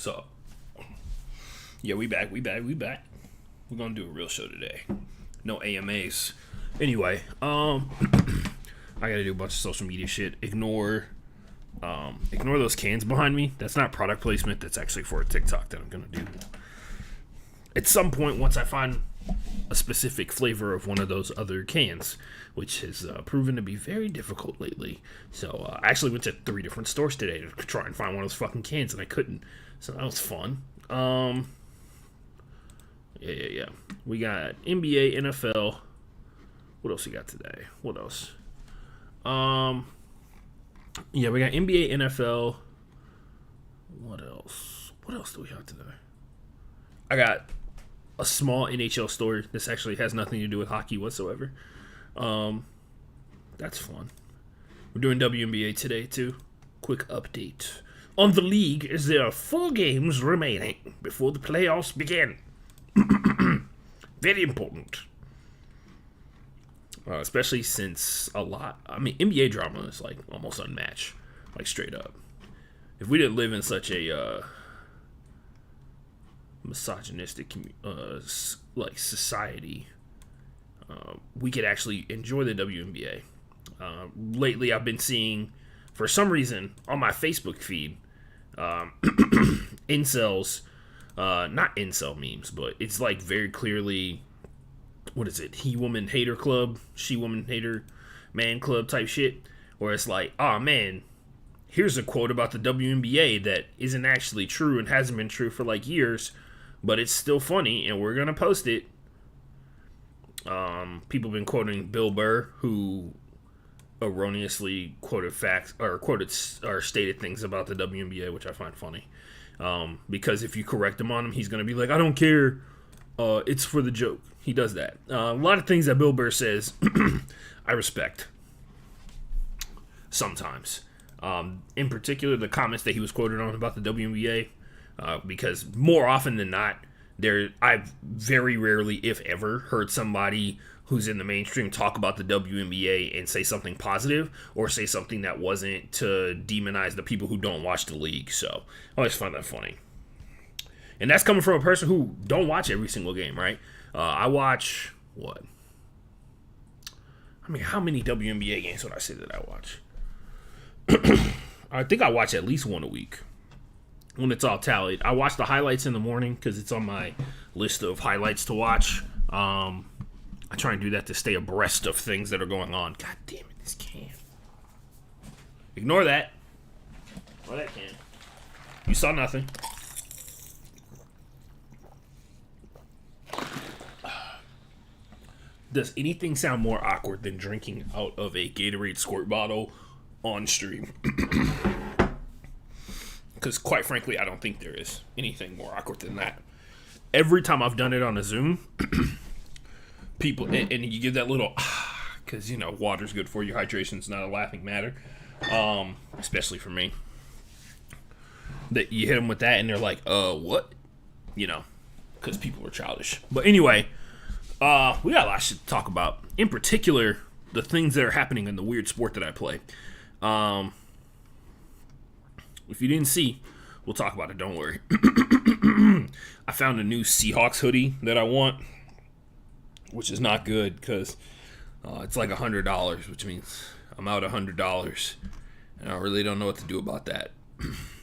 So, yeah, we back. We're gonna do a real show today. No AMAs. Anyway, I gotta do a bunch of social media shit. Ignore those cans behind me. That's not product placement. That's actually for a TikTok that I'm gonna do. At some point, once I find a specific flavor of one of those other cans, which has proven to be very difficult lately. So I actually went to 3 different stores today to try and find one of those fucking cans, and I couldn't. So that was fun. Yeah. We got NBA, NFL. What else we got today? What else? Yeah, we got NBA, NFL. What else? What else do we have today? I got a small NHL story. This actually has nothing to do with hockey whatsoever. That's fun. We're doing WNBA today too. Quick update on the league is there are 4 games remaining before the playoffs begin. Very important. Especially since NBA drama is like almost unmatched, like straight up. If we didn't live in such a misogynistic like society, we could actually enjoy the WNBA. Lately, I've been seeing, for some reason, on my Facebook feed, incels, not incel memes, but it's like very clearly, what is it? He woman hater club, she woman hater man club type shit, where it's like, oh man, here's a quote about the WNBA that isn't actually true and hasn't been true for like years, but it's still funny and we're gonna post it. People have been quoting Bill Burr, who erroneously quoted facts or stated things about the WNBA, which I find funny. Because if you correct him on him, he's gonna be like, I don't care. It's for the joke. He does that. A lot of things that Bill Burr says, I respect. Sometimes. In particular, the comments that he was quoted on about the WNBA, because more often than not, I've very rarely, if ever, heard somebody who's in the mainstream talk about the WNBA and say something positive or say something that wasn't to demonize the people who don't watch the league. So I always find that funny. And that's coming from a person who don't watch every single game, right? I watch, what? I mean, how many WNBA games would I say that I watch? I think I watch at least one a week when it's all tallied. I watch the highlights in the morning because it's on my list of highlights to watch. I try and do that to stay abreast of things that are going on. God damn it, this can. Ignore that. Ignore that can. You saw nothing. Does anything sound more awkward than drinking out of a Gatorade squirt bottle on stream? Because quite frankly, I don't think there is anything more awkward than that. Every time I've done it on a Zoom, people, and you give that little, because, you know, water's good for you. Hydration's not a laughing matter, especially for me. That you hit them with that, and they're like, what? You know, because people are childish. But anyway, we got a lot of shit to talk about. In particular, the things that are happening in the weird sport that I play. If you didn't see, we'll talk about it, don't worry. I found a new Seahawks hoodie that I want, which is not good because it's like $100, which means I'm out $100, and I really don't know what to do about that.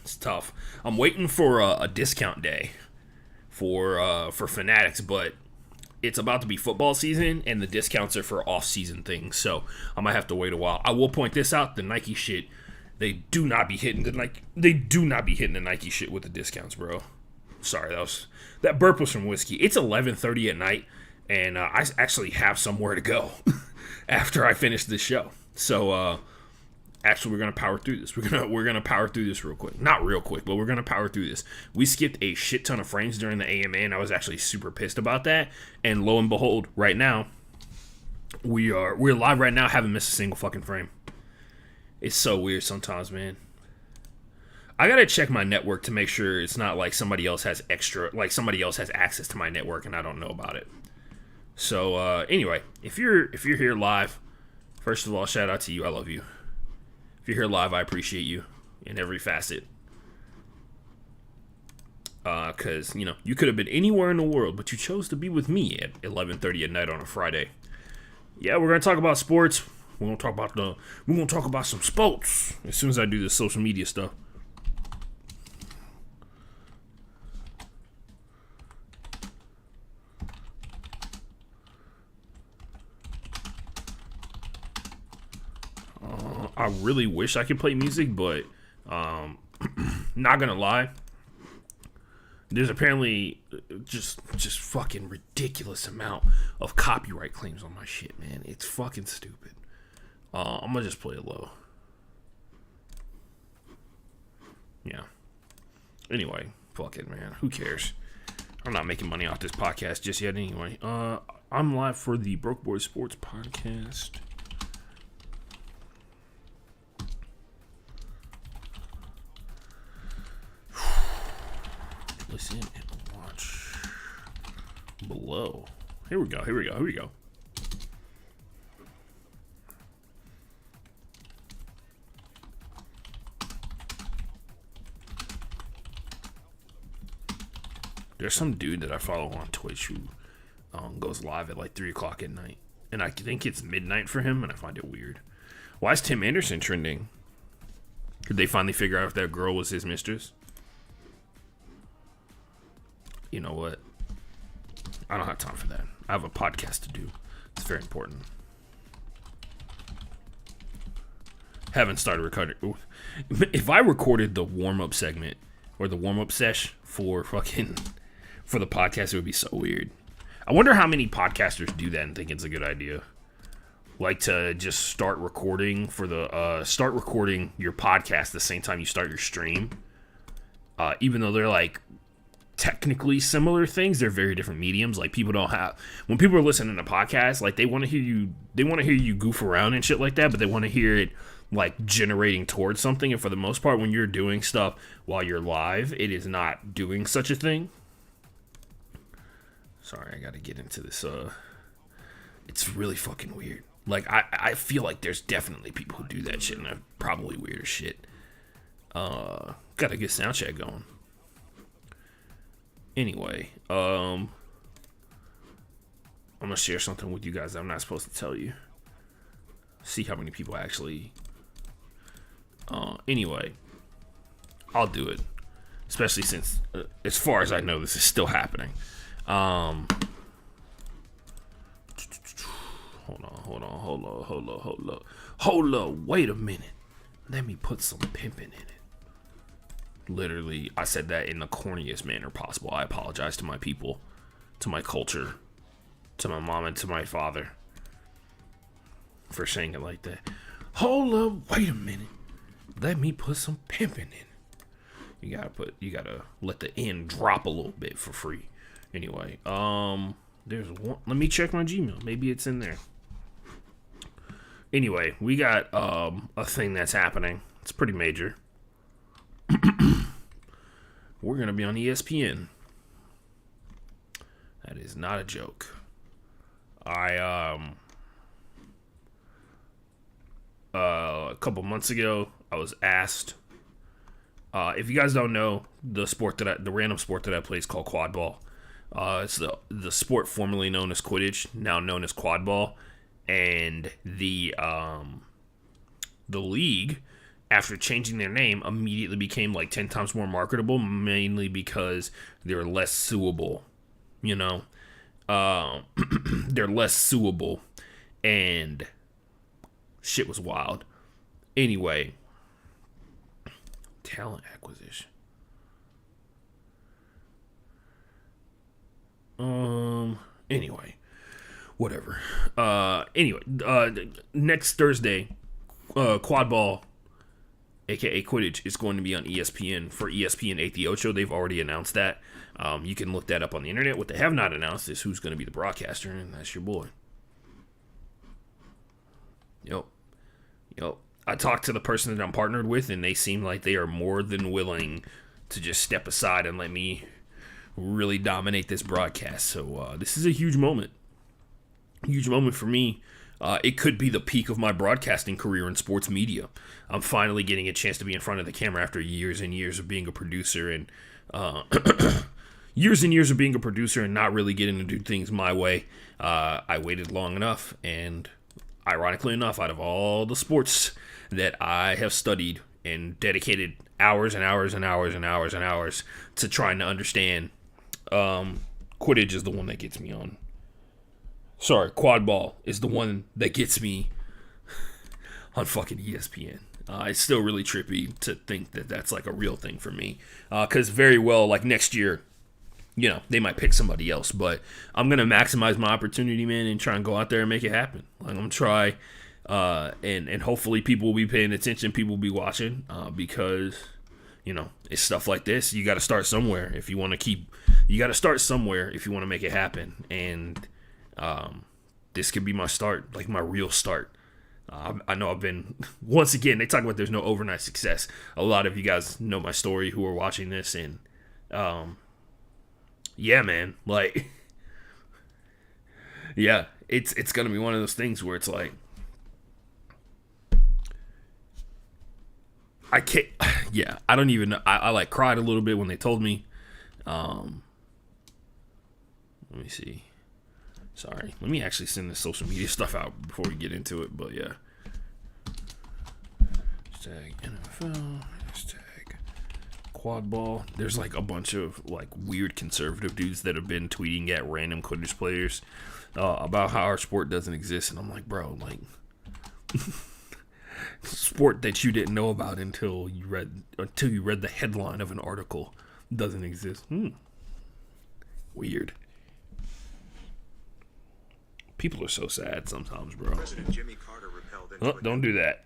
It's tough. I'm waiting for a discount day for Fanatics, but it's about to be football season, and the discounts are for off-season things, so I might have to wait a while. I will point this out: the Nike shit, they do not be hitting the Nike. They do not be hitting the Nike shit with the discounts, bro. Sorry, that burp was from whiskey. It's 11:30 at night, and I actually have somewhere to go after I finish this show. So, actually, we're gonna power through this. We're gonna power through this real quick. Not real quick, but we're gonna power through this. We skipped a shit ton of frames during the AMA, and I was actually super pissed about that. And lo and behold, right now, we're live right now, haven't missed a single fucking frame. It's so weird sometimes, man. I gotta check my network to make sure it's not like somebody else has access to my network and I don't know about it. So anyway, if you're here live, first of all, shout out to you. I love you. If you're here live, I appreciate you in every facet. Because, you could have been anywhere in the world, but you chose to be with me at 11:30 at night on a Friday. Yeah, we're going to talk about sports. We're going to talk about some sports as soon as I do this social media stuff. I really wish I could play music, but not gonna lie, there's apparently just fucking ridiculous amount of copyright claims on my shit, man. It's fucking stupid. I'm gonna just play it low. Yeah. Anyway, fuck it, man. Who cares? I'm not making money off this podcast just yet anyway. I'm live for the Broke Boy Sports Podcast. Listen and watch below. Here we go. There's some dude that I follow on Twitch who goes live at like 3 o'clock at night. And I think it's midnight for him, and I find it weird. Why is Tim Anderson trending? Did they finally figure out if that girl was his mistress? You know what? I don't have time for that. I have a podcast to do. It's very important. Haven't started recording. If I recorded the warm-up segment or the warm-up sesh for the podcast, it would be so weird. I wonder how many podcasters do that and think it's a good idea. Like to just start recording your podcast the same time you start your stream. Even though they're like technically similar things, they're very different mediums. Like when people are listening to podcasts, like they want to hear you goof around and shit like that, but they want to hear it like generating towards something. And for the most part, when you're doing stuff while you're live, it is not doing such a thing. Sorry, I gotta get into this. It's really fucking weird. Like I feel like there's definitely people who do that shit, and they're probably weird as shit. Got a good sound check going. Anyway, I'm gonna share something with you guys that I'm not supposed to tell you. See how many people actually. Anyway, I'll do it, especially since, as far as I know, this is still happening. Hold on. Wait a minute. Let me put some pimping in it. Literally, I said that in the corniest manner possible. I apologize to my people, to my culture, to my mom and to my father for saying it like that. Hold up, wait a minute. Let me put some pimping in it. You gotta let the end drop a little bit for free. Anyway, there's one. Let me check my Gmail. Maybe it's in there. Anyway, we got a thing that's happening. It's pretty major. We're gonna be on ESPN. That is not a joke. A couple months ago, I was asked. If you guys don't know, the random sport that I play is called quad ball. It's the sport formerly known as Quidditch, now known as quad ball, and the league, after changing their name, immediately became like 10 times more marketable, mainly because they're less suable. You know, they're less suable, and shit was wild. Anyway, talent acquisition. Anyway, whatever. Next Thursday, quad ball, aka Quidditch, is going to be on ESPN for ESPN 8 The Ocho. They've already announced that. You can look that up on the internet. What they have not announced is who's going to be the broadcaster, and that's your boy. Yep. I talked to the person that I'm partnered with, and they seem like they are more than willing to just step aside and let me really dominate this broadcast. So this is a huge moment. Huge moment for me. it could be the peak of my broadcasting career in sports media. I'm finally getting a chance to be in front of the camera after years and years of being a producer and years and years of being a producer and not really getting to do things my way. I waited long enough, and ironically enough, out of all the sports that I have studied and dedicated hours and hours and hours and hours and hours to trying to understand, Quidditch is the one that gets me on. Sorry, quad ball is the one that gets me on fucking ESPN. It's still really trippy to think that that's like a real thing for me. Because very well, like next year, they might pick somebody else. But I'm going to maximize my opportunity, man, and try and go out there and make it happen. Like, I'm going to try, and hopefully people will be paying attention, people will be watching, because, it's stuff like this. You got to start somewhere if you want to you got to start somewhere if you want to make it happen. And this could be my start, like my real start. I know I've been, once again, they talk about there's no overnight success. A lot of you guys know my story who are watching this, and yeah, man, like, yeah, it's going to be one of those things where it's like, I can't, yeah, I don't even know. I like cried a little bit when they told me. Let me see. Sorry. Let me actually send this social media stuff out before we get into it. But yeah. Hashtag NFL. Hashtag quad ball. There's like a bunch of like weird conservative dudes that have been tweeting at random Quidditch players about how our sport doesn't exist. And I'm like, bro, like, sport that you didn't know about until you read the headline of an article doesn't exist. Weird. People are so sad sometimes, bro. President Jimmy Carter repelled into don't do that.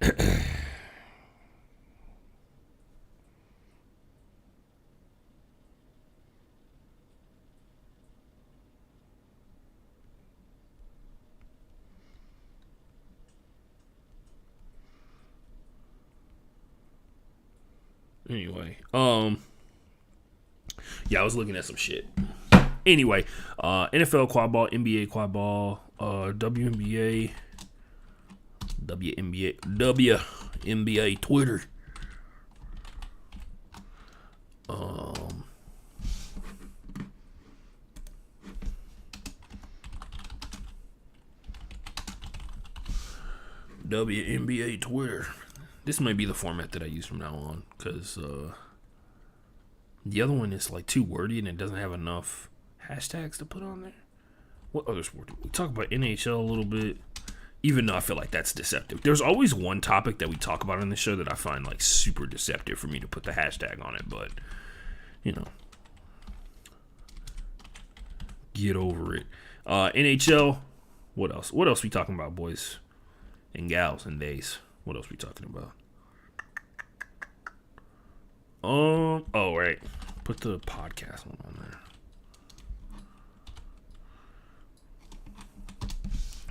Anyway, yeah, I was looking at some shit. Anyway, NFL quad ball, NBA quad ball, WNBA, Twitter. WNBA Twitter. This might be the format that I use from now on, because the other one is like too wordy and it doesn't have enough hashtags to put on there. What other sport? We talk about NHL a little bit, even though I feel like that's deceptive. There's always one topic that we talk about on the show that I find like super deceptive for me to put the hashtag on it, but get over it. NHL. What else? What else we talking about, boys and gals and days? What else we talking about? Oh, right. Put the podcast one on there.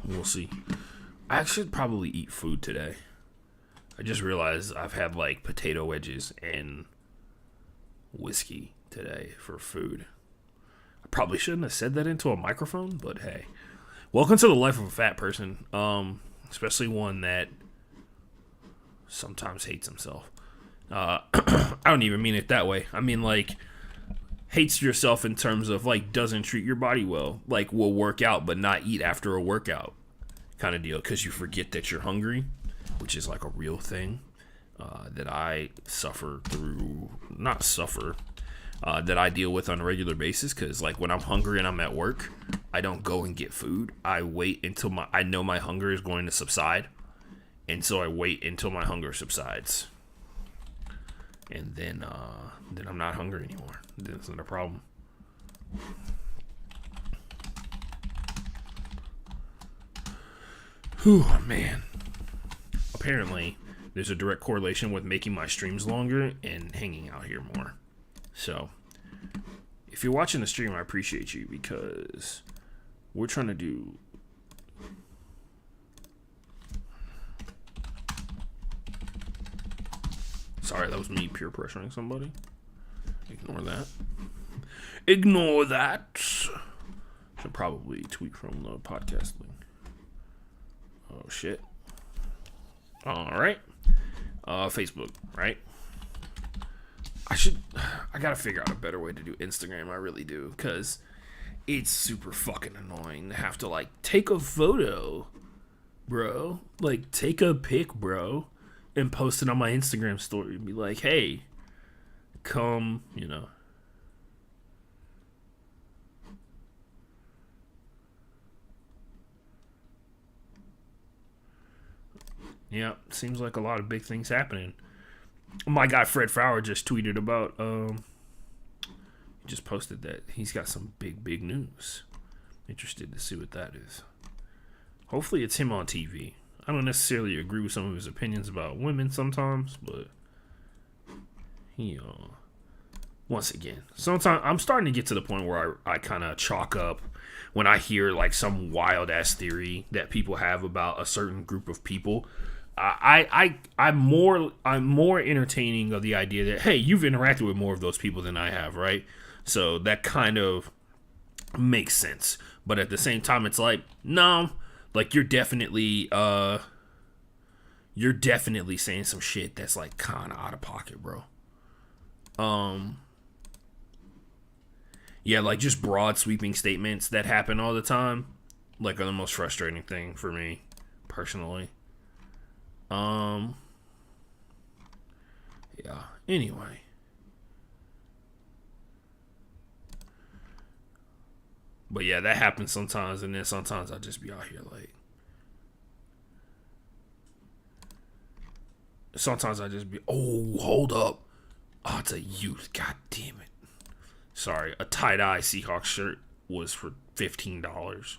We'll see. I should probably eat food today. I just realized I've had like potato wedges and whiskey today for food. I probably shouldn't have said that into a microphone, but hey. Welcome to the life of a fat person. Especially one that sometimes hates himself. I don't even mean it that way. I mean, like, hates yourself in terms of, like, doesn't treat your body well. Like, will work out but not eat after a workout kind of deal. Because you forget that you're hungry, which is, like, a real thing that I suffer through. Not suffer. That I deal with on a regular basis. Because, like, when I'm hungry and I'm at work, I don't go and get food. I wait until I know my hunger is going to subside. And so I wait until my hunger subsides. And then I'm not hungry anymore. Then it's not a problem. Whew, man. Apparently, there's a direct correlation with making my streams longer and hanging out here more. So, if you're watching the stream, I appreciate you, because we're trying to do... Sorry, that was me peer pressuring somebody. Ignore that. Ignore that. Should probably tweet from the podcast link. Oh shit. All right. Facebook, right? I gotta figure out a better way to do Instagram. I really do, because it's super fucking annoying to have to like take a photo, bro. Like take a pic, bro, and post it on my Instagram story and be like, hey, come, Yeah, seems like a lot of big things happening. My guy Fred Fowler just tweeted about he just posted that he's got some big news. Interested to see what that is. Hopefully it's him on TV. I don't necessarily agree with some of his opinions about women sometimes, but he once again, sometimes I'm starting to get to the point where I kind of chalk up when I hear like some wild ass theory that people have about a certain group of people. I'm more entertaining of the idea that, hey, you've interacted with more of those people than I have, right? So that kind of makes sense. But at the same time, it's like, no, like you're definitely saying some shit that's like kind of out of pocket, bro. Yeah, like just broad sweeping statements that happen all the time, like are the most frustrating thing for me personally. Yeah, anyway. But yeah, that happens sometimes, and then sometimes I'll just be out here like. Sometimes I just be, oh, hold up. Oh, it's a youth. God damn it. Sorry, a tie-dye Seahawks shirt was for $15.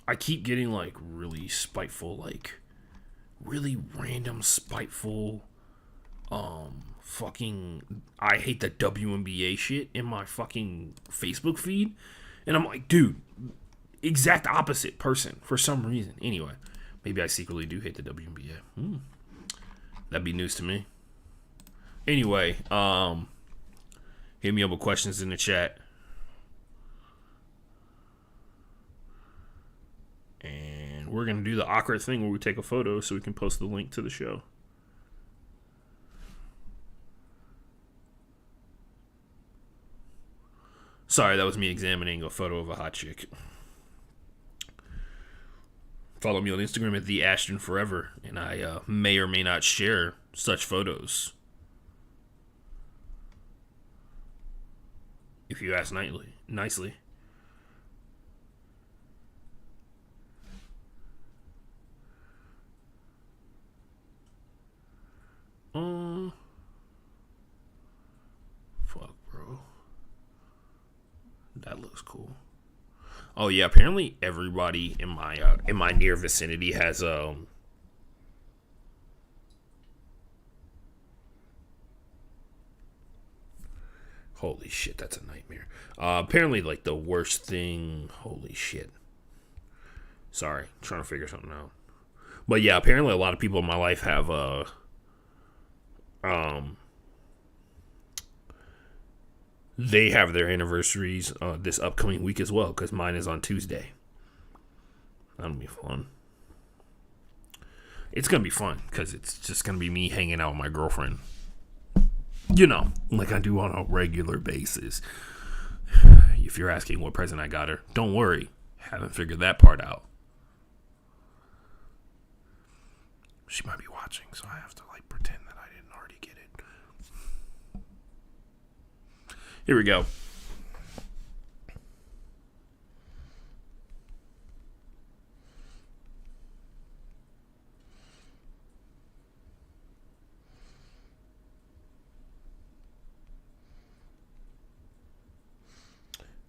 I keep getting like really spiteful, like really random spiteful fucking I hate the WNBA shit in my fucking Facebook feed. And I'm like, dude, exact opposite person for some reason. Anyway, maybe I secretly do hate the WNBA. That'd be news to me. Anyway, hit me up with questions in the chat. And we're going to do the awkward thing where we take a photo so we can post the link to the show. Sorry, that was me examining a photo of a hot chick. Follow me on Instagram at the Ashton Forever, and I may or may not share such photos. If you ask nicely. Fuck, bro. That looks cool. Oh yeah, apparently everybody in my near vicinity has holy shit, that's a nightmare. Apparently like the worst thing, holy shit. Sorry, trying to figure something out. But yeah, apparently a lot of people in my life have they have their anniversaries this upcoming week as well, because mine is on Tuesday. That'll be fun. It's going to be fun, because it's just going to be me hanging out with my girlfriend. You know, like I do on a regular basis. If you're asking what present I got her, don't worry. Haven't figured that part out. She might be watching, so I have to like pretend that I didn't already get it. Here we go.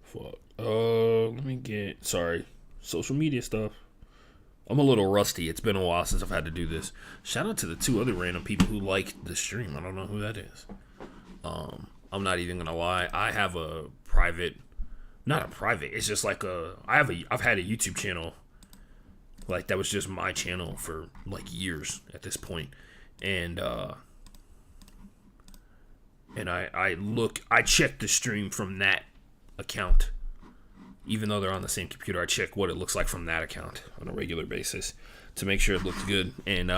Fuck. Let me get. Sorry. Social media stuff. I'm a little rusty. It's been a while since I've had to do this. Shout out to the two other random people who liked the stream. I don't know who that is. I'm not even gonna lie. I have a private, not a private. It's just like I've had a YouTube channel, like that was just my channel for like years at this point, and and I check the stream from that account. Even though they're on the same computer, I check what it looks like from that account on a regular basis to make sure it looks good. And,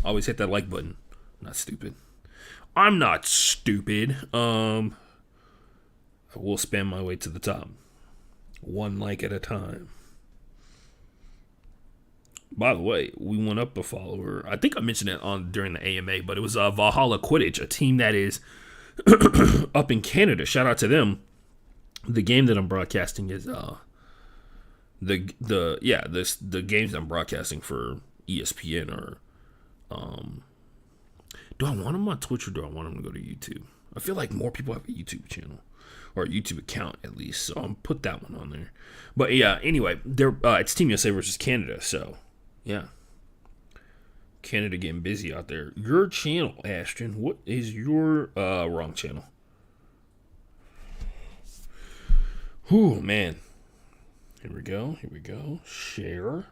always hit that like button. I'm not stupid. I'm not stupid. I will spam my way to the top. One like at a time. By the way, we went up a follower. I think I mentioned it during the AMA, but it was Valhalla Quidditch, a team that is up in Canada. Shout out to them. The game that I'm broadcasting is the games I'm broadcasting for ESPN are do I want them on Twitch or do I want them to go to YouTube? I feel like more people have a YouTube channel or a YouTube account at least, so I'll put that one on there. But yeah, anyway, it's Team USA versus Canada, so yeah. Canada getting busy out there. Your channel, Ashton. What is your wrong channel? Whew, man. Here we go. Share.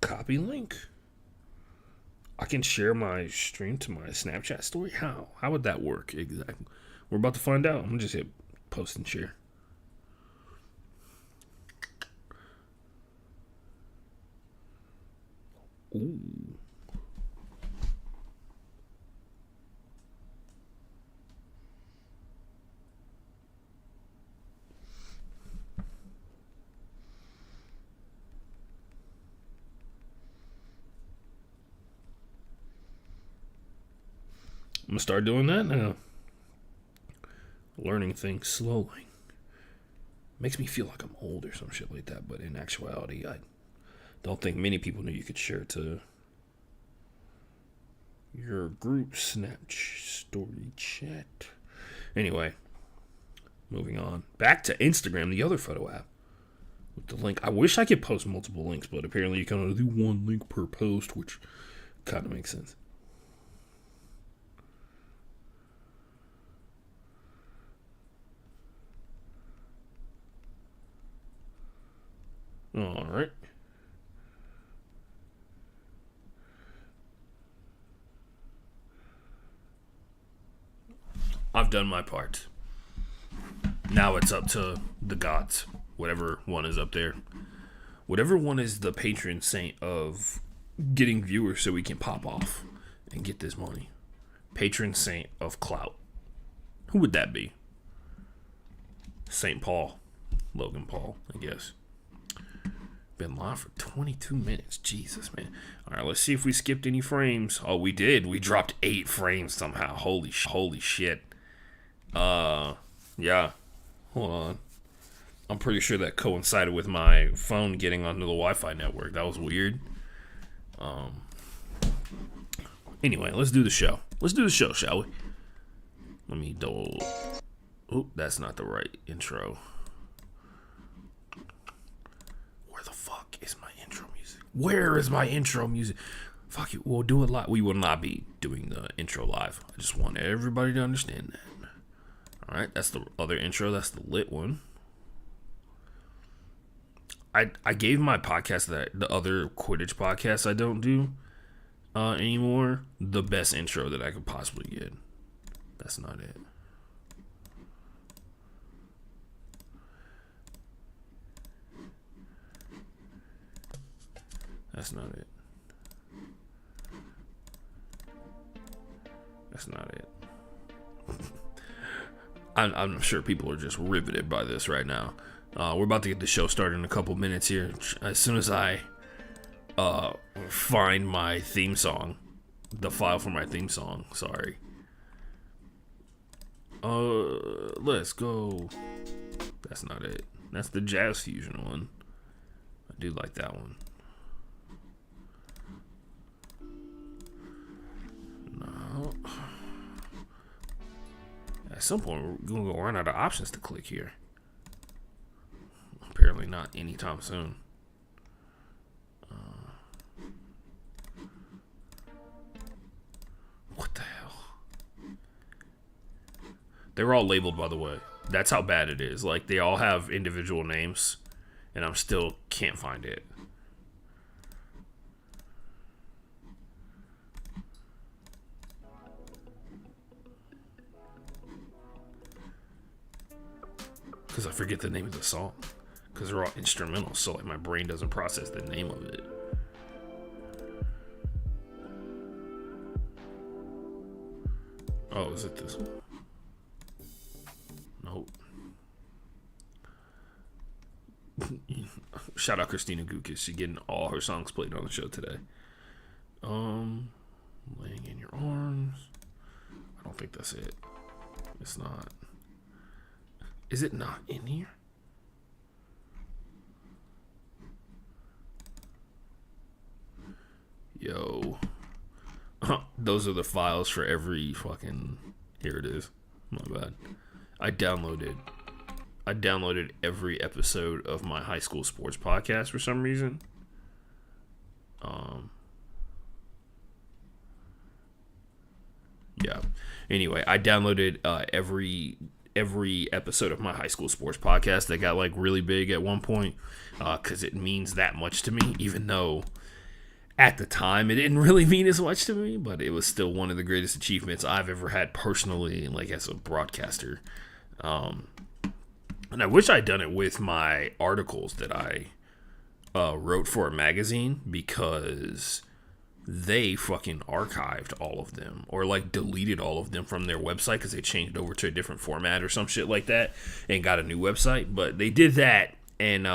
Copy link. I can share my stream to my Snapchat story? How? How would that work exactly? We're about to find out. I'm going to just hit post and share. Ooh. I'm going to start doing that now. Learning things slowly. Makes me feel like I'm old or some shit like that, but in actuality, I don't think many people knew you could share to your group Snap story chat. Anyway, moving on. Back to Instagram, the other photo app. With the link. I wish I could post multiple links, but apparently you can only do one link per post, which kind of makes sense. All right. I've done my part. Now it's up to the gods. Whatever one is up there. Whatever one is the patron saint of getting viewers so we can pop off and get this money. Patron saint of clout. Who would that be? St. Paul. Logan Paul, I guess. Been live for 22 minutes. Jesus, man. All right, let's see if we skipped any frames. Oh, we did. We dropped 8 frames somehow. Holy shit. Yeah. Hold on. I'm pretty sure that coincided with my phone getting onto the Wi-Fi network. That was weird. Anyway, let's do the show. Let's do the show, shall we? Let me double. Oh, that's not the right intro. Is my intro music? Where is my intro music? Fuck it, we'll do it live. We will not be doing the intro live. I just want everybody to understand that. Alright, that's the other intro. That's the lit one. I gave my podcast, the other Quidditch podcast I don't do anymore, the best intro that I could possibly get. That's not it. That's not it. That's not it. I'm sure people are just riveted by this right now. We're about to get the show started in a couple minutes here. As soon as I find my theme song, the file for my theme song. Sorry. Let's go. That's not it. That's the Jazz Fusion one. I do like that one. No. At some point, we're gonna go run out of options to click here. Apparently not anytime soon. What the hell? They're all labeled, by the way. That's how bad it is. Like, they all have individual names, and I'm still can't find it. because I forget the name of the song. Because they're all instrumental, so like my brain doesn't process the name of it. Oh, is it this one? Nope. Shout out Christina Gukas. She's getting all her songs played on the show today. Laying in your arms. I don't think that's it. It's not. Is it not in here? Yo. Those are the files for every fucking... Here it is. My bad. I downloaded every episode of my high school sports podcast for some reason. Yeah. Anyway, I downloaded every episode of my high school sports podcast that got like really big at one point, because it means that much to me, even though at the time it didn't really mean as much to me, but it was still one of the greatest achievements I've ever had personally, like as a broadcaster. And I wish I'd done it with my articles that I wrote for a magazine, because they fucking archived all of them, or like deleted all of them from their website because they changed over to a different format or some shit like that and got a new website. But they did that, and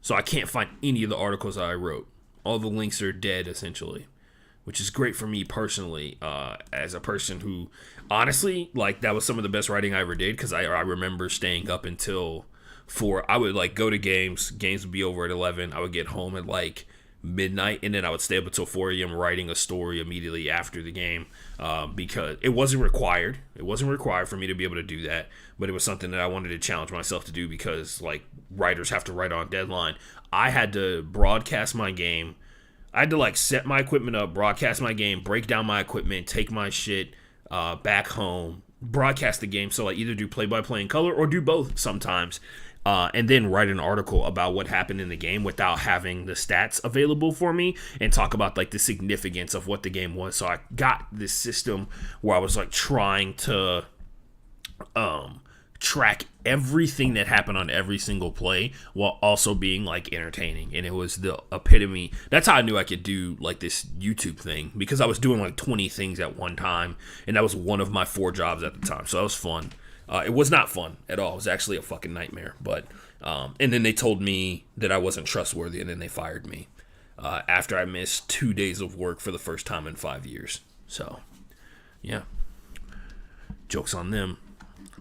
so I can't find any of the articles I wrote. All the links are dead essentially, which is great for me personally, as a person who honestly, like, that was some of the best writing I ever did, because I remember staying up until 4. I would like go to games would be over at 11. I would get home at like midnight, and then I would stay up until 4 a.m. writing a story immediately after the game, because it wasn't required. It wasn't required for me to be able to do that, but it was something that I wanted to challenge myself to do, because like writers have to write on deadline. I had to broadcast my game. I had to like set my equipment up, broadcast my game, break down my equipment, take my shit back home, broadcast the game. So I either do play-by-play in color or do both sometimes. And then write an article about what happened in the game without having the stats available for me, and talk about like the significance of what the game was. So I got this system where I was like trying to track everything that happened on every single play while also being like entertaining. And it was the epitome. That's how I knew I could do like this YouTube thing, because I was doing like 20 things at one time, and that was one of my 4 jobs at the time. So that was fun. It was not fun at all. It was actually a fucking nightmare. But and then they told me that I wasn't trustworthy, and then they fired me after I missed 2 days of work for the first time in 5 years. So, yeah. Joke's on them.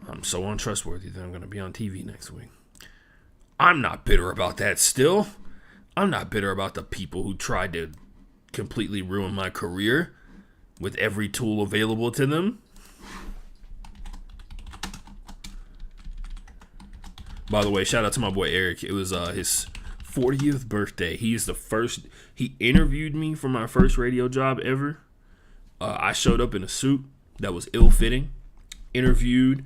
I'm so untrustworthy that I'm going to be on TV next week. I'm not bitter about that still. I'm not bitter about the people who tried to completely ruin my career with every tool available to them. By the way, shout out to my boy Eric. It was his 40th birthday. He interviewed me for my first radio job ever. I showed up in a suit that was ill-fitting. Interviewed,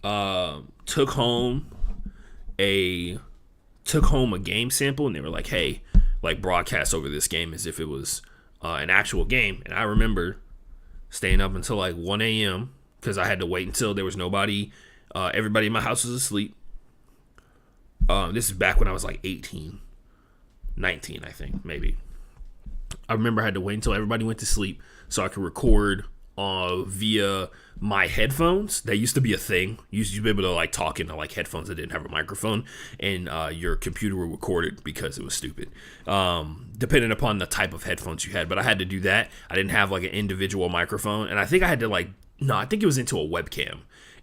took home a game sample, and they were like, hey, like, broadcast over this game as if it was an actual game. And I remember staying up until like 1 a.m. because I had to wait until there was nobody. Everybody in my house was asleep. This is back when I was like 18, 19, I think, maybe. I remember I had to wait until everybody went to sleep so I could record via my headphones. That used to be a thing. You used to be able to like talk into like headphones that didn't have a microphone, and your computer would record it because it was stupid, depending upon the type of headphones you had. But I had to do that. I didn't have like an individual microphone, and I think I had to I think it was into a webcam.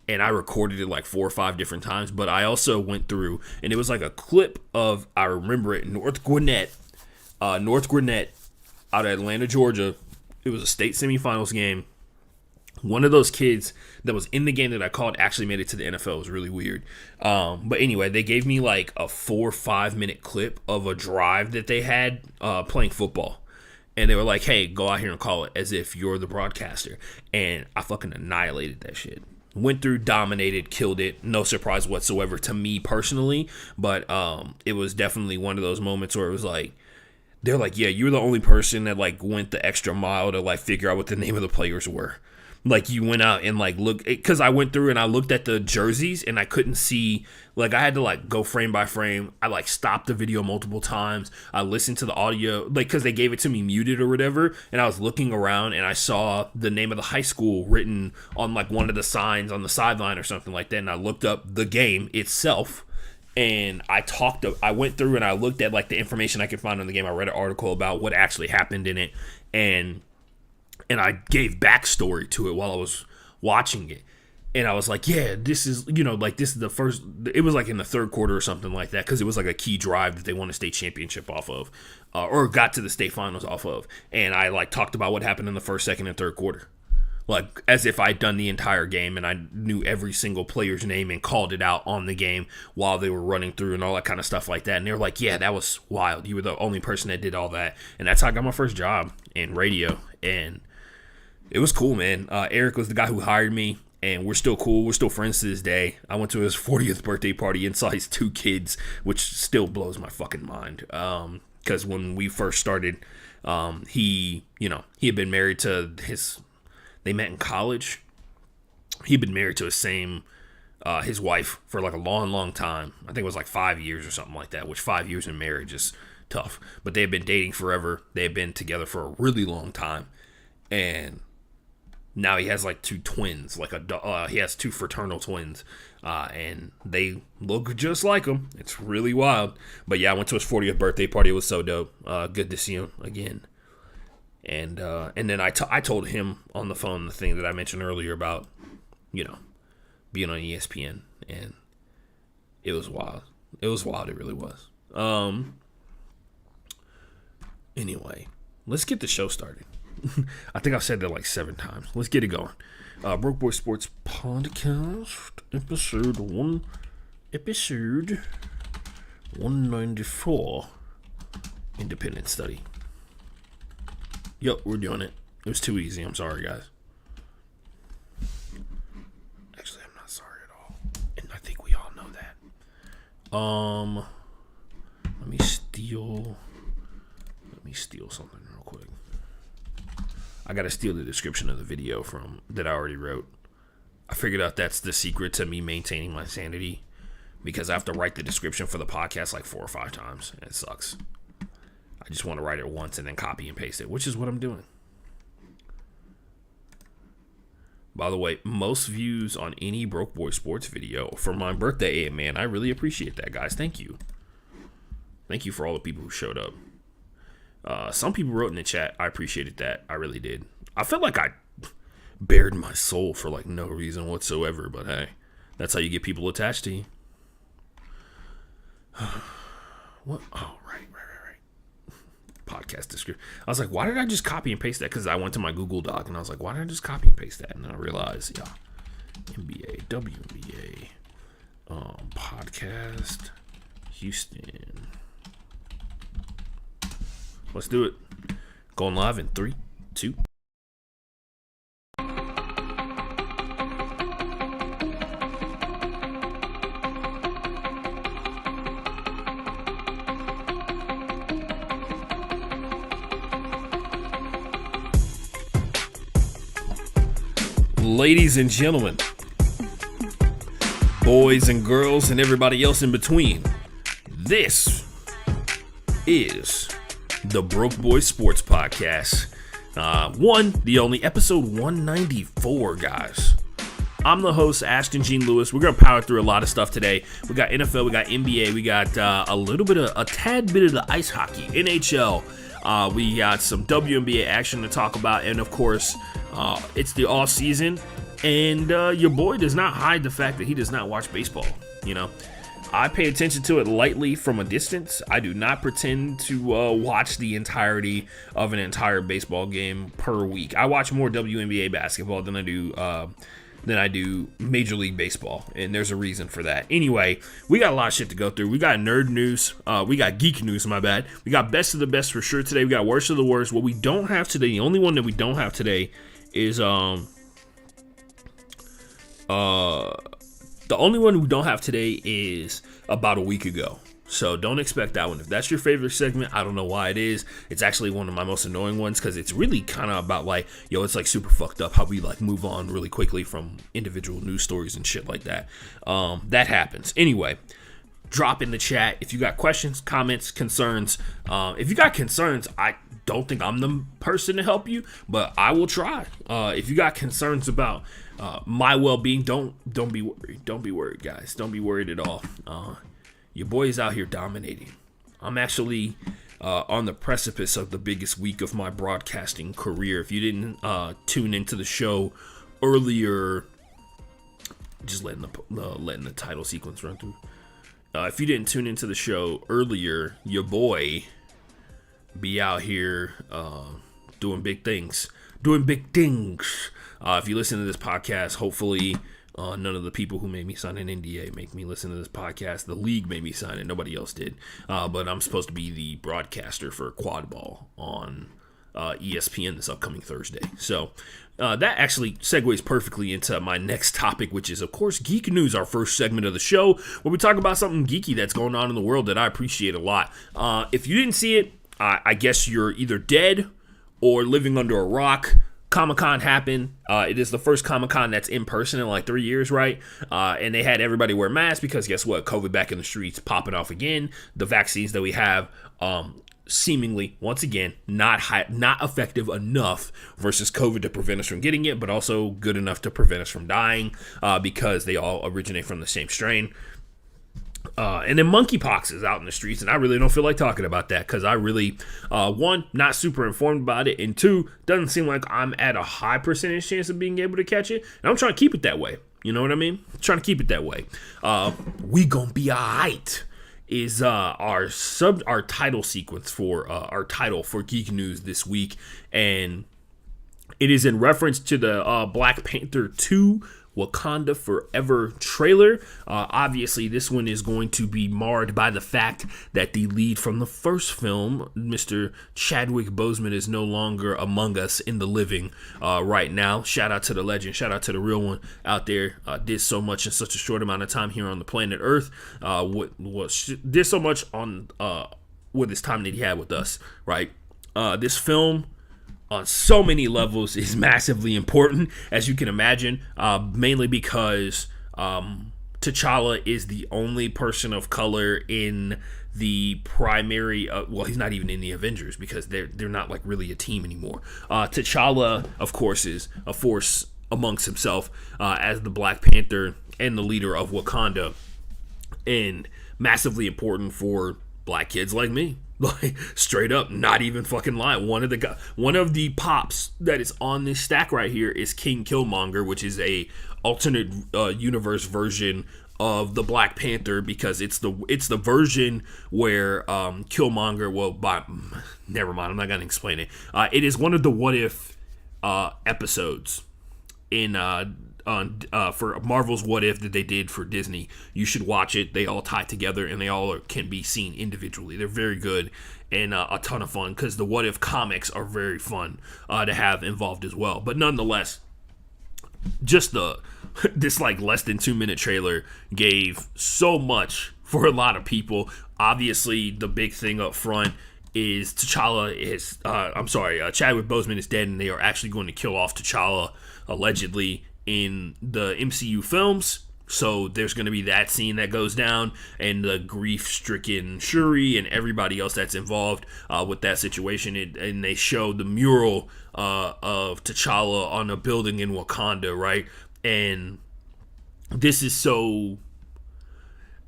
And I recorded it like 4 or 5 different times. But I also went through, and it was like a clip of, I remember it, North Gwinnett out of Atlanta, Georgia. It was a state semifinals game. One of those kids that was in the game that I called actually made it to the NFL. It was really weird. But anyway, they gave me like a 4 or 5 minute clip of a drive that they had playing football. And they were like, hey, go out here and call it as if you're the broadcaster. And I fucking annihilated that shit. Went through, dominated, killed it. No surprise whatsoever to me personally. But it was definitely one of those moments where it was like, they're like, yeah, you're the only person that like went the extra mile to like figure out what the name of the players were. Like you went out and like look, because I went through and I looked at the jerseys and I couldn't see, like I had to like go frame by frame. I like stopped the video multiple times. I listened to the audio, like because they gave it to me muted or whatever, and I was looking around and I saw the name of the high school written on like one of the signs on the sideline or something like that, and I looked up the game itself. And I went through and I looked at like the information I could find on the game. I read an article about what actually happened in it, and I gave backstory to it while I was watching it. And I was like, yeah, this is, like this is the first, it was like in the third quarter or something like that, because it was like a key drive that they won a state championship off of, or got to the state finals off of. And I like talked about what happened in the first, second, and third quarter. Like as if I'd done the entire game and I knew every single player's name and called it out on the game while they were running through and all that kind of stuff like that. And they were like, yeah, that was wild. You were the only person that did all that. And that's how I got my first job in radio. And it was cool, man. Eric was the guy who hired me, and we're still cool. We're still friends to this day. I went to his 40th birthday party and saw his 2 kids, which still blows my fucking mind. Because when we first started, he had been married to they met in college. He'd been married to his wife for like a long, long time. I think it was like 5 years or something like that, which 5 years in marriage is tough. But they had been dating forever. They had been together for a really long time. And now he has like 2 twins, he has 2 fraternal twins, and they look just like him. It's really wild. But yeah, I went to his 40th birthday party. It was so dope. Good to see him again. And then I told him on the phone the thing that I mentioned earlier about, being on ESPN, and it was wild. It was wild. It really was. Anyway, let's get the show started. I think I've said that like 7 times. Let's get it going. Broke Boy Sports Podcast, episode 194, Independent Study. Yep, we're doing it. It was too easy. I'm sorry, guys. Actually, I'm not sorry at all. And I think we all know that. Let me steal something real quick. I gotta steal the description of the video that I already wrote. I figured out that's the secret to me maintaining my sanity, because I have to write the description for the podcast like 4 or 5 times, and it sucks. I just want to write it once and then copy and paste it, which is what I'm doing. By the way, most views on any Broke Boy Sports video for my birthday, man. I really appreciate that, guys. Thank you. Thank you for all the people who showed up. Some people wrote in the chat. I appreciated that. I really did. I felt like I bared my soul for like no reason whatsoever, but hey, that's how you get people attached to you. What? Oh, right. Podcast description. I was like, why did I just copy and paste that? Because I went to my Google Doc and I was like, why did I just copy and paste that? And then I realized, yeah, NBA, WNBA, podcast, Houston. Let's do it. Going live in 3, 2. Ladies and gentlemen, boys and girls, and everybody else in between, this is the Broke Boy Sports Podcast. The only episode 194, guys. I'm the host, Ashton Gene Lewis. We're going to power through a lot of stuff today. We got NFL, we got NBA, we got a tad bit of the ice hockey, NHL. We got some WNBA action to talk about, and of course, it's the off season, and your boy does not hide the fact that he does not watch baseball. I pay attention to it lightly from a distance. I do not pretend to watch the entirety of an entire baseball game per week. I watch more WNBA basketball than I do Major League Baseball, and there's a reason for that. Anyway, we got a lot of shit to go through. We got nerd news. We got geek news, my bad. We got best of the best for sure today. We got worst of the worst. What we don't have today, the only one that we don't have today is the only one we don't have today is about a week ago. So don't expect that one. If that's your favorite segment, I don't know why it is. It's actually one of my most annoying ones because it's really kind of about like, it's like super fucked up how we like move on really quickly from individual news stories and shit like that. That happens. Anyway, drop in the chat if you got questions, comments, concerns. If you got concerns, I don't think I'm the person to help you, but I will try. If you got concerns about my well-being, don't be worried. Don't be worried, guys. Don't be worried at all. Your boy is out here dominating. I'm actually on the precipice of the biggest week of my broadcasting career. If you didn't tune into the show earlier, just letting the title sequence run through. If you didn't tune into the show earlier, your boy be out here doing big things. If you listen to this podcast, hopefully none of the people who made me sign an NDA make me listen to this podcast. The league made me sign it. Nobody else did. But I'm supposed to be the broadcaster for quad ball on ESPN this upcoming Thursday. So that actually segues perfectly into my next topic, which is, of course, Geek News, our first segment of the show, where we talk about something geeky that's going on in the world that I appreciate a lot. If you didn't see it, I guess you're either dead or living under a rock. Comic-Con happened. It is the first Comic-Con that's in person in like 3 years, right? And they had everybody wear masks because guess what? COVID back in the streets, popping off again. The vaccines that we have, seemingly, once again, not effective enough versus COVID to prevent us from getting it, but also good enough to prevent us from dying because they all originate from the same strain. And then monkeypox is out in the streets, and I really don't feel like talking about that because I really, one, not super informed about it, and two, doesn't seem like I'm at a high percentage chance of being able to catch it, and I'm trying to keep it that way. You know what I mean? I'm trying to keep it that way. We gonna be alright is our title sequence for our title for Geek News this week, and it is in reference to the Black Panther 2 Wakanda Forever trailer. Obviously, this one is going to be marred by the fact that the lead from the first film, Mr. Chadwick Boseman, is no longer among us in the living right now. Shout out to the legend. Shout out to the real one out there. Did so much in such a short amount of time here on the planet Earth. Did so much on with his time that he had with us, right? This film, on so many levels, is massively important, as you can imagine, mainly because T'Challa is the only person of color in the primary, he's not even in the Avengers because they're not like really a team anymore. T'Challa, of course, is a force amongst himself as the Black Panther and the leader of Wakanda, and massively important for black kids like me. Like, straight up, not even fucking lying. One of the pops that is on this stack right here is King Killmonger, which is a alternate universe version of the Black Panther, because it's the version where Killmonger. Never mind. I'm not gonna explain it. It is one of the What If episodes in for Marvel's What If that they did for Disney. You should watch it. They all tie together and they all can be seen individually. They're very good and a ton of fun because the What If comics are very fun to have involved as well. But nonetheless, just this like less than 2 minute trailer gave so much for a lot of people. Obviously, the big thing up front is Chadwick Boseman is dead, and they are actually going to kill off T'Challa allegedly in the MCU films. So there's going to be that scene that goes down, and the grief-stricken Shuri and everybody else that's involved with that situation. And they show the mural of T'Challa on a building in Wakanda, right? And this is so...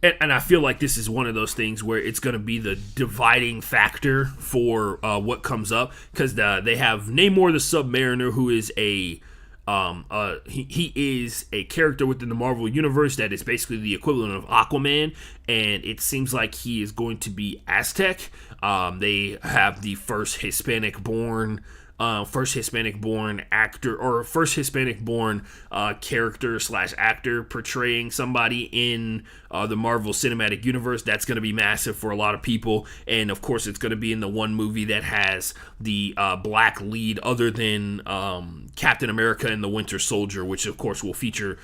And I feel like this is one of those things where it's going to be the dividing factor for what comes up, because they have Namor the Submariner, who is he is a character within the Marvel Universe that is basically the equivalent of Aquaman, and it seems like he is going to be Aztec. They have the first Hispanic born actor, or first Hispanic born character / actor portraying somebody in the Marvel Cinematic Universe. That's going to be massive for a lot of people, and of course it's going to be in the one movie that has the black lead other than Captain America and the Winter Soldier, which of course will featured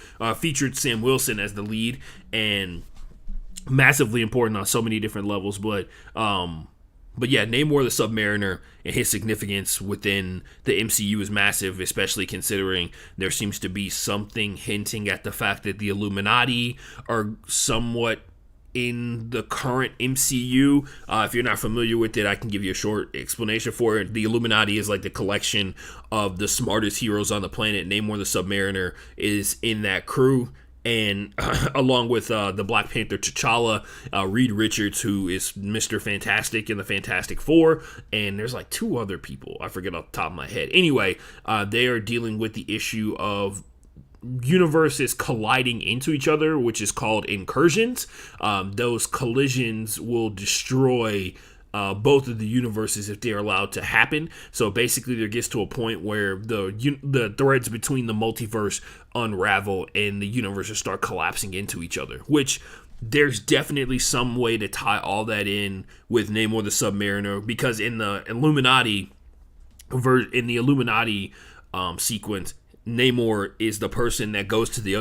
Sam Wilson as the lead. And massively important on so many different levels. But yeah, Namor the Submariner and his significance within the MCU is massive, especially considering there seems to be something hinting at the fact that the Illuminati are somewhat in the current MCU. If you're not familiar with it, I can give you a short explanation for it. The Illuminati is like the collection of the smartest heroes on the planet. Namor the Submariner is in that crew. And along with the Black Panther T'Challa, Reed Richards, who is Mr. Fantastic in the Fantastic Four, and there's like two other people, I forget off the top of my head. Anyway, they are dealing with the issue of universes colliding into each other, which is called incursions. Those collisions will destroy both of the universes if they are allowed to happen. So basically, there gets to a point where the threads between the multiverse unravel and the universes start collapsing into each other. Which there's definitely some way to tie all that in with Namor the Submariner, because in the Illuminati sequence, Namor is the person that goes to the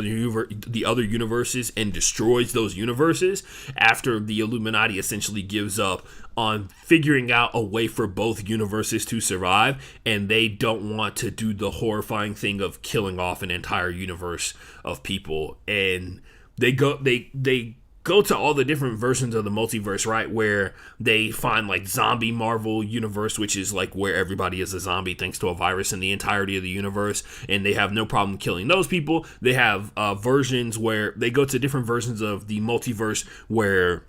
other universes and destroys those universes after the Illuminati essentially gives up on figuring out a way for both universes to survive, and they don't want to do the horrifying thing of killing off an entire universe of people. And they go to all the different versions of the multiverse, right, where they find like zombie Marvel universe, which is like where everybody is a zombie thanks to a virus in the entirety of the universe, and they have no problem killing those people. They have versions where they go to different versions of the multiverse where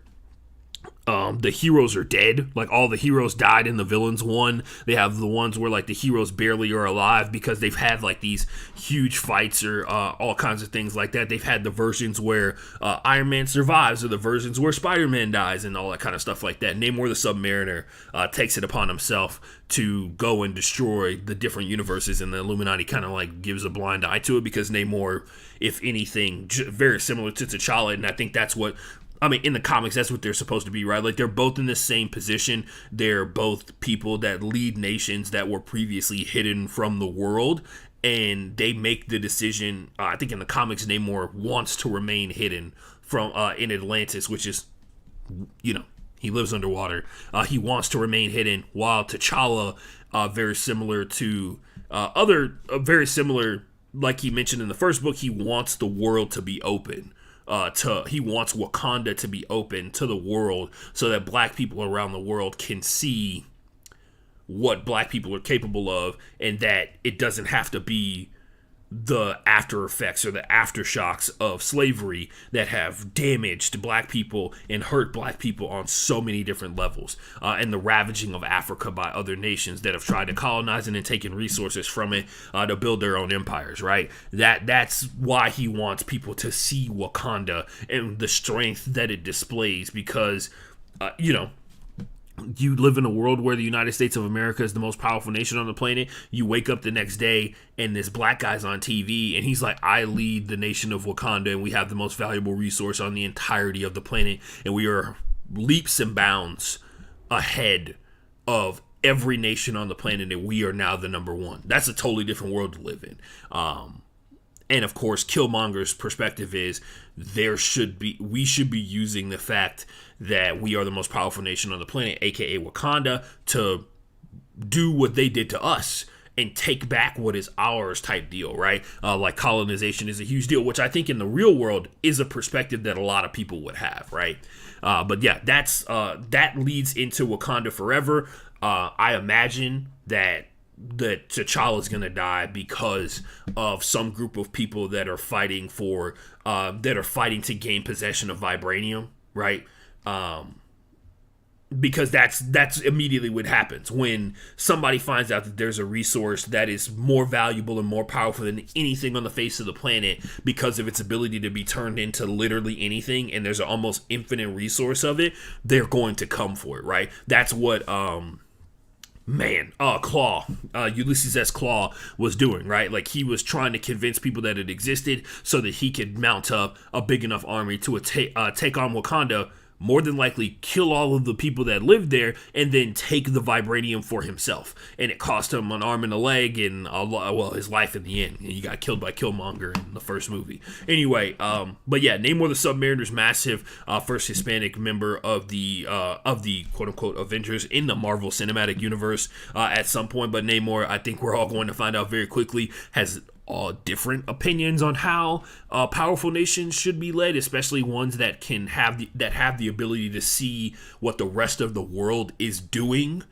the heroes are dead, like all the heroes died and the villains won. They have the ones where like the heroes barely are alive because they've had like these huge fights or all kinds of things like that. They've had the versions where Iron Man survives, or the versions where Spider-Man dies, and all that kind of stuff like that. Namor the Submariner takes it upon himself to go and destroy the different universes, and the Illuminati kind of like gives a blind eye to it, because Namor, if anything, very similar to T'Challa, and I think that's what, I mean, in the comics, that's what they're supposed to be, right? Like, they're both in the same position. They're both people that lead nations that were previously hidden from the world, and they make the decision. I think in the comics, Namor wants to remain hidden from in Atlantis, which is, you know, he lives underwater. He wants to remain hidden, while T'Challa, very similar to very similar, like he mentioned in the first book, he wants the world to be open. He wants Wakanda to be open to the world so that black people around the world can see what black people are capable of, and that it doesn't have to be the after effects or the aftershocks of slavery that have damaged black people and hurt black people on so many different levels, and the ravaging of Africa by other nations that have tried to colonize it and taken resources from it to build their own empires, right? That's why he wants people to see Wakanda and the strength that it displays, because you live in a world where the United States of America is the most powerful nation on the planet. You wake up the next day and this black guy's on TV and he's like, I lead the nation of Wakanda and we have the most valuable resource on the entirety of the planet, and we are leaps and bounds ahead of every nation on the planet, and we are now the number one. That's a totally different world to live in. And of course, Killmonger's perspective is we should be using the fact that we are the most powerful nation on the planet, aka Wakanda, to do what they did to us and take back what is ours type deal, right? Like colonization is a huge deal, which I think in the real world is a perspective that a lot of people would have, right? But yeah, that leads into Wakanda Forever. I imagine that T'Challa is gonna die because of some group of people that are fighting to gain possession of vibranium, right? Because that's immediately what happens when somebody finds out that there's a resource that is more valuable and more powerful than anything on the face of the planet because of its ability to be turned into literally anything, and there's an almost infinite resource of it. They're going to come for it, right? That's what Claw, Ulysses S. Claw was doing, right? Like, he was trying to convince people that it existed so that he could mount up a big enough army to take on Wakanda more than likely kill all of the people that lived there and then take the vibranium for himself. And it cost him an arm and a leg and his life in the end. He got killed by Killmonger in the first movie. Anyway, but yeah, Namor the Submariner's massive, first Hispanic member of the quote unquote Avengers in the Marvel Cinematic Universe at some point. But Namor, I think we're all going to find out very quickly, has all different opinions on how powerful nations should be led, especially ones that have the ability to see what the rest of the world is doing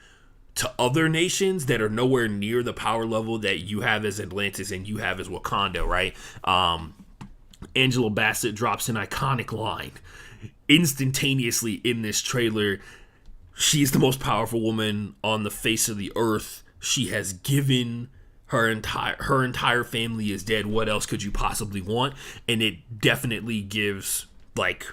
to other nations that are nowhere near the power level that you have as Atlantis and you have as Wakanda, right? Angela Bassett drops an iconic line instantaneously in this trailer. She's the most powerful woman on the face of the earth. She has given her entire family is dead. What else could you possibly want? And it definitely gives like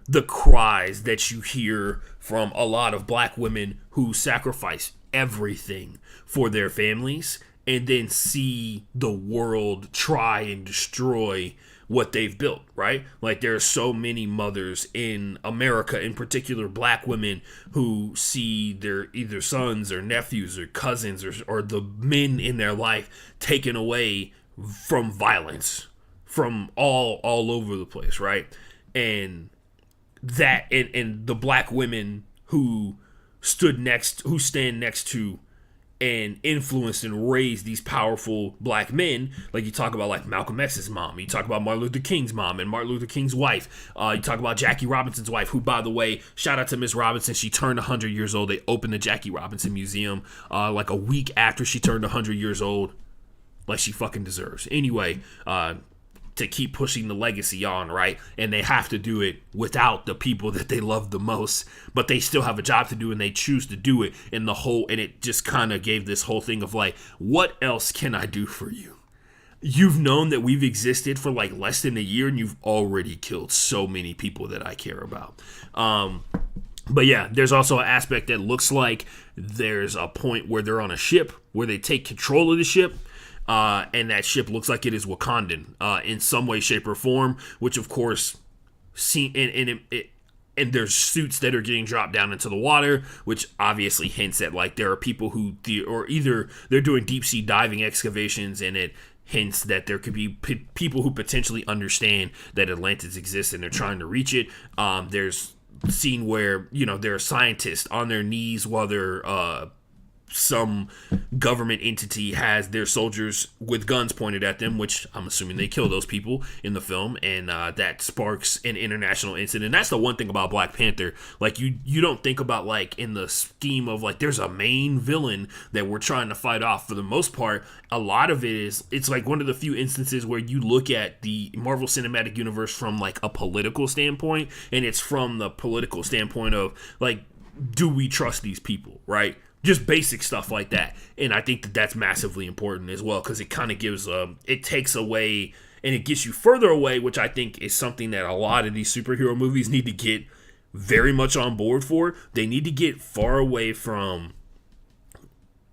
the cries that you hear from a lot of black women who sacrifice everything for their families and then see the world try and destroy what they've built, right? Like there are so many mothers in America, in particular black women, who see their either sons or nephews or cousins or the men in their life taken away from violence from all over the place, right? And that and the black women who stand next to and influenced and raised these powerful black men, like you talk about like Malcolm X's mom, you talk about Martin Luther King's mom and Martin Luther King's wife, you talk about Jackie Robinson's wife, who, by the way, shout out to Miss Robinson, she turned 100 years old. They opened the Jackie Robinson Museum like a week after she turned 100 years old, like she fucking deserves. Anyway, to keep pushing the legacy on, right? And they have to do it without the people that they love the most, but they still have a job to do and they choose to do it. And it just kind of gave this whole thing of like, what else can I do for you? You've known that we've existed for like less than a year and you've already killed so many people that I care about. But yeah, there's also an aspect that looks like there's a point where they're on a ship where they take control of the ship. And that ship looks like it is Wakandan in some way, shape, or form, which of course, and there's suits that are getting dropped down into the water, which obviously hints at like there are people who, or either they're doing deep sea diving excavations, and it hints that there could be people who potentially understand that Atlantis exists and they're trying to reach it. There's a scene where, there are scientists on their knees while they're some government entity has their soldiers with guns pointed at them, which I'm assuming they kill those people in the film, and that sparks an international incident. That's the one thing about Black Panther. Like, you don't think about, like, in the scheme of, like, there's a main villain that we're trying to fight off. For the most part, a lot of it's like one of the few instances where you look at the Marvel Cinematic Universe from, like, a political standpoint, and it's from the political standpoint of, like, do we trust these people, right? Just basic stuff like that. And I think that that's massively important as well, because it kind of gives, it takes away, and it gets you further away, which I think is something that a lot of these superhero movies need to get very much on board for. They need to get far away from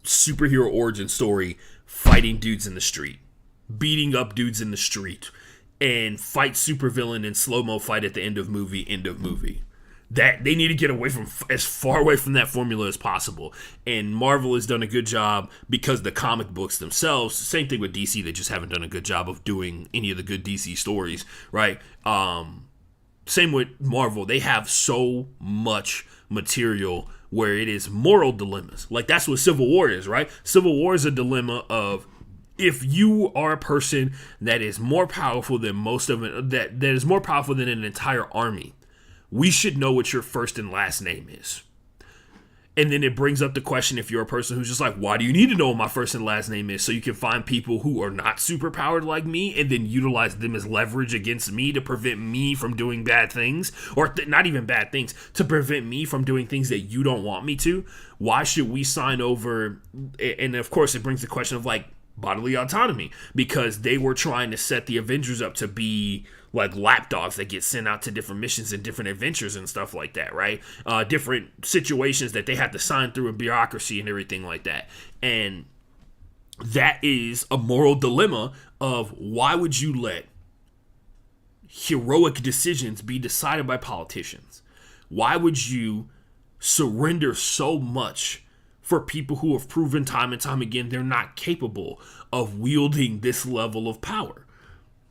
superhero origin story, fighting dudes in the street, beating up dudes in the street, and fight supervillain and slow-mo fight at the end of movie. That they need to get away from, as far away from that formula as possible. And Marvel has done a good job because the comic books themselves, same thing with DC, they just haven't done a good job of doing any of the good DC stories, right? Same with Marvel. They have so much material where it is moral dilemmas. Like, that's what Civil War is, right? Civil War is a dilemma of, if you are a person that is more powerful than most of it, that is more powerful than an entire army, we should know what your first and last name is. And then it brings up the question, if you're a person who's just like, why do you need to know what my first and last name is? So you can find people who are not super powered like me and then utilize them as leverage against me to prevent me from doing bad things, or not even bad things, to prevent me from doing things that you don't want me to. Why should we sign over? And of course, it brings the question of like bodily autonomy, because they were trying to set the Avengers up to be like lapdogs that get sent out to different missions and different adventures and stuff like that, right? Different situations that they have to sign through a bureaucracy and everything like that. And that is a moral dilemma of, why would you let heroic decisions be decided by politicians? Why would you surrender so much for people who have proven time and time again they're not capable of wielding this level of power?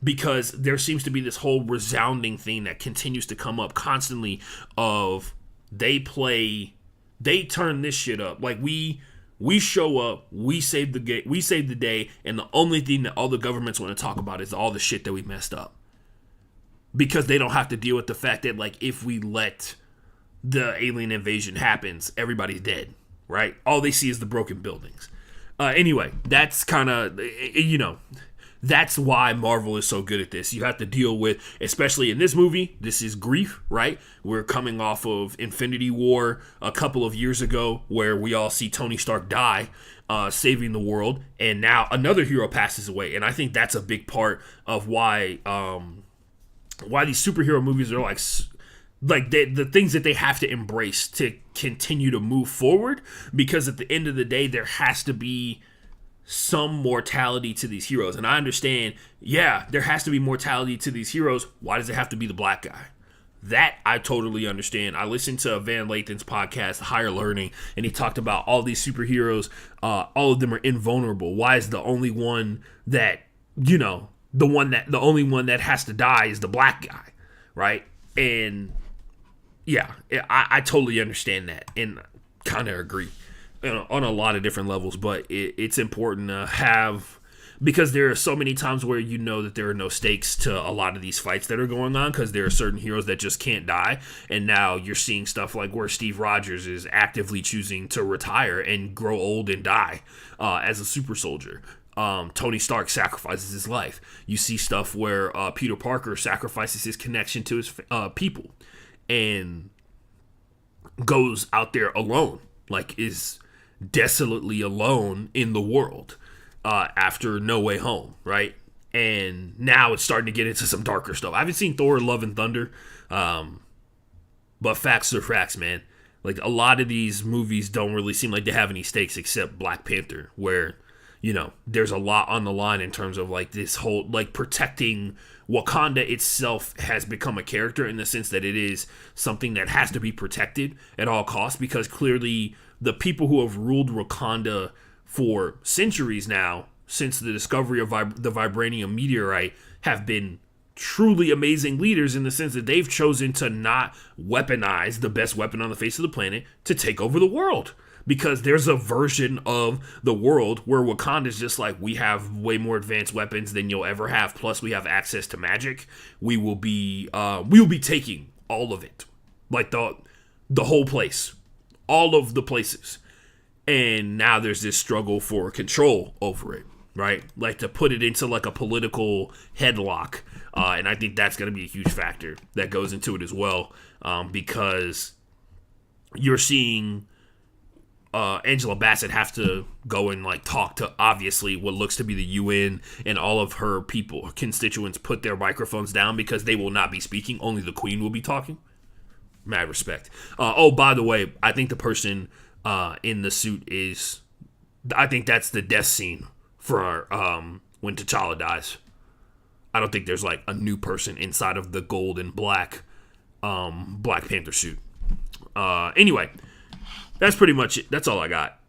Because there seems to be this whole resounding thing that continues to come up constantly of they turn this shit up. Like we show up, we save the day, and the only thing that all the governments want to talk about is all the shit that we messed up. Because they don't have to deal with the fact that, like, if we let the alien invasion happens, everybody's dead, right? All they see is the broken buildings. Anyway, that's kind of, that's why Marvel is so good at this. You have to deal with, especially in this movie, this is grief, right? We're coming off of Infinity War a couple of years ago where we all see Tony Stark die, saving the world, and now another hero passes away. And I think that's a big part of why these superhero movies are like the things that they have to embrace to continue to move forward, because at the end of the day, there has to be some mortality to these heroes. And I understand, yeah, there has to be mortality to these heroes. Why does it have to be the black guy? That I totally understand. I listened to Van Lathan's podcast, Higher Learning, and he talked about all these superheroes. All of them are invulnerable. Why is the only one that, the only one that has to die is the black guy, right? And yeah, I totally understand that and kind of agree on a lot of different levels, but it's important to have, because there are so many times where that there are no stakes to a lot of these fights that are going on, because there are certain heroes that just can't die, and now you're seeing stuff like where Steve Rogers is actively choosing to retire and grow old and die as a super soldier. Tony Stark sacrifices his life. You see stuff where Peter Parker sacrifices his connection to his people and goes out there alone, like is desolately alone in the world after No Way Home, right? And now it's starting to get into some darker stuff. I haven't seen Thor Love and Thunder, but facts are facts, man. Like, a lot of these movies don't really seem like they have any stakes except Black Panther, where there's a lot on the line in terms of like this whole, like, protecting Wakanda itself has become a character in the sense that it is something that has to be protected at all costs, because clearly the people who have ruled Wakanda for centuries now, since the discovery of the vibranium meteorite, have been truly amazing leaders in the sense that they've chosen to not weaponize the best weapon on the face of the planet to take over the world. Because there's a version of the world where Wakanda's just like, we have way more advanced weapons than you'll ever have, plus we have access to magic. We will be taking all of it, like the whole place, all of the places. And now there's this struggle for control over it, right? Like, to put it into like a political headlock, and I think that's going to be a huge factor that goes into it as well, because you're seeing Angela Bassett have to go and like talk to obviously what looks to be the UN, and all of her constituents put their microphones down because they will not be speaking. Only the Queen will be talking. Mad respect. By the way, I think the person in the suit I think that's the death scene for when T'Challa dies. I don't think there's like a new person inside of the gold and black Black Panther suit. Anyway. That's pretty much it. That's all I got.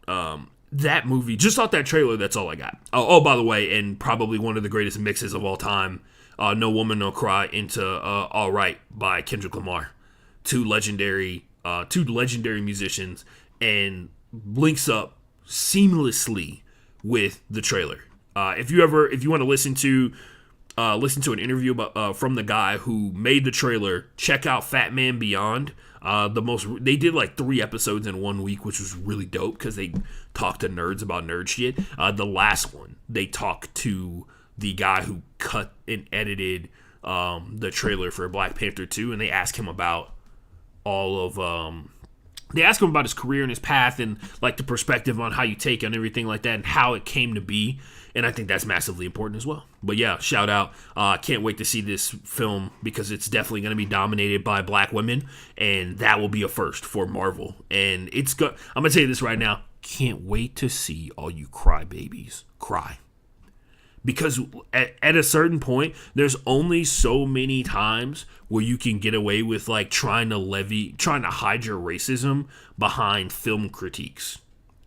That movie, just off that trailer, that's all I got. By the way, and probably one of the greatest mixes of all time, No Woman, No Cry into All Right by Kendrick Lamar. Two legendary musicians, and links up seamlessly with the trailer. If you want to listen to an interview from the guy who made the trailer, check out Fat Man Beyond. They did like 3 episodes in 1 week, which was really dope because they talked to nerds about nerd shit. The last one, they talked to the guy who cut and edited the trailer for Black Panther 2, and they asked him about they asked him about his career and his path, and like the perspective on how you take on everything like that and how it came to be. And I think that's massively important as well. But yeah, shout out. Can't wait to see this film because it's definitely going to be dominated by black women. And that will be a first for Marvel. And I'm going to tell you this right now. Can't wait to see all you crybabies cry. Because at a certain point, there's only so many times where you can get away with like trying to hide your racism behind film critiques,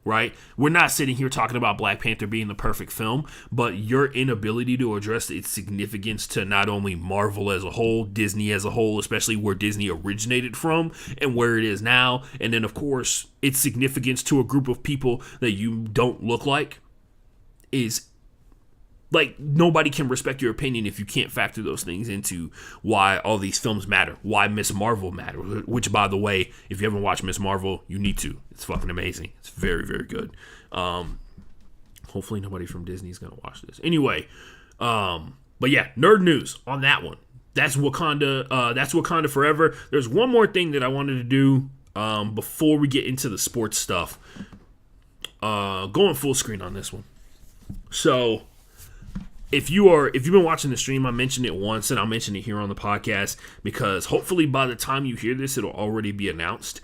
right? We're not sitting here talking about Black Panther being the perfect film, but your inability to address its significance to not only Marvel as a whole, Disney as a whole, especially where Disney originated from and where it is now, and then of course its significance to a group of people that you don't look like, is like, nobody can respect your opinion if you can't factor those things into why all these films matter, why Miss Marvel matters, which, by the way, if you haven't watched Miss Marvel, you need to. It's fucking amazing. It's very, very good. Hopefully nobody from Disney is going to watch this. Anyway, but yeah, nerd news on that one. That's Wakanda Forever. There's one more thing that I wanted to do before we get into the sports stuff. Going full screen on this one. So, If you've been watching the stream, I mentioned it once, and I'll mention it here on the podcast, because hopefully by the time you hear this, it'll already be announced.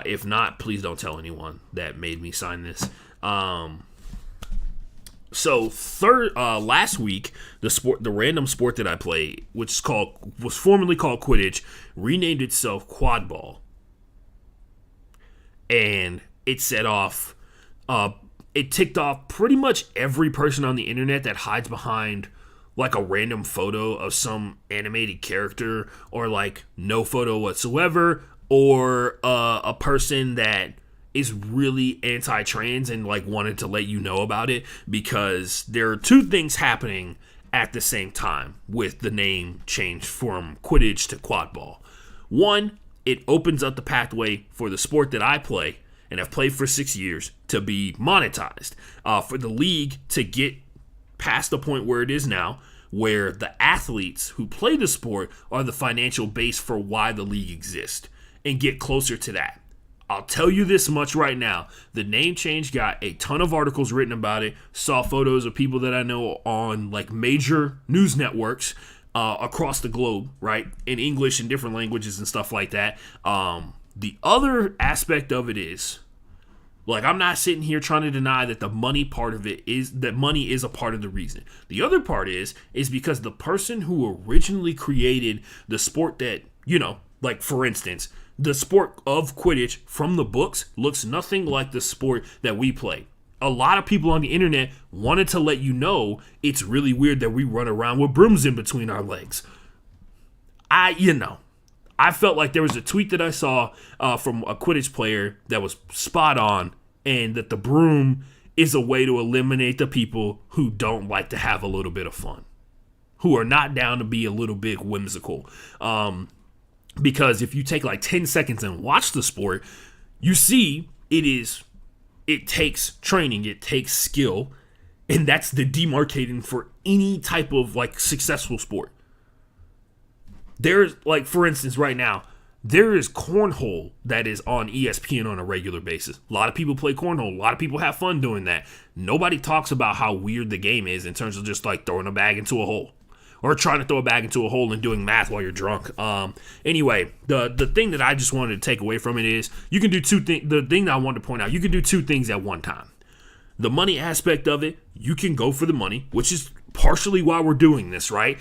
If not, please don't tell anyone that made me sign this. Last week, the random sport that I played, which was formerly called Quidditch, renamed itself Quadball, and it set off. It ticked off pretty much every person on the internet that hides behind like a random photo of some animated character, or like no photo whatsoever, or a person that is really anti-trans and like wanted to let you know about it, because there are two things happening at the same time with the name change from Quidditch to Quadball. One, it opens up the pathway for the sport that I play and have played for 6 years to be monetized, for the league to get past the point where it is now, where the athletes who play the sport are the financial base for why the league exists, and get closer to that. I'll tell you this much right now. The name change got a ton of articles written about it, saw photos of people that I know on like major news networks across the globe, right, in English and different languages and stuff like that. The other aspect of it is, like, I'm not sitting here trying to deny that the money part of it is, that money is a part of the reason. The other part is because the person who originally created the sport that, you know, like, for instance, the sport of Quidditch from the books looks nothing like the sport that we play. A lot of people on the internet wanted to let you know it's really weird that we run around with brooms in between our legs. I felt like there was a tweet that I saw from a Quidditch player that was spot on, and that the broom is a way to eliminate the people who don't like to have a little bit of fun, who are not down to be a little bit whimsical. Because if you take like 10 seconds and watch the sport, you see it takes training, it takes skill, and that's the demarcating for any type of like successful sport. There's, like, for instance, right now, there is cornhole that is on ESPN on a regular basis. A lot of people play cornhole. A lot of people have fun doing that. Nobody talks about how weird the game is in terms of just, like, throwing a bag into a hole, or trying to throw a bag into a hole and doing math while you're drunk. Anyway, the thing that I just wanted to take away from it is you can do two things. The thing that I wanted to point out, you can do two things at one time. The money aspect of it, you can go for the money, which is partially why we're doing this, right?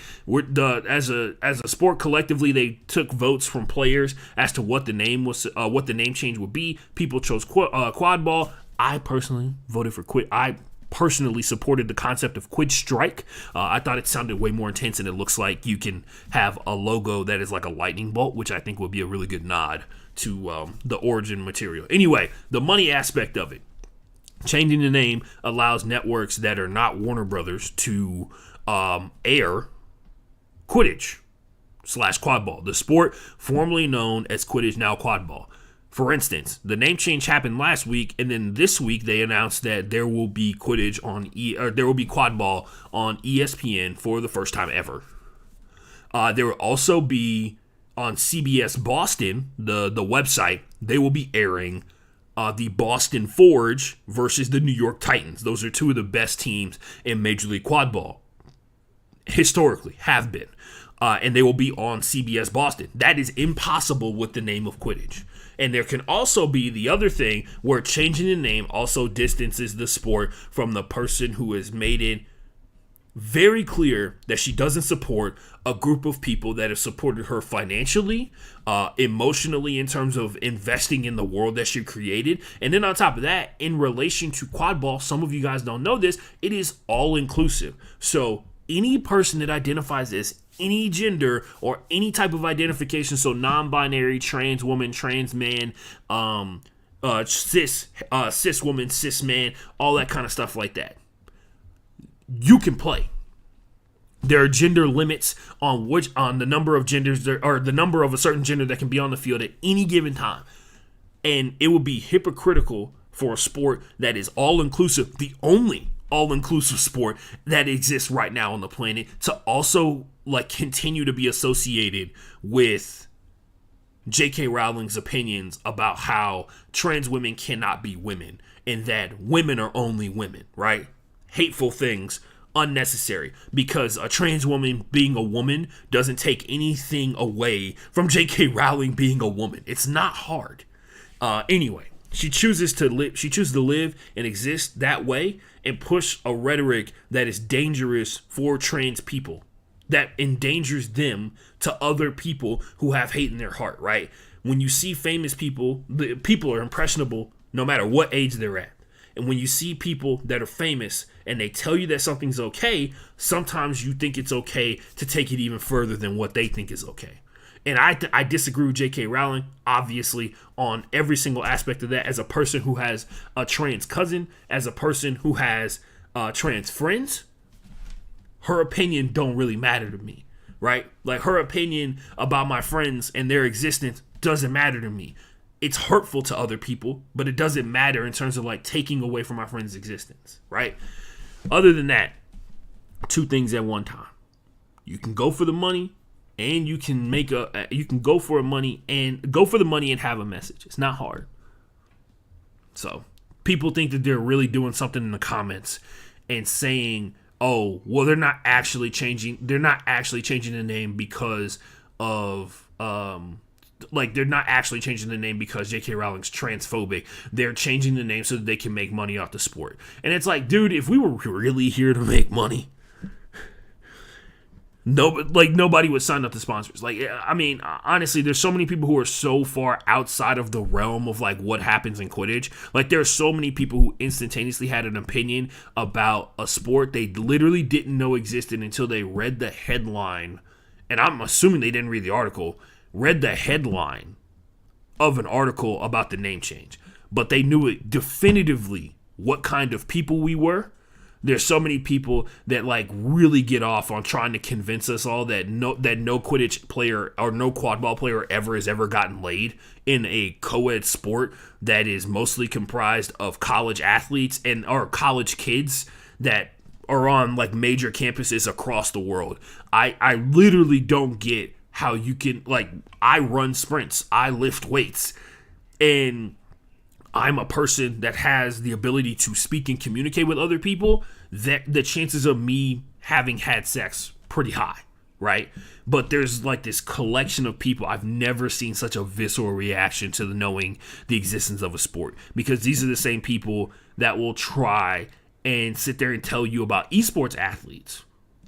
As a sport collectively, they took votes from players as to what the name was, what the name change would be. People chose Quadball. I personally voted for Quid. I personally supported the concept of Quid Strike. I thought it sounded way more intense, and it looks like you can have a logo that is like a lightning bolt, which I think would be a really good nod to the origin material. Anyway, the money aspect of it. Changing the name allows networks that are not Warner Brothers to air Quidditch / Quadball, the sport formerly known as Quidditch, now Quadball. For instance, the name change happened last week, and then this week they announced that there will be Quidditch there will be Quadball on ESPN for the first time ever. There will also be on CBS Boston, the website. They will be airing the Boston Forge versus the New York Titans. Those are two of the best teams in Major League Quadball. Historically, have been. And they will be on CBS Boston. That is impossible with the name of Quidditch. And there can also be the other thing where changing the name also distances the sport from the person who has made it very clear that she doesn't support a group of people that have supported her financially, emotionally, in terms of investing in the world that she created. And then on top of that, in relation to quad ball, some of you guys don't know this, it is all inclusive. So any person that identifies as any gender or any type of identification, so non-binary, trans woman, trans man, cis woman, cis man, all that kind of stuff like that, you can play. There are gender limits on the number of genders or the number of a certain gender that can be on the field at any given time. And it would be hypocritical for a sport that is all inclusive, the only all inclusive sport that exists right now on the planet, to also like continue to be associated with J.K. Rowling's opinions about how trans women cannot be women and that women are only women, right? Hateful things, unnecessary, because a trans woman being a woman doesn't take anything away from J.K. Rowling being a woman. It's not hard. Anyway, she chooses to live and exist that way and push a rhetoric that is dangerous for trans people, that endangers them to other people who have hate in their heart, right? When you see famous people, the people are impressionable no matter what age they're at. And when you see people that are famous and they tell you that something's okay, sometimes you think it's okay to take it even further than what they think is okay. And I disagree with J.K. Rowling, obviously, on every single aspect of that. As a person who has a trans cousin, as a person who has trans friends, her opinion don't really matter to me, right? Like, her opinion about my friends and their existence doesn't matter to me. It's hurtful to other people, but it doesn't matter in terms of like taking away from my friend's existence, right? Other than that, two things at one time. You can go for the money, and you can go for the money and have a message. It's not hard. So people think that they're really doing something in the comments and saying, "Oh, well, they're not actually changing the name because of they're not actually changing the name because J.K. Rowling's transphobic. They're changing the name so that they can make money off the sport." And it's like, dude, if we were really here to make money, nobody would sign up to sponsors. Like, I mean, honestly, there's so many people who are so far outside of the realm of like what happens in Quidditch. Like, there are so many people who instantaneously had an opinion about a sport they literally didn't know existed until they read the headline. And I'm assuming they didn't read the article. Read the headline of an article about the name change, but they knew it definitively what kind of people we were. There's so many people that like really get off on trying to convince us all that no Quidditch player or no quad ball player ever has ever gotten laid in a co-ed sport that is mostly comprised of college athletes or college kids that are on like major campuses across the world. I literally don't get how you can, like, I run sprints, I lift weights, and I'm a person that has the ability to speak and communicate with other people, that the chances of me having had sex pretty high, right? But there's like this collection of people. I've never seen such a visceral reaction to knowing the existence of a sport, because these are the same people that will try and sit there and tell you about esports athletes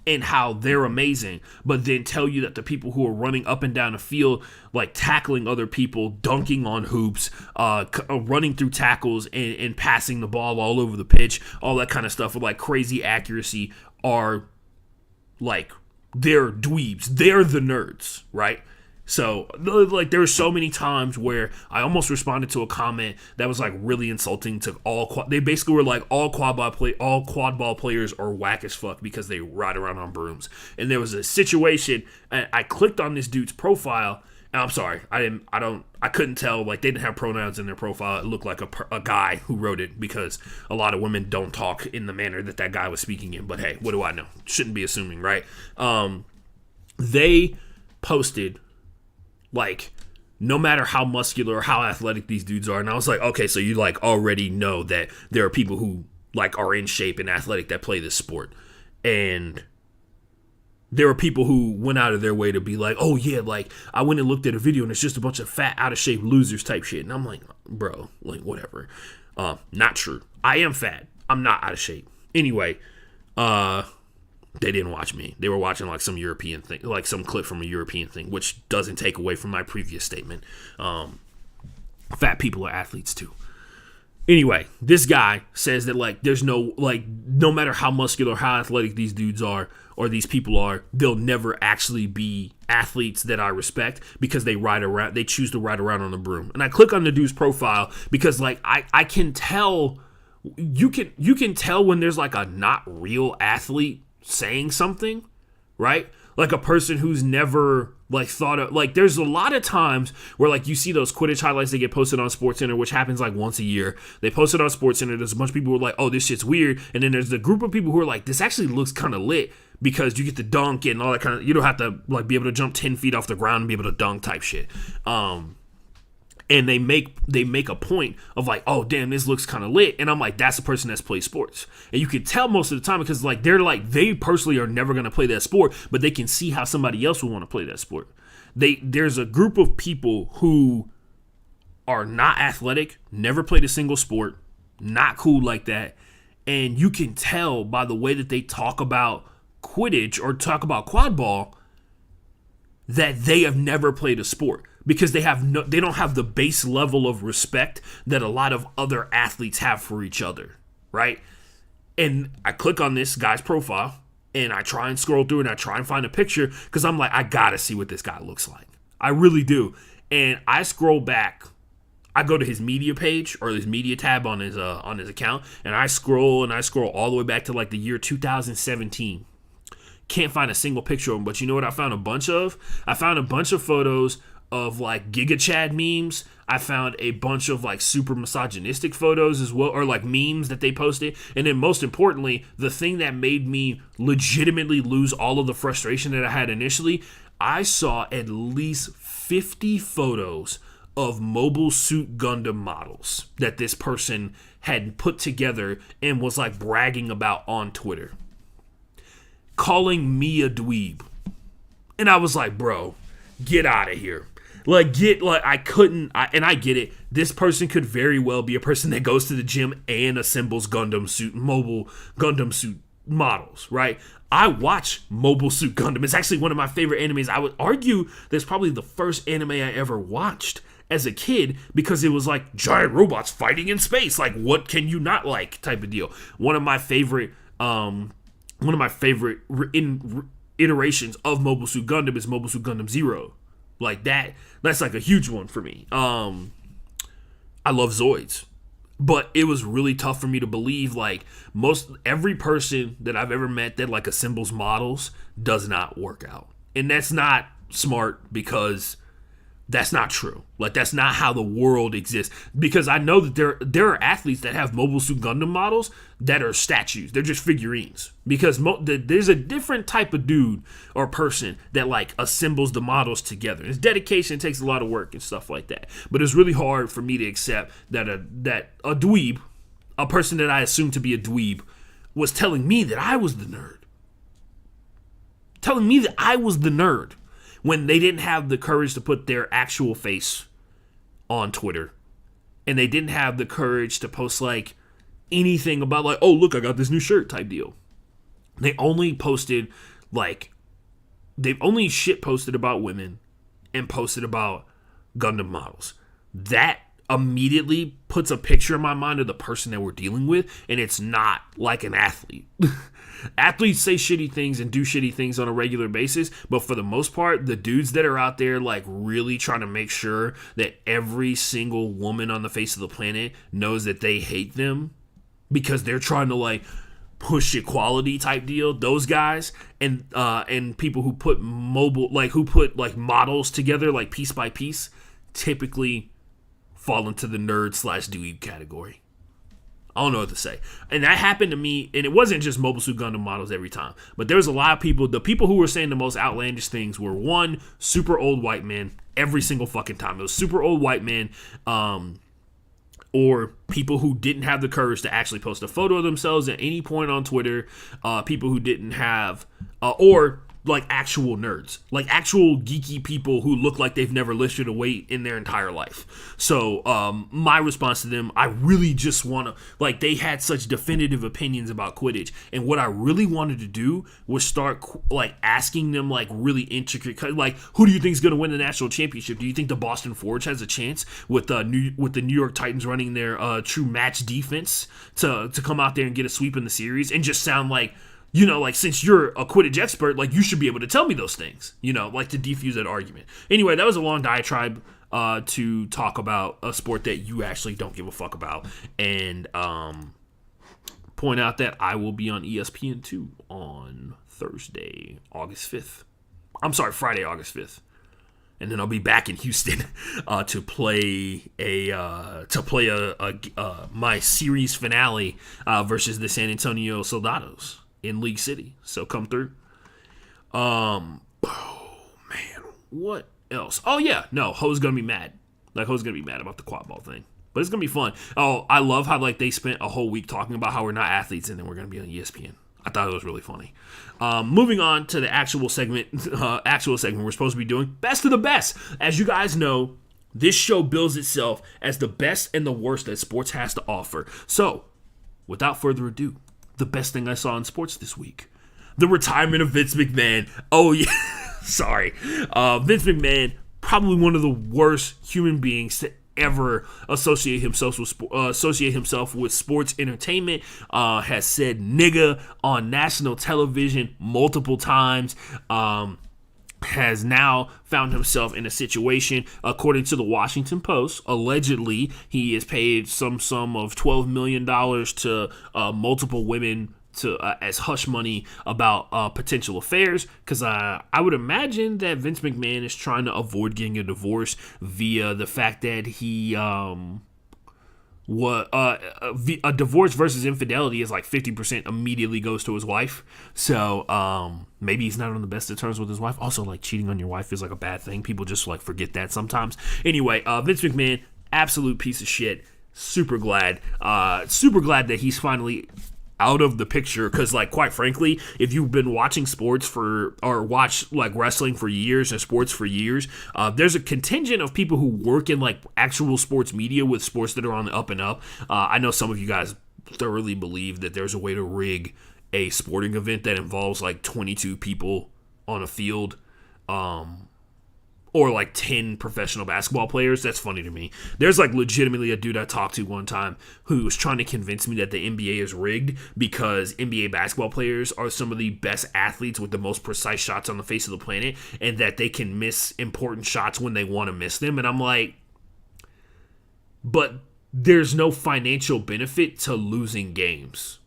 and how they're amazing, but then tell you that the people who are running up and down the field, like tackling other people, dunking on hoops, running through tackles and passing the ball all over the pitch, all that kind of stuff with like crazy accuracy, are like, they're dweebs. They're the nerds, right? So, like, there's so many times where I almost responded to a comment that was like really insulting to they basically were like, all quad ball players are whack as fuck because they ride around on brooms. And there was a situation, and I clicked on this dude's profile, and I'm sorry, I couldn't tell, like, they didn't have pronouns in their profile. It looked like a guy who wrote it, because a lot of women don't talk in the manner that guy was speaking in. But hey, what do I know? Shouldn't be assuming, right? They posted, like, no matter how muscular or how athletic these dudes are. And I was like, okay, so you like already know that there are people who like are in shape and athletic that play this sport. And there are people who went out of their way to be like, oh yeah, like I went and looked at a video and it's just a bunch of fat, out of shape losers type shit. And I'm like, bro, like whatever. Not true. I am fat. I'm not out of shape. Anyway, They didn't watch me. They were watching like some European thing, like some clip from a European thing, which doesn't take away from my previous statement. Fat people are athletes too. Anyway, this guy says that like there's no matter how muscular, how athletic these dudes are or these people are, they'll never actually be athletes that I respect because they choose to ride around on the broom. And I click on the dude's profile because like I can tell, you can tell when there's like a not real athlete saying something, right? Like a person who's never like thought of, like there's a lot of times where like you see those Quidditch highlights that get posted on SportsCenter, which happens like once a year. They post it on SportsCenter. There's a bunch of people who are like, oh, this shit's weird. And then there's the group of people who are like, this actually looks kind of lit because you get to dunk and all that kind of, you don't have to like be able to jump 10 feet off the ground and be able to dunk type shit. And they make a point of like, oh damn, this looks kind of lit, and I'm like, that's a person that's played sports, and you can tell most of the time because like they personally are never gonna play that sport, but they can see how somebody else would want to play that sport. There's a group of people who are not athletic, never played a single sport, not cool like that, and you can tell by the way that they talk about Quidditch or talk about quad ball that they have never played a sport. Because they don't have the base level of respect that a lot of other athletes have for each other, right? And I click on this guy's profile, and I try and scroll through, and I try and find a picture, because I'm like, I gotta see what this guy looks like. I really do. And I scroll back. I go to his media page, or his media tab on his account, and I scroll all the way back to like the year 2017. Can't find a single picture of him, but you know what I found a bunch of? I found a bunch of photos of like Giga Chad memes. I found a bunch of like super misogynistic photos as well, or like memes that they posted. And then most importantly, the thing that made me legitimately lose all of the frustration that I had initially, I saw at least 50 photos of Mobile Suit Gundam models that this person had put together and was like bragging about on Twitter, calling me a dweeb. And I was like, bro, get out of here. I get it. This person could very well be a person that goes to the gym and assembles mobile Gundam suit models, right? I watch Mobile Suit Gundam. It's actually one of my favorite animes. I would argue that's probably the first anime I ever watched as a kid because it was like giant robots fighting in space. Like, what can you not like type of deal. One of my favorite iterations of Mobile Suit Gundam is Mobile Suit Gundam Zero. Like that's like a huge one for me. I love Zoids, but it was really tough for me to believe like every person that I've ever met that like assembles models does not work out. And that's not smart because that's not true. Like, that's not how the world exists. Because I know that there are athletes that have Mobile Suit Gundam models that are statues. They're just figurines. Because there's a different type of dude or person that, like, assembles the models together. It's dedication. It takes a lot of work and stuff like that. But it's really hard for me to accept that a dweeb, a person that I assumed to be a dweeb, was telling me that I was the nerd. Telling me that I was the nerd. When they didn't have the courage to put their actual face on Twitter. And they didn't have the courage to post, like, anything about, like, oh, look, I got this new shirt type deal. They only posted, like, they've only shit posted about women and posted about Gundam models. That immediately puts a picture in my mind of the person that we're dealing with, and it's not like an athlete. Athletes say shitty things and do shitty things on a regular basis, but for the most part, the dudes that are out there like really trying to make sure that every single woman on the face of the planet knows that they hate them because they're trying to like push equality type deal, those guys and people who put models together like piece by piece typically fall into the nerd/dweeb category. I don't know what to say. And that happened to me, and it wasn't just Mobile Suit Gundam models every time. But there was a lot of people, the people who were saying the most outlandish things were, one, super old white men every single fucking time. It was super old white men, or people who didn't have the courage to actually post a photo of themselves at any point on Twitter, people who didn't have, or like actual nerds, like actual geeky people who look like they've never lifted a weight in their entire life. So my response to them, I really just want to, like, they had such definitive opinions about Quidditch, and what I really wanted to do was start like asking them like really intricate, like, who do you think is going to win the national championship? Do you think the Boston Forge has a chance with the New York Titans running their true match defense to come out there and get a sweep in the series and just sound like, you know, like, since you're a Quidditch expert, like, you should be able to tell me those things, you know, like, to defuse that argument. Anyway, that was a long diatribe to talk about a sport that you actually don't give a fuck about, and point out that I will be on ESPN2 on Friday, August 5th. And then I'll be back in Houston to play my series finale versus the San Antonio Soldados in League City. So come through. Oh man, what else? Oh yeah, no, Ho's gonna be mad. Like, Ho's gonna be mad about the quad ball thing, but it's gonna be fun. Oh, I love how like they spent a whole week talking about how we're not athletes, and then we're gonna be on ESPN. I thought it was really funny. Moving on to the actual segment. We're supposed to be doing best of the best. As you guys know, this show bills itself as the best and the worst that sports has to offer. So, without further ado, the best thing I saw in sports this week: the retirement of Vince McMahon. Oh yeah, sorry. Vince McMahon, probably one of the worst human beings to ever associate himself with sports entertainment, has said nigga on national television multiple times, has now found himself in a situation, according to the Washington Post, allegedly he is paid some sum of $12 million to multiple women to as hush money about potential affairs, because I would imagine that Vince McMahon is trying to avoid getting a divorce via the fact that he a divorce versus infidelity is like 50% immediately goes to his wife. So maybe he's not on the best of terms with his wife. Also, like, cheating on your wife is like a bad thing. People just like forget that sometimes. Anyway, Vince McMahon, absolute piece of shit. Super glad that he's finally out of the picture, because, like, quite frankly, if you've been watching watch like wrestling for years and sports for years, there's a contingent of people who work in like actual sports media with sports that are on the up and up. I know some of you guys thoroughly believe that there's a way to rig a sporting event that involves like 22 people on a field, or like 10 professional basketball players. That's funny to me. There's like legitimately a dude I talked to one time who was trying to convince me that the NBA is rigged because NBA basketball players are some of the best athletes with the most precise shots on the face of the planet, and that they can miss important shots when they want to miss them. And I'm like, but there's no financial benefit to losing games.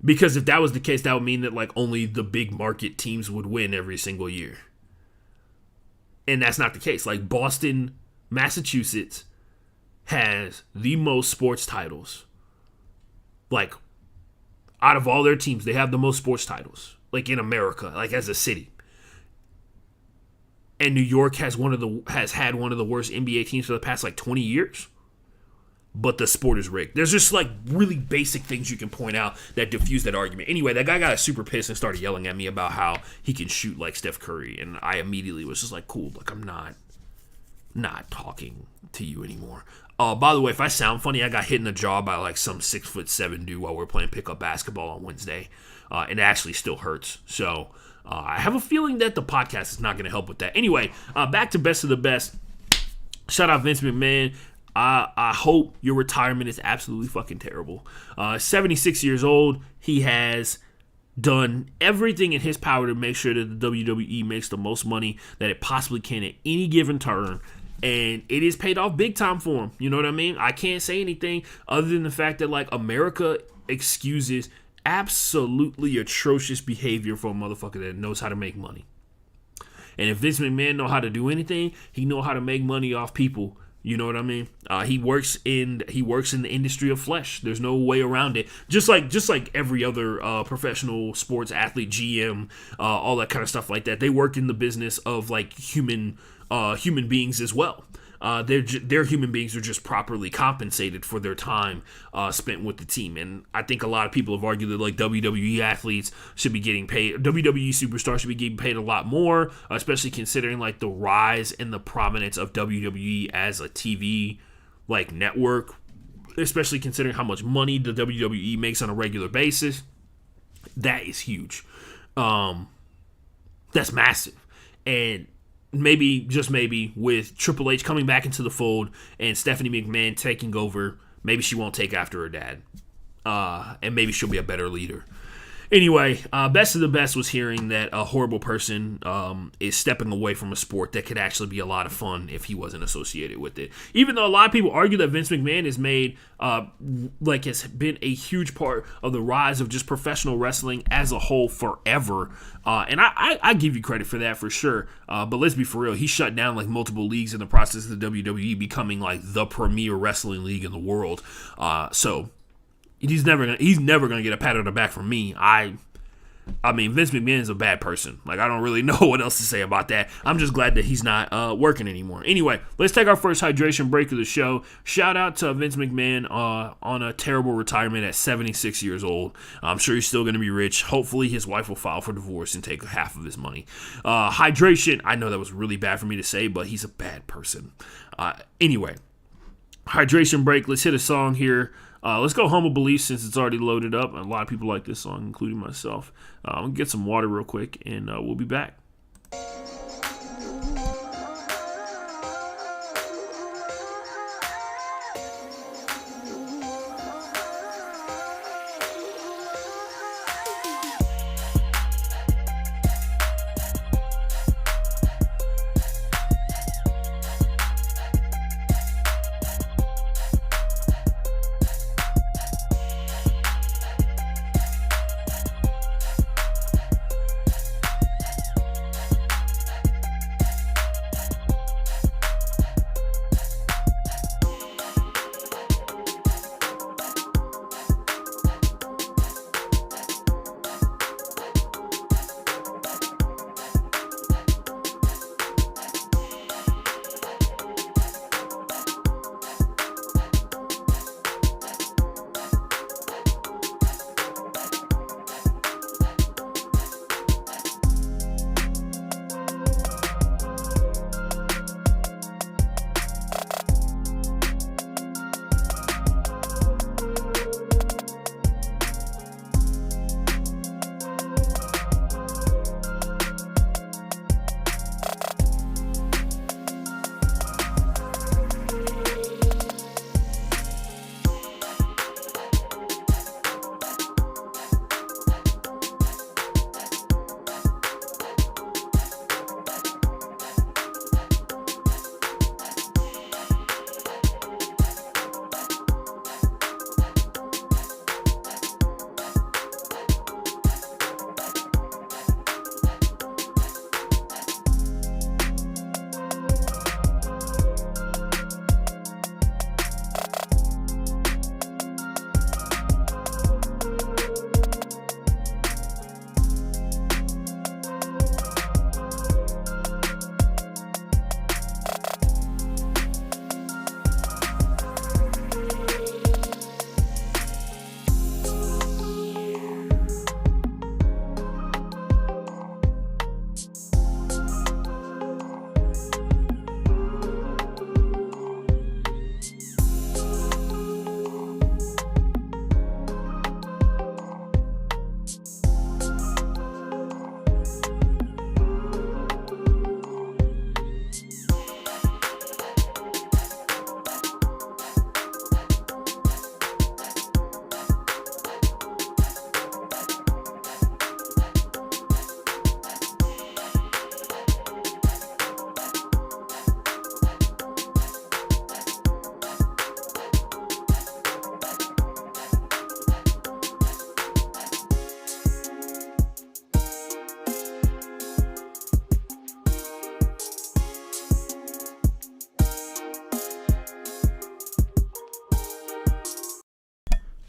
Because if that was the case, that would mean that like only the big market teams would win every single year. And that's not the case. Like, Boston, Massachusetts has the most sports titles. Like, out of all their teams, they have the most sports titles. Like, in America, like as a city. And New York has had one of the worst NBA teams for the past like 20 years. But the sport is rigged. There's just like really basic things you can point out that diffuse that argument. Anyway, that guy got super pissed and started yelling at me about how he can shoot like Steph Curry, and I immediately was just like, cool, like, I'm not talking to you anymore. By the way, if I sound funny, I got hit in the jaw by like some 6'7" dude while we were playing pickup basketball on Wednesday, and it actually still hurts. So I have a feeling that the podcast is not going to help with that. Anyway, back to best of the best. Shout out Vince McMahon. I hope your retirement is absolutely fucking terrible. 76 years old. He has done everything in his power to make sure that the WWE makes the most money that it possibly can at any given turn. And it is paid off big time for him. You know what I mean? I can't say anything other than the fact that, like, America excuses absolutely atrocious behavior for a motherfucker that knows how to make money. And if Vince McMahon know how to do anything, he know how to make money off people. You know what I mean? He works in the industry of flesh. There's no way around it. Just like every other professional sports athlete, GM, all that kind of stuff like that. They work in the business of like human beings as well. they're human beings who are just properly compensated for their time spent with the team. And I think a lot of people have argued that like WWE athletes should be getting paid, WWE superstars should be getting paid a lot more, especially considering like the rise and the prominence of WWE as a TV like network, especially considering how much money the WWE makes on a regular basis. That is huge. That's massive. And maybe, just maybe, with Triple H coming back into the fold and Stephanie McMahon taking over, maybe she won't take after her dad. And maybe she'll be a better leader. Anyway, best of the best was hearing that a horrible person is stepping away from a sport that could actually be a lot of fun if he wasn't associated with it. Even though a lot of people argue that Vince McMahon has made, has been a huge part of the rise of just professional wrestling as a whole forever. And I give you credit for that for sure. But let's be for real. He shut down like multiple leagues in the process of the WWE becoming like the premier wrestling league in the world. So he's never gonna get a pat on the back from me. I mean, Vince McMahon is a bad person. Like, I don't really know what else to say about that. I'm just glad that he's not working anymore. Anyway, let's take our first hydration break of the show. Shout out to Vince McMahon on a terrible retirement at 76 years old. I'm sure he's still going to be rich. Hopefully his wife will file for divorce and take half of his money. Hydration, I know that was really bad for me to say, but he's a bad person. Anyway, hydration break. Let's hit a song here. Let's go Humble Belief since it's already loaded up. A lot of people like this song, including myself. I'm going to get some water real quick, and we'll be back.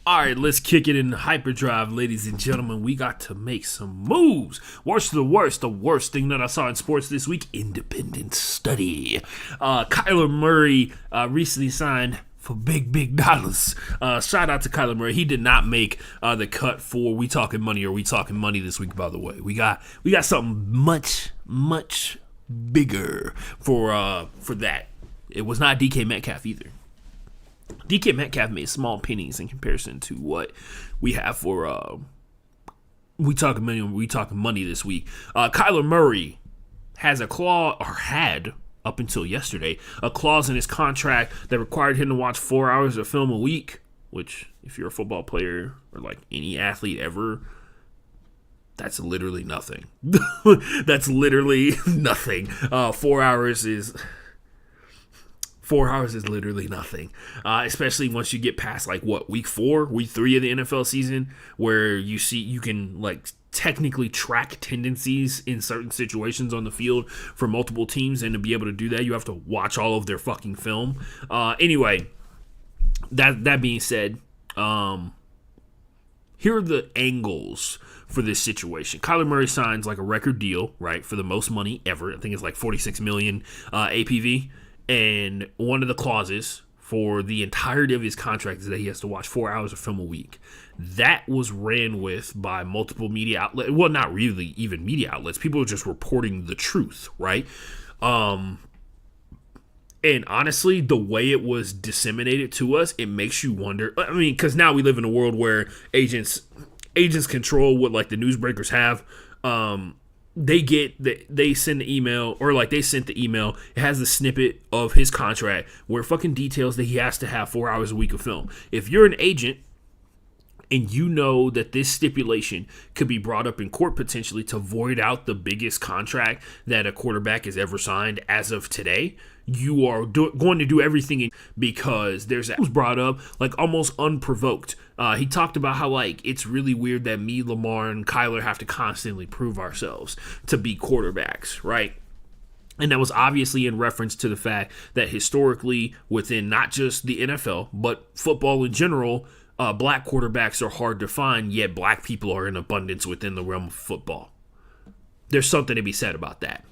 All right, let's kick it in hyperdrive, ladies and gentlemen. We got to make some moves. Worst of the worst thing that I saw in sports this week, independent study. Kyler Murray recently signed for big dollars. Shout out to Kyler Murray. He did not make the cut for We Talking Money or We Talking Money this week, by the way. We got something much bigger for that. It was not DK Metcalf either. DK Metcalf made small pennies in comparison to what we have for We Talking Money or We Talking Money this week. Kyler Murray has a clause, or had up until yesterday, a clause in his contract that required him to watch 4 hours of film a week, which, if you're a football player or like any athlete ever, that's literally nothing. That's literally nothing. 4 hours is... 4 hours is literally nothing, especially once you get past week 4, week 3 of the NFL season, where you can technically track tendencies in certain situations on the field for multiple teams, and to be able to do that, you have to watch all of their fucking film. Anyway, that being said, here are the angles for this situation. Kyler Murray signs a record deal, right, for the most money ever. I think it's $46 million APV. And one of the clauses for the entirety of his contract is that he has to watch 4 hours of film a week. That was ran with by multiple media outlets. Well, not really even media outlets. People are just reporting the truth, right? And honestly, the way it was disseminated to us, it makes you wonder. I mean, because now we live in a world where agents control what the newsbreakers have. They send the email, or they sent the email. It has the snippet of his contract where it fucking details that he has to have 4 hours a week of film. If you're an agent and you know that this stipulation could be brought up in court potentially to void out the biggest contract that a quarterback has ever signed as of today, you are going to do everything because it was brought up almost unprovoked. He talked about how it's really weird that me, Lamar, and Kyler have to constantly prove ourselves to be quarterbacks, right? And that was obviously in reference to the fact that historically within not just the NFL, but football in general, black quarterbacks are hard to find, yet black people are in abundance within the realm of football. There's something to be said about that.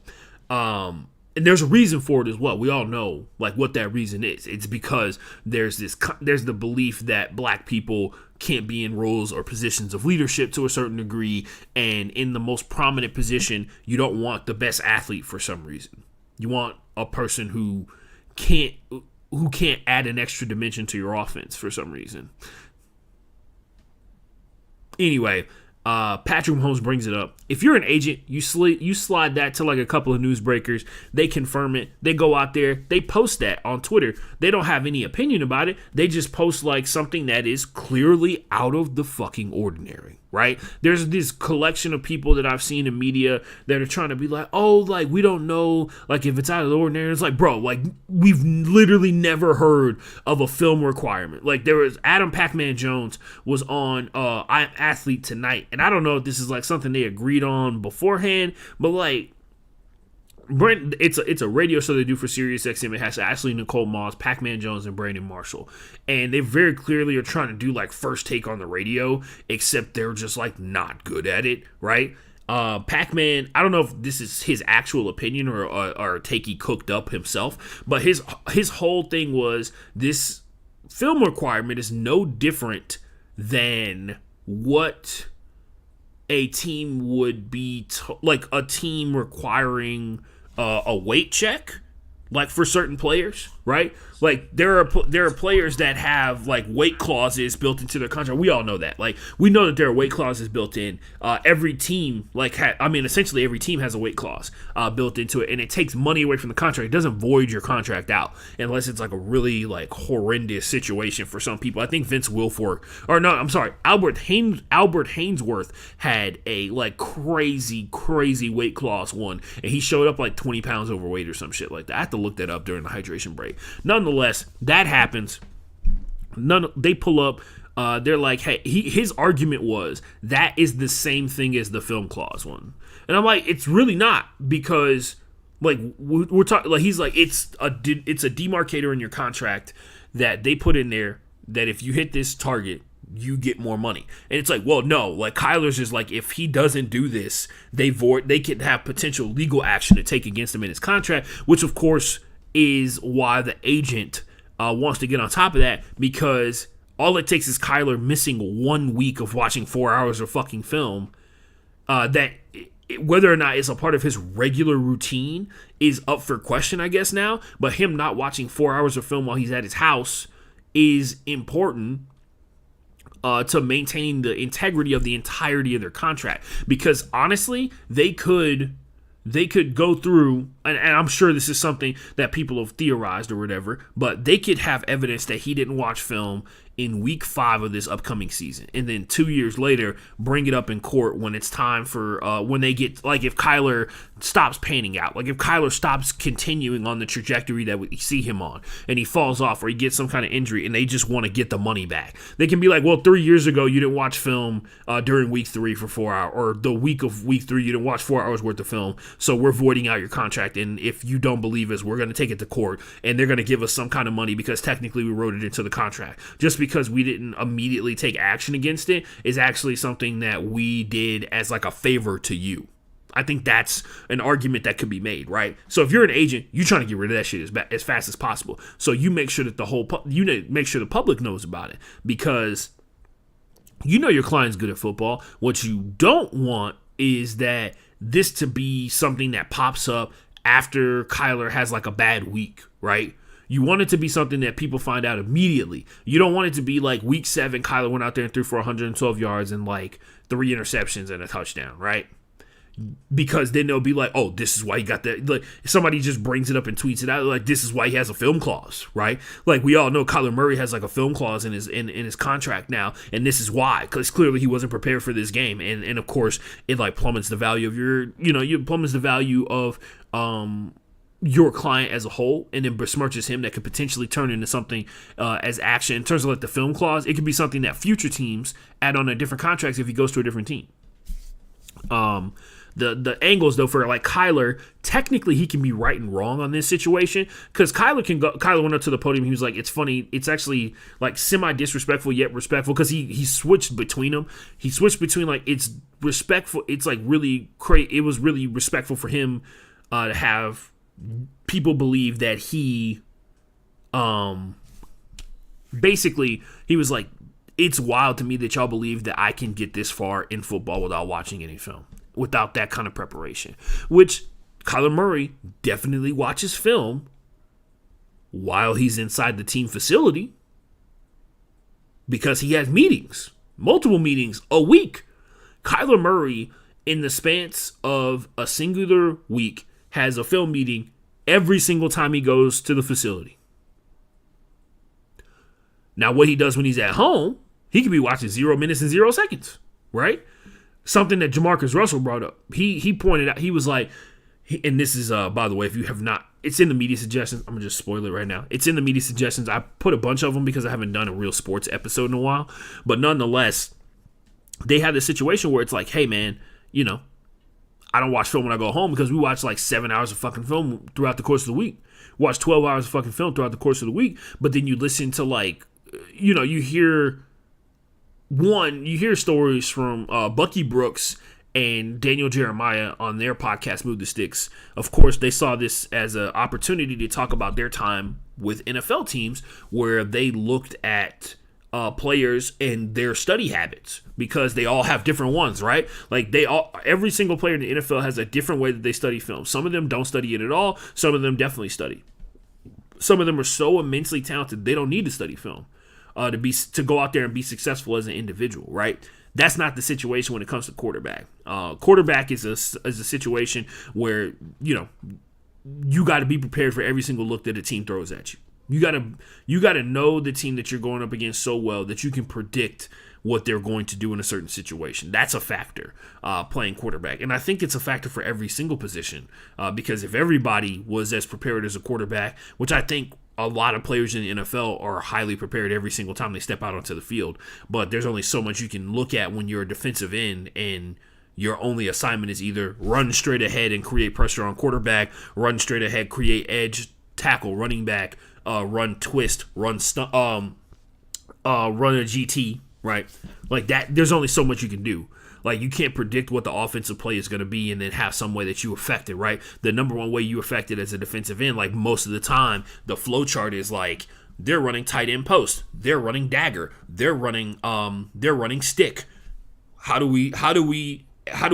And there's a reason for it as well. We all know what that reason is. It's because there's the belief that black people can't be in roles or positions of leadership to a certain degree, and in the most prominent position, you don't want the best athlete for some reason. You want a person who can't add an extra dimension to your offense for some reason. Anyway, Patrick Mahomes brings it up. If you're an agent, you slide that to a couple of newsbreakers. They confirm it. They go out there. They post that on Twitter. They don't have any opinion about it. They just post something that is clearly out of the fucking ordinary, right? There's this collection of people that I've seen in media that are trying to be we don't know, if it's out of the ordinary. It's bro, we've literally never heard of a film requirement. There was Adam Pac-Man Jones was on Athlete Tonight, and I don't know if this is something they agreed on beforehand, but Brent, it's a radio show they do for SiriusXM. It has Ashley Nicole Moss, Pac-Man Jones, and Brandon Marshall, and they very clearly are trying to do first take on the radio, except they're just not good at it, right? Pac-Man, I don't know if this is his actual opinion or a take he cooked up himself, but his whole thing was this film requirement is no different than what a team would be a team requiring a weight check for certain players, right? There are players that have weight clauses built into their contract. We all know that. We know that there are weight clauses built in. Every team essentially every team has a weight clause built into it, and it takes money away from the contract. It doesn't void your contract out unless it's a really horrendous situation for some people. I think Albert Hainsworth had a crazy weight clause one, and he showed up 20 pounds overweight or some shit like that. I have to look that up during the hydration break. Nonetheless, that happens. They pull up. They're hey, his argument was that is the same thing as the film clause one, and I'm it's really not, because we're talking he's it's a demarcator in your contract that they put in there that if you hit this target, you get more money. And it's like, well, no, like Kyler's just like, if he doesn't do this, they could have potential legal action to take against him in his contract, which of course is why the agent wants to get on top of that, because all it takes is Kyler missing 1 week of watching 4 hours of fucking film, that whether or not it's a part of his regular routine is up for question, I guess now, but him not watching 4 hours of film while he's at his house is important to maintain the integrity of the entirety of their contract. Because honestly, they could go through, and I'm sure this is something that people have theorized or whatever, but they could have evidence that he didn't watch film in week 5 of this upcoming season, and then 2 years later bring it up in court when it's time for when they get, like, if Kyler stops panning out, like if Kyler stops continuing on the trajectory that we see him on, and he falls off or he gets some kind of injury, and they just want to get the money back. They can be like, well, 3 years ago you didn't watch film during week 3 for 4 hours, or the week of week 3 you didn't watch 4 hours worth of film, so we're voiding out your contract, and if you don't believe us, we're going to take it to court, and they're going to give us some kind of money because technically we wrote it into the contract. Just because we didn't immediately take action against it is actually something that we did as like a favor to you. I think that's an argument that could be made, right? So if you're an agent, you're trying to get rid of that shit as fast as possible. So you make sure that make sure the public knows about it, because you know your client's good at football. What you don't want is that this to be something that pops up after Kyler has like a bad week, right? You want it to be something that people find out immediately. You don't want it to be like week 7, Kyler went out there and threw for 112 yards and like 3 interceptions and a touchdown, right? Because then they'll be like, oh, this is why he got that. Like, somebody just brings it up and tweets it out, like, this is why he has a film clause, right? Like, we all know Kyler Murray has like a film clause in his contract now, and this is why, because clearly he wasn't prepared for this game, and of course it like plummets the value of you plummets the value of your client as a whole, and then besmirches him. That could potentially turn into something as action. In terms of like the film clause, it could be something that future teams add on to different contracts if he goes to a different team. The angles though for like Kyler, technically he can be right and wrong on this situation, because Kyler went up to the podium. He was like, it's funny, it's actually like semi disrespectful yet respectful, because he switched between them. He switched between like it's respectful, it's like really it was really respectful for him to have people believe that he basically he was like, it's wild to me that y'all believe that I can get this far in football without watching any film, without that kind of preparation. Which Kyler Murray definitely watches film while he's inside the team facility, because he has meetings, multiple meetings a week. Kyler Murray, in the span of a singular week, has a film meeting every single time he goes to the facility. Now, what he does when he's at home, he could be watching 0 minutes and 0 seconds, right? Something that Jamarcus Russell brought up. He pointed out, he was like, and this is, by the way, if you have not, it's in the media suggestions. I'm going to just spoil it right now. It's in the media suggestions. I put a bunch of them because I haven't done a real sports episode in a while. But nonetheless, they had this situation where it's like, hey, man, I don't watch film when I go home, because we watch like 7 hours of fucking film throughout the course of the week. Watch 12 hours of fucking film throughout the course of the week. But then you listen to like, you hear stories from Bucky Brooks and Daniel Jeremiah on their podcast, Move the Sticks. Of course, they saw this as an opportunity to talk about their time with NFL teams, where they looked at players and their study habits, because they all have different ones, right? Like every single player in the NFL has a different way that they study film. Some of them don't study it at all. Some of them definitely study. Some of them are so immensely talented they don't need to study film to go out there and be successful as an individual, right? That's not the situation when it comes to quarterback. Quarterback is a situation where you got to be prepared for every single look that a team throws at you. You gotta know the team that you're going up against so well that you can predict what they're going to do in a certain situation. That's a factor, playing quarterback. And I think it's a factor for every single position, because if everybody was as prepared as a quarterback, which I think a lot of players in the NFL are highly prepared every single time they step out onto the field, but there's only so much you can look at when you're a defensive end, and your only assignment is either run straight ahead and create pressure on quarterback, run straight ahead, create edge, tackle running back, run twist, run a GT, right? Like that, there's only so much you can do. Like, you can't predict what the offensive play is going to be and then have some way that you affect it, right? The number one way you affect it as a defensive end, like most of the time, the flow chart is like, they're running tight end post, they're running dagger, they're running stick. How do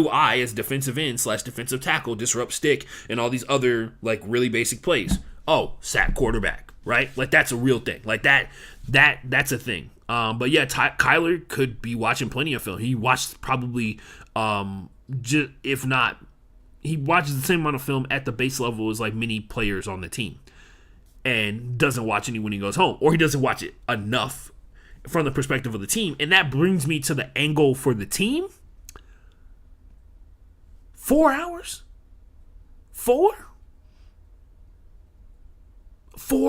I, as defensive end / defensive tackle, disrupt stick and all these other like really basic plays? Oh, sack quarterback, right? Like, that's a real thing. Like that's a thing. But yeah, Kyler could be watching plenty of film. He watched probably, if not, he watches the same amount of film at the base level as like many players on the team, and doesn't watch any when he goes home, or he doesn't watch it enough from the perspective of the team. And that brings me to the angle for the team. 4 hours? 4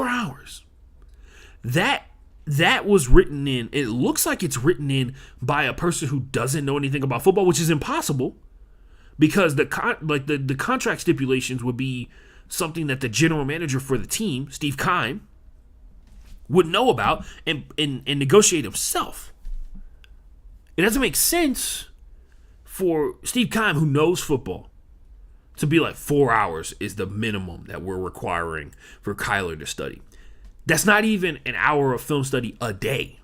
hours. That was written in, it looks like it's written in by a person who doesn't know anything about football, which is impossible, because the contract stipulations would be something that the general manager for the team, Steve Keim, would know about and negotiate himself. It doesn't make sense for Steve Keim, who knows football, to be like 4 hours is the minimum that we're requiring for Kyler to study. That's not even an hour of film study a day.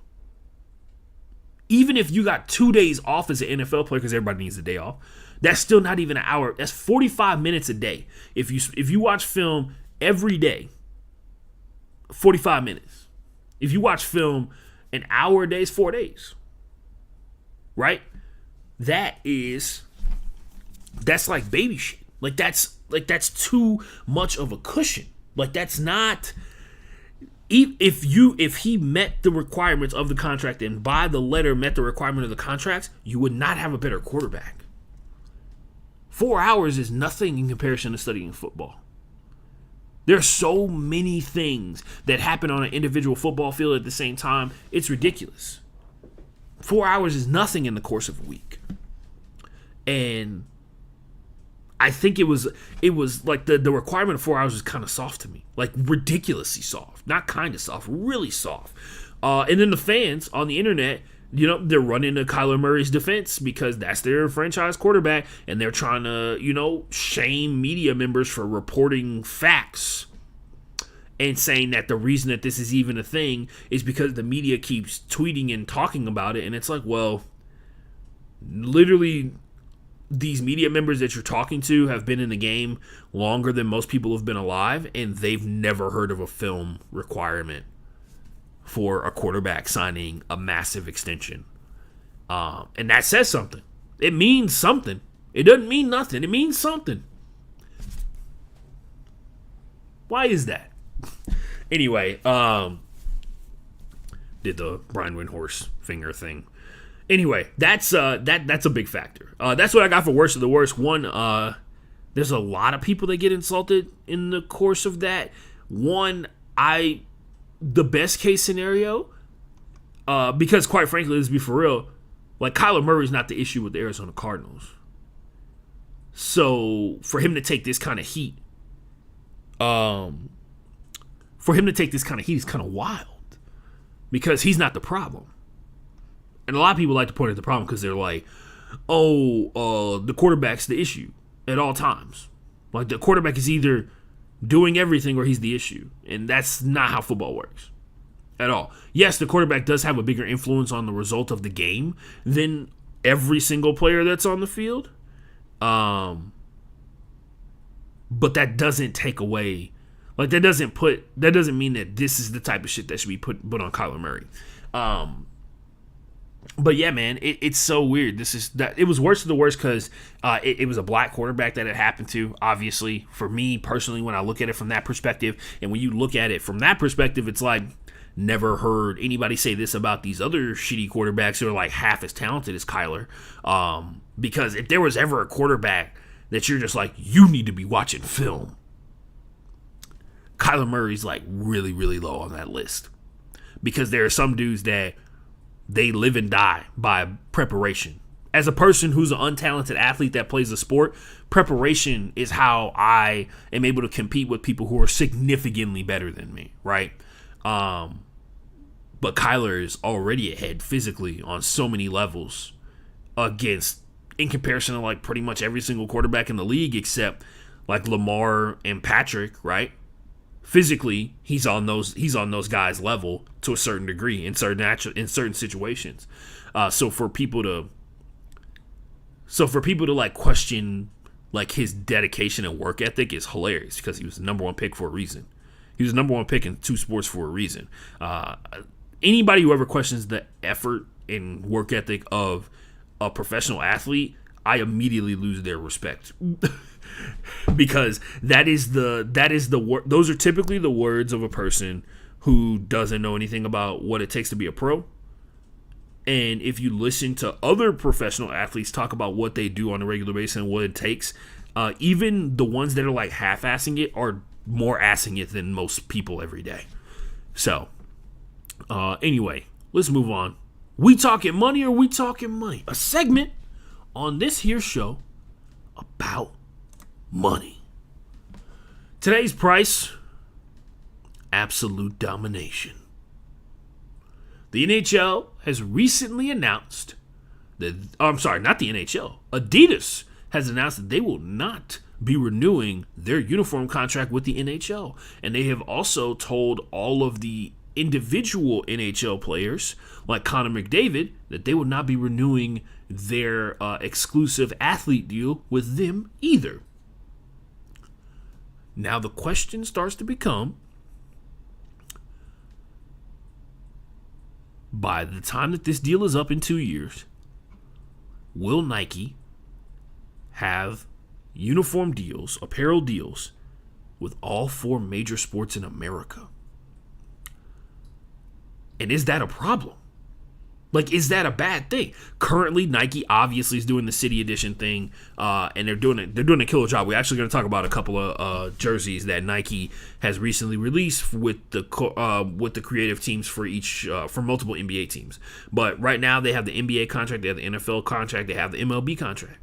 Even if you got 2 days off as an NFL player, because everybody needs a day off, that's still not even an hour. That's 45 minutes a day. If you watch film every day, 45 minutes. If you watch film an hour a day, is 4 days. Right? That's like baby shit. Like that's too much of a cushion. Like, that's not. If he met the requirements of the contract and by the letter met the requirement of the contracts, you would not have a better quarterback. 4 hours is nothing in comparison to studying football. There are so many things that happen on an individual football field at the same time. It's ridiculous. 4 hours is nothing in the course of a week. And I think it was like the requirement of 4 hours was kind of soft to me. Like, ridiculously soft. Not kind of soft, really soft. And then the fans on the internet, they're running to Kyler Murray's defense because that's their franchise quarterback, and they're trying to, shame media members for reporting facts and saying that the reason that this is even a thing is because the media keeps tweeting and talking about it. And it's like, well, literally, these media members that you're talking to have been in the game longer than most people have been alive, and they've never heard of a film requirement for a quarterback signing a massive extension. And that says something. It means something. It doesn't mean nothing. It means something. Why is that? Anyway, did the Brian Windhorst finger thing. Anyway, that's a big factor. That's what I got for worst of the worst. One, there's a lot of people that get insulted in the course of that. One, the best case scenario, because quite frankly, let's be for real, like, Kyler Murray's not the issue with the Arizona Cardinals. So for him to take this kind of heat, is kind of wild, because he's not the problem. And a lot of people like to point at the problem because they're like, the quarterback's the issue at all times. Like, the quarterback is either doing everything or he's the issue. And that's not how football works at all. Yes, the quarterback does have a bigger influence on the result of the game than every single player that's on the field. But that doesn't take away, like, that doesn't mean that this is the type of shit that should be put on Kyler Murray. But yeah, man, it's so weird. It was worse of the worst because it was a black quarterback that it happened to. Obviously, for me personally, when I look at it from that perspective, and when you look at it from that perspective, it's like, never heard anybody say this about these other shitty quarterbacks who are like half as talented as Kyler. Because if there was ever a quarterback that you're just like, you need to be watching film, Kyler Murray's like really, really low on that list. Because there are some dudes that they live and die by preparation. As a person who's an untalented athlete that plays a sport, preparation is how I am able to compete with people who are significantly better than me, right? But But Kyler is already ahead physically on so many levels against, in comparison to like pretty much every single quarterback in the league except like Lamar and Patrick, right? Physically, he's on those guys' level to a certain degree in certain situations. So for people to like question like his dedication and work ethic is hilarious because he was the number one pick for a reason. He was the number one pick in 2 sports for a reason. Anybody who ever questions the effort and work ethic of a professional athlete, I immediately lose their respect. Because those are typically the words of a person who doesn't know anything about what it takes to be a pro. And if you listen to other professional athletes talk about what they do on a regular basis and what it takes, even the ones that are like half-assing it are more assing it than most people every day. So, anyway, let's move on. We talking money or we talking money? A segment on this here show about money. Today's price, absolute domination. The NHL has recently announced that, I'm sorry, not the NHL. Adidas has announced that they will not be renewing their uniform contract with the NHL. And they have also told all of the individual NHL players, like Connor McDavid, that they will not be renewing their exclusive athlete deal with them either. Now the question starts to become, by the time that this deal is up in 2 years, will Nike have uniform deals, apparel deals, with all 4 major sports in America? And is that a problem? Like, is that a bad thing? Currently, Nike obviously is doing the City Edition thing, and they're doing a killer job. We're actually going to talk about a couple of jerseys that Nike has recently released with the creative teams for multiple NBA teams. But right now, they have the NBA contract, they have the NFL contract, they have the MLB contract.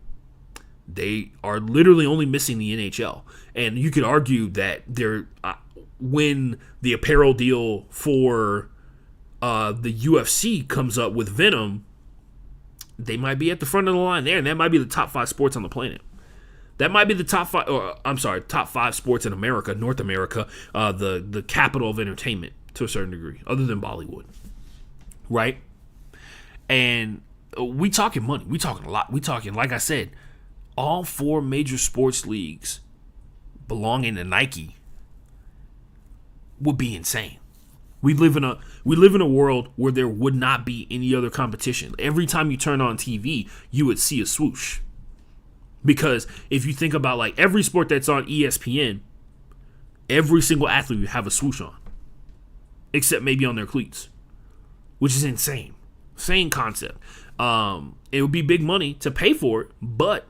They are literally only missing the NHL, and you could argue that when the apparel deal for the UFC comes up with Venom, they might be at the front of the line there, and that might be the top 5 sports on the planet. That might be the top 5 sports in America, North America, the capital of entertainment to a certain degree, other than Bollywood, right? And we talking money, we talking a lot, we talking, like I said, all 4 major sports leagues belonging to Nike would be insane. We live in a world where there would not be any other competition. Every time you turn on TV, you would see a swoosh. Because if you think about like every sport that's on ESPN, every single athlete would have a swoosh on. Except maybe on their cleats. Which is insane. Insane concept. It would be big money to pay for it, but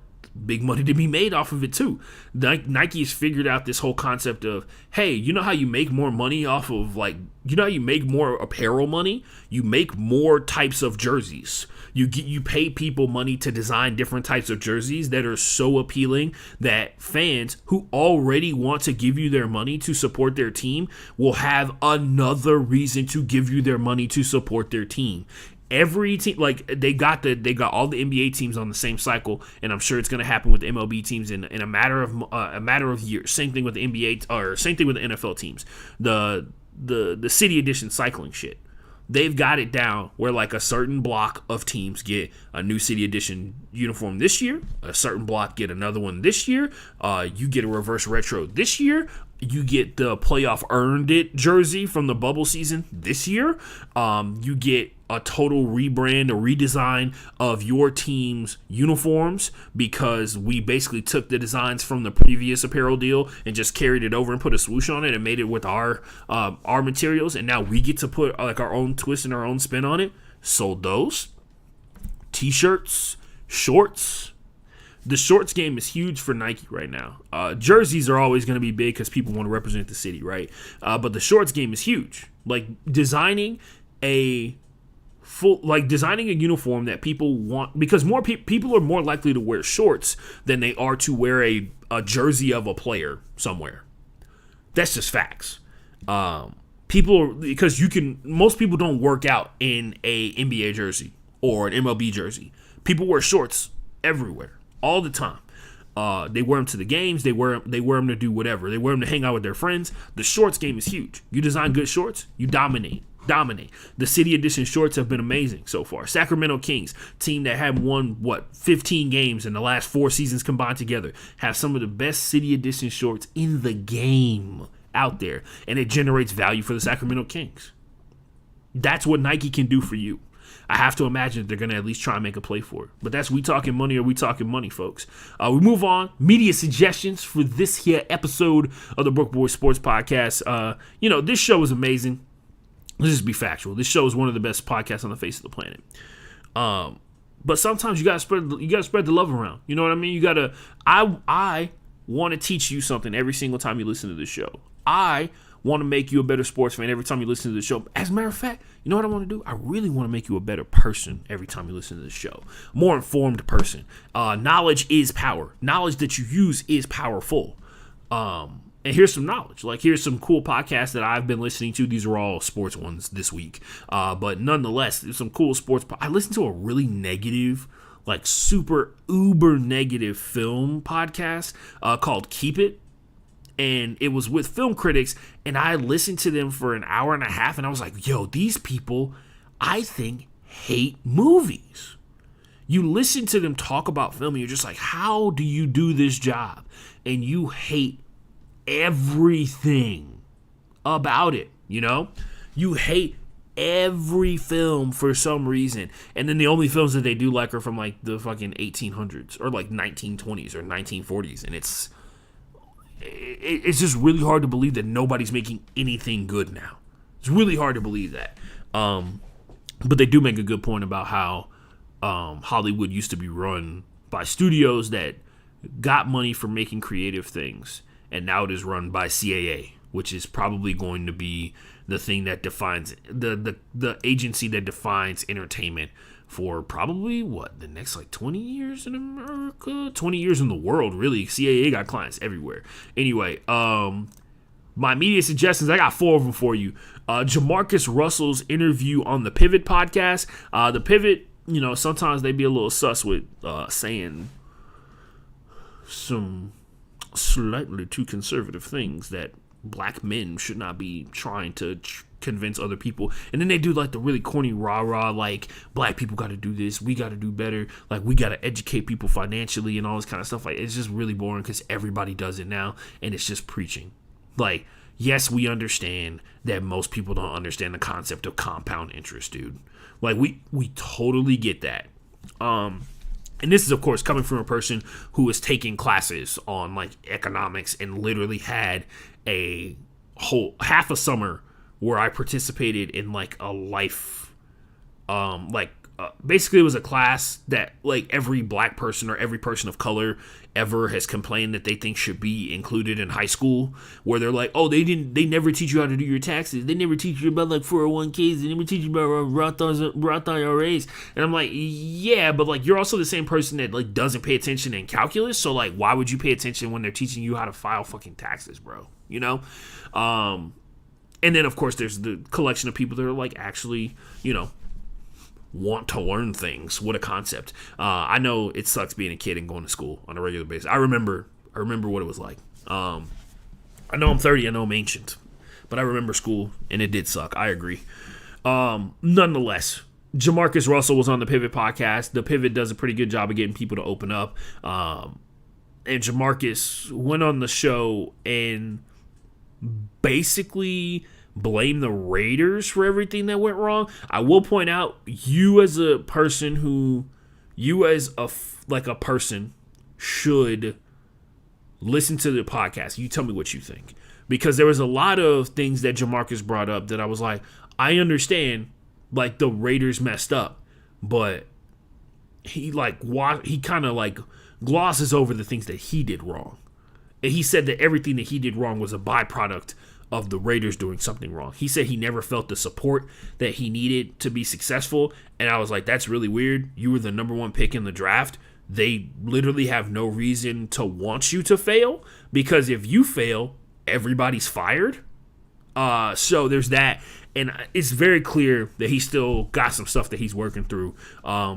big money to be made off of it too. Nike's figured out this whole concept of, hey, you know how you make more money off of how you make more apparel money? You make more types of jerseys. You pay people money to design different types of jerseys that are so appealing that fans who already want to give you their money to support their team will have another reason to give you their money to support their team. Every team, like they got all the NBA teams on the same cycle, and I'm sure it's going to happen with the MLB teams in a matter of years. Same thing with the NBA, or same thing with the NFL teams. The City Edition cycling shit. They've got it down where like a certain block of teams get a new City Edition uniform this year, a certain block get another one this year. You get a reverse retro this year. You get the playoff earned it jersey from the bubble season this year. You get a total rebrand or redesign of your team's uniforms because we basically took the designs from the previous apparel deal and just carried it over and put a swoosh on it and made it with our materials. And now we get to put like our own twist and our own spin on it. Sold those. T-shirts, shorts. The shorts game is huge for Nike right now. Jerseys are always going to be big because people want to represent the city, right? But the shorts game is huge. Like designing a uniform that people want, because more people are more likely to wear shorts than they are to wear a jersey of a player somewhere. That's just facts. because most people don't work out in a NBA jersey or an MLB jersey. People wear shorts everywhere, all the time. They wear them to the games. They wear them to do whatever. They wear them to hang out with their friends. The shorts game is huge. You design good shorts, you dominate. The City Edition shorts have been amazing so far. Sacramento Kings, team that have won 15 games in the last 4 seasons combined together, have some of the best City Edition shorts in the game out there, and it generates value for the Sacramento Kings. That's what Nike can do for you. I have to imagine they're going to at least try and make a play for it. But that's We Talking Money or We Talking Money, folks. We move on. Media suggestions for this here episode of the Brook Boys Sports Podcast. This show is amazing. Let's just be factual. This show is one of the best podcasts on the face of the planet. But sometimes you gotta spread the love around. You know what I mean? I want to teach you something every single time you listen to this show. I want to make you a better sports fan every time you listen to the show. As a matter of fact, you know what I want to do? I really want to make you a better person every time you listen to the show. More informed person. Knowledge is power. Knowledge that you use is powerful. And here's some knowledge. Here's some cool podcasts that I've been listening to. These are all sports ones this week. But nonetheless, there's some cool sports. I listened to a really negative, super uber negative film podcast called Keep It. And it was with film critics. And I listened to them for an hour and a half. And I was like, yo, these people, I think, hate movies. You listen to them talk about film and you're just like, how do you do this job? And you hate everything about it, you hate every film for some reason, and then the only films that they do are from the fucking 1800s or 1920s or 1940s, and it's just really hard to believe that nobody's making anything good now. It's really hard to believe that, but they do make a good point about how Hollywood used to be run by studios that got money for making creative things. And now it is run by CAA, which is probably going to be the thing that defines the agency that defines entertainment for probably the next 20 years in America, 20 years in the world, really. CAA got clients everywhere. Anyway, my media suggestions, I got 4 of them for you. Jamarcus Russell's interview on the Pivot podcast. The Pivot, sometimes they be a little sus with saying some slightly too conservative things that black men should not be trying to convince other people. And then they do the really corny rah-rah, black people got to do this, we got to do better, we got to educate people financially and all this kind of stuff. It's just really boring because everybody does it now, and it's just preaching. Yes, we understand that most people don't understand the concept of compound interest, dude. We totally get that. And this is, of course, coming from a person who is taking classes on economics and literally had a whole half a summer where I participated in a life, basically it was a class that every black person or every person of color ever has complained that they think should be included in high school, where they're they never teach you how to do your taxes, they never teach you about 401ks, they never teach you about Roth IRAs, and I'm yeah, but you're also the same person that doesn't pay attention in calculus, so why would you pay attention when they're teaching you how to file fucking taxes, bro? And then of course there's the collection of people that are actually want to learn things. What a concept. I know it sucks being a kid and going to school on a regular basis. I remember what it was like. I know I'm 30, I know I'm ancient, but I remember school and it did suck. I agree. Nonetheless, Jamarcus Russell was on the Pivot podcast. The Pivot does a pretty good job of getting people to open up. And Jamarcus went on the show and basically blame the Raiders for everything that went wrong. I will point out, you as a person should listen to the podcast. You tell me what you think, because there was a lot of things that Jamarcus brought up that I was I understand, the Raiders messed up, but he kind of glosses over the things that he did wrong. And he said that everything that he did wrong was a byproduct of the Raiders doing something wrong. He said he never felt the support that he needed to be successful. And I was that's really weird. You were the number 1 pick in the draft. They literally have no reason to want you to fail, because if you fail, everybody's fired. So there's that. And it's very clear that he still got some stuff that he's working through,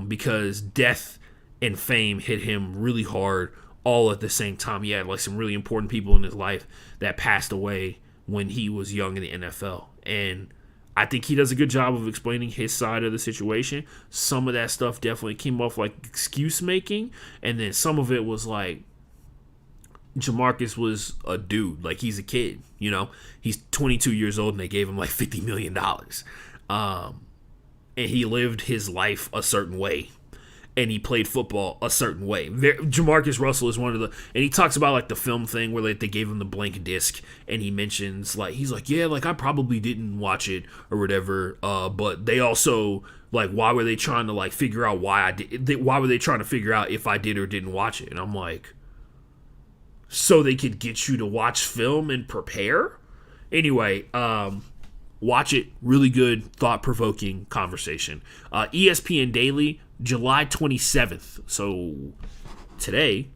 because death and fame hit him really hard all at the same time. He had like some really important people in his life that passed away when he was young in the NFL. And I think he does a good job of explaining his side of the situation. Some of that stuff definitely came off like excuse making, and then some of it was like Jamarcus was a dude, like he's a kid, he's 22 years old and they gave him like $50 million. And he lived his life a certain way and he played football a certain way. Jamarcus Russell is one of the, and he talks about like the film thing where like they gave him the blank disc and he mentions like, he's like, yeah, like I probably didn't watch it or whatever. But they also like, why were they trying to like figure out why were they trying to figure out if I did or didn't watch it? And I'm like, so they could get you to watch film and prepare? Anyway, watch it. Really good, thought-provoking conversation. ESPN Daily, July 27th. So today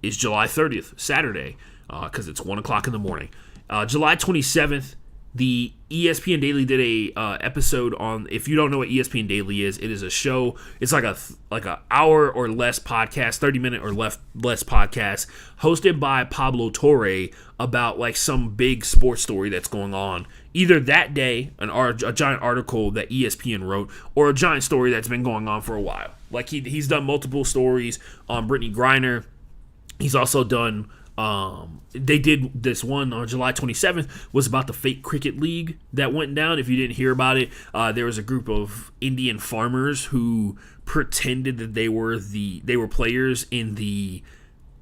is July 30th, Saturday, because it's 1 o'clock in the morning. July 27th, the ESPN Daily did a episode on. If you don't know what ESPN Daily is, it is a show. It's like a hour or less podcast, 30-minute or less podcast, hosted by Pablo Torre about like some big sports story that's going on either that day, a giant article that ESPN wrote, or a giant story that's been going on for a while. Like he's done multiple stories on Brittany Griner. He's also done. They did this one on July 27th was about the fake cricket league that went down. If you didn't hear about it, there was a group of Indian farmers who pretended that they were players in the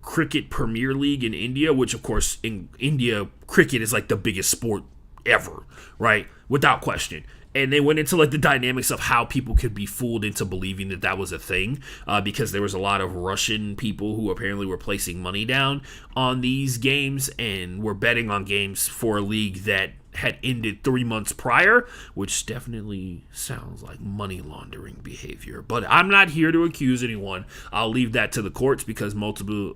Cricket Premier League in India, which of course in India cricket is like the biggest sport ever, right? Without question. And they went into like the dynamics of how people could be fooled into believing that that was a thing, because there was a lot of Russian people who apparently were placing money down on these games and were betting on games for a league that had ended 3 months prior, which definitely sounds like money laundering behavior. But I'm not here to accuse anyone. I'll leave that to the courts because multiple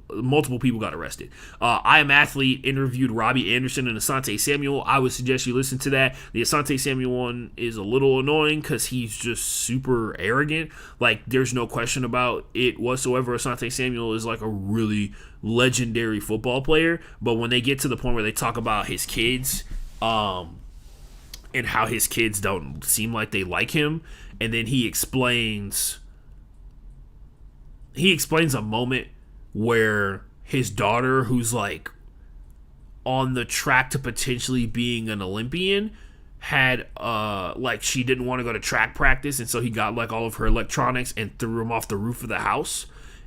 people got arrested. I Am Athlete interviewed Robbie Anderson and Asante Samuel. I would suggest you listen to that. The Asante Samuel one is a little annoying because he's just super arrogant. Like, there's no question about it whatsoever. Asante Samuel is like a really legendary football player. But when they get to the point where they talk about his kids, and how his kids don't seem like they like him, and then he explains a moment where his daughter, who's like on the track to potentially being an Olympian, had like she didn't want to go to track practice, and so he got like all of her electronics and threw them off the roof of the house,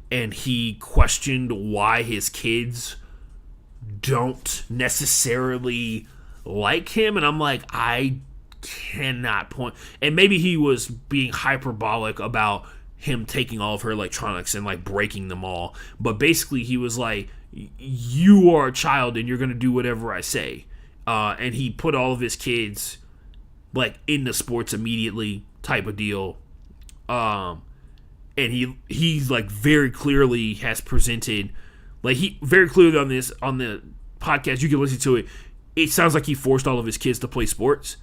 and he questioned why his kids don't necessarily like him. And I'm like, I cannot point. And maybe he was being hyperbolic about him taking all of her electronics and like breaking them all, but basically he was like, you are a child and you're gonna do whatever I say. And he put all of his kids like into sports immediately type of deal. And he's like very clearly has presented, like he very clearly on the podcast, you can listen to it. It sounds like he forced all of his kids to play sports.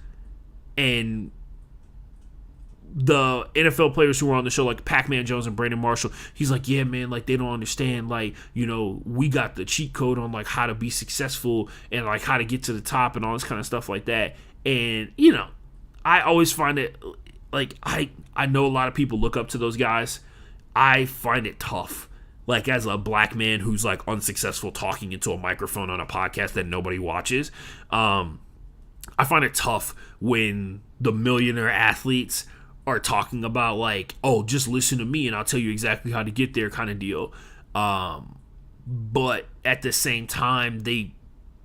And the NFL players who were on the show, like Pac-Man Jones and Brandon Marshall, he's like, yeah, man, like they don't understand. Like, we got the cheat code on like how to be successful and like how to get to the top and all this kind of stuff like that. And, I always find it like, I know a lot of people look up to those guys. I find it tough. Like, as a black man who's, like, unsuccessful talking into a microphone on a podcast that nobody watches, I find it tough when the millionaire athletes are talking about, like, oh, just listen to me and I'll tell you exactly how to get there kind of deal. But at the same time, they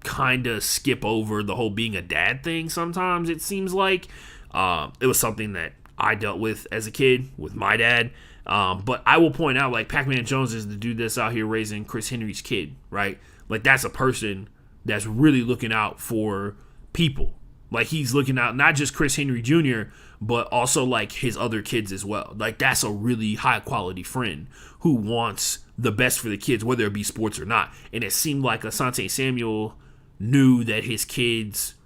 kind of skip over the whole being a dad thing sometimes, it seems like. It was something that I dealt with as a kid with my dad. But I will point out, like, Pac-Man Jones is the dude that's out here raising Chris Henry's kid, right? Like, that's a person that's really looking out for people. Like, he's looking out not just Chris Henry Jr., but also, like, his other kids as well. Like, that's a really high-quality friend who wants the best for the kids, whether it be sports or not. And it seemed like Asante Samuel knew that his kids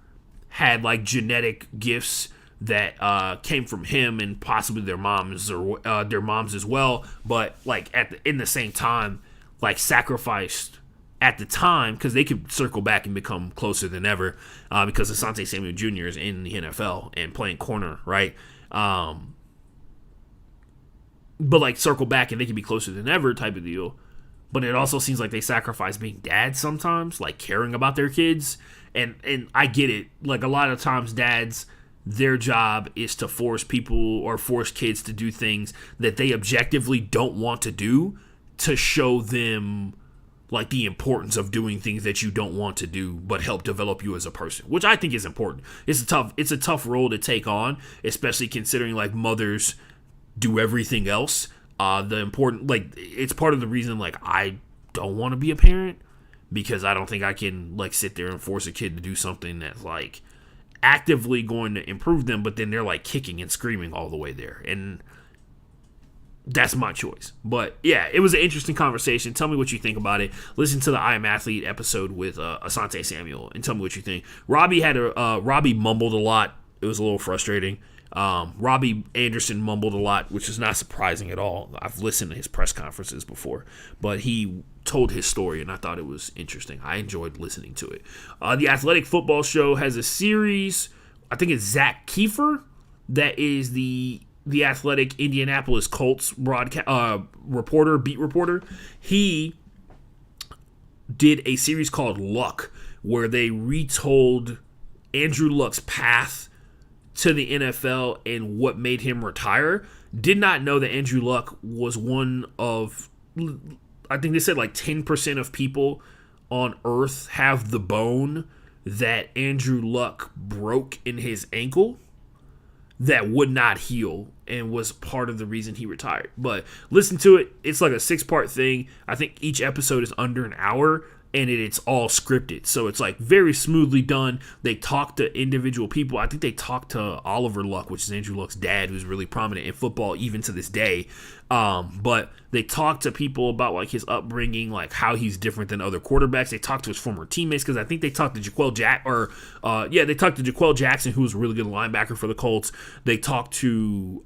had like genetic gifts that came from him and possibly their moms or their moms as well, but like in the same time, like sacrificed at the time because they could circle back and become closer than ever because Asante Samuel Jr. is in the NFL and playing corner, right? But like circle back and they can be closer than ever type of deal. But it also seems like they sacrifice being dads sometimes, like caring about their kids. And I get it. Like a lot of times dads, their job is to force people or force kids to do things that they objectively don't want to do to show them like the importance of doing things that you don't want to do but help develop you as a person, which I think is important. It's a tough role to take on, especially considering like mothers do everything else. It's part of the reason like I don't want to be a parent because I don't think I can like sit there and force a kid to do something that's like actively going to improve them, but then they're like kicking and screaming all the way there, and that's my choice. But yeah, it was an interesting conversation. Tell me what you think about it. Listen to the I Am Athlete episode with Asante Samuel and tell me what you think. Robbie mumbled a lot. It was a little frustrating. Robbie Anderson mumbled a lot, which is not surprising at all. I've listened to his press conferences before, but he told his story and I thought it was interesting. I enjoyed listening to it. The Athletic Football Show has a series. I think it's Zach Kiefer that is the Athletic Indianapolis Colts beat reporter. He did a series called Luck where they retold Andrew Luck's path to the NFL and what made him retire. Did not know that Andrew Luck was one of, I think they said like 10% of people on earth have the bone that Andrew Luck broke in his ankle that would not heal and was part of the reason he retired. But listen to it. It's like a 6-part thing. I think each episode is under an hour and it's all scripted. So it's like very smoothly done. They talk to individual people. I think they talked to Oliver Luck, which is Andrew Luck's dad, who's really prominent in football even to this day. But they talk to people about like his upbringing, like how he's different than other quarterbacks. They talk to his former teammates because I think they talked to Jaquel Jackson, who was a really good linebacker for the Colts. They talked to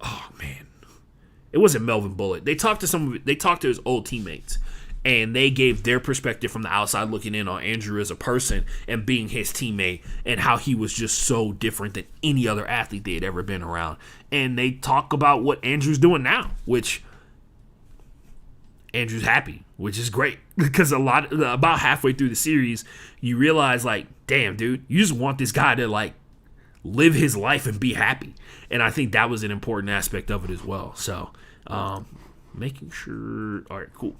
it wasn't Melvin Bullitt. They talked to his old teammates. And they gave their perspective from the outside looking in on Andrew as a person and being his teammate and how he was just so different than any other athlete they had ever been around. And they talk about what Andrew's doing now, which Andrew's happy, which is great. Because about halfway through the series, you realize like, damn, dude, you just want this guy to like live his life and be happy. And I think that was an important aspect of it as well. So making sure, all right, cool.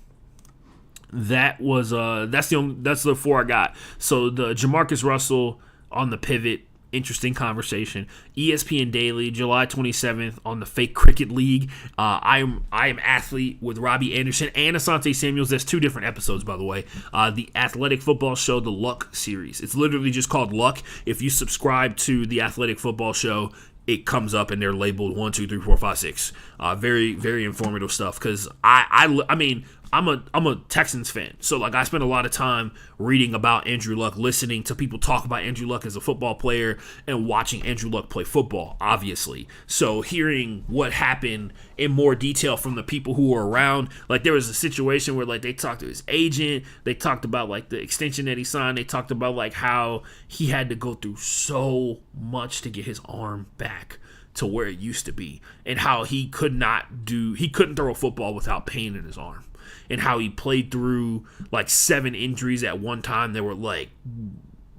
That was that's the 4 I got. So the Jamarcus Russell on the pivot, interesting conversation. ESPN Daily, July 27th on the Fake Cricket League. I am Athlete with Robbie Anderson and Asante Samuels. That's 2 different episodes, by the way. The Athletic Football Show, the Luck series. It's literally just called Luck. If you subscribe to the Athletic Football Show, it comes up and they're labeled 1, 2, 3, 4, 5, 6. Very, very informative stuff. Because I mean, I'm a Texans fan, so like I spend a lot of time reading about Andrew Luck, listening to people talk about Andrew Luck as a football player, and watching Andrew Luck play football, obviously. So hearing what happened in more detail from the people who were around, like there was a situation where like they talked to his agent, they talked about like the extension that he signed, they talked about like how he had to go through so much to get his arm back to where it used to be, and how he couldn't throw a football without pain in his arm. And how he played through like 7 injuries at one time. They were like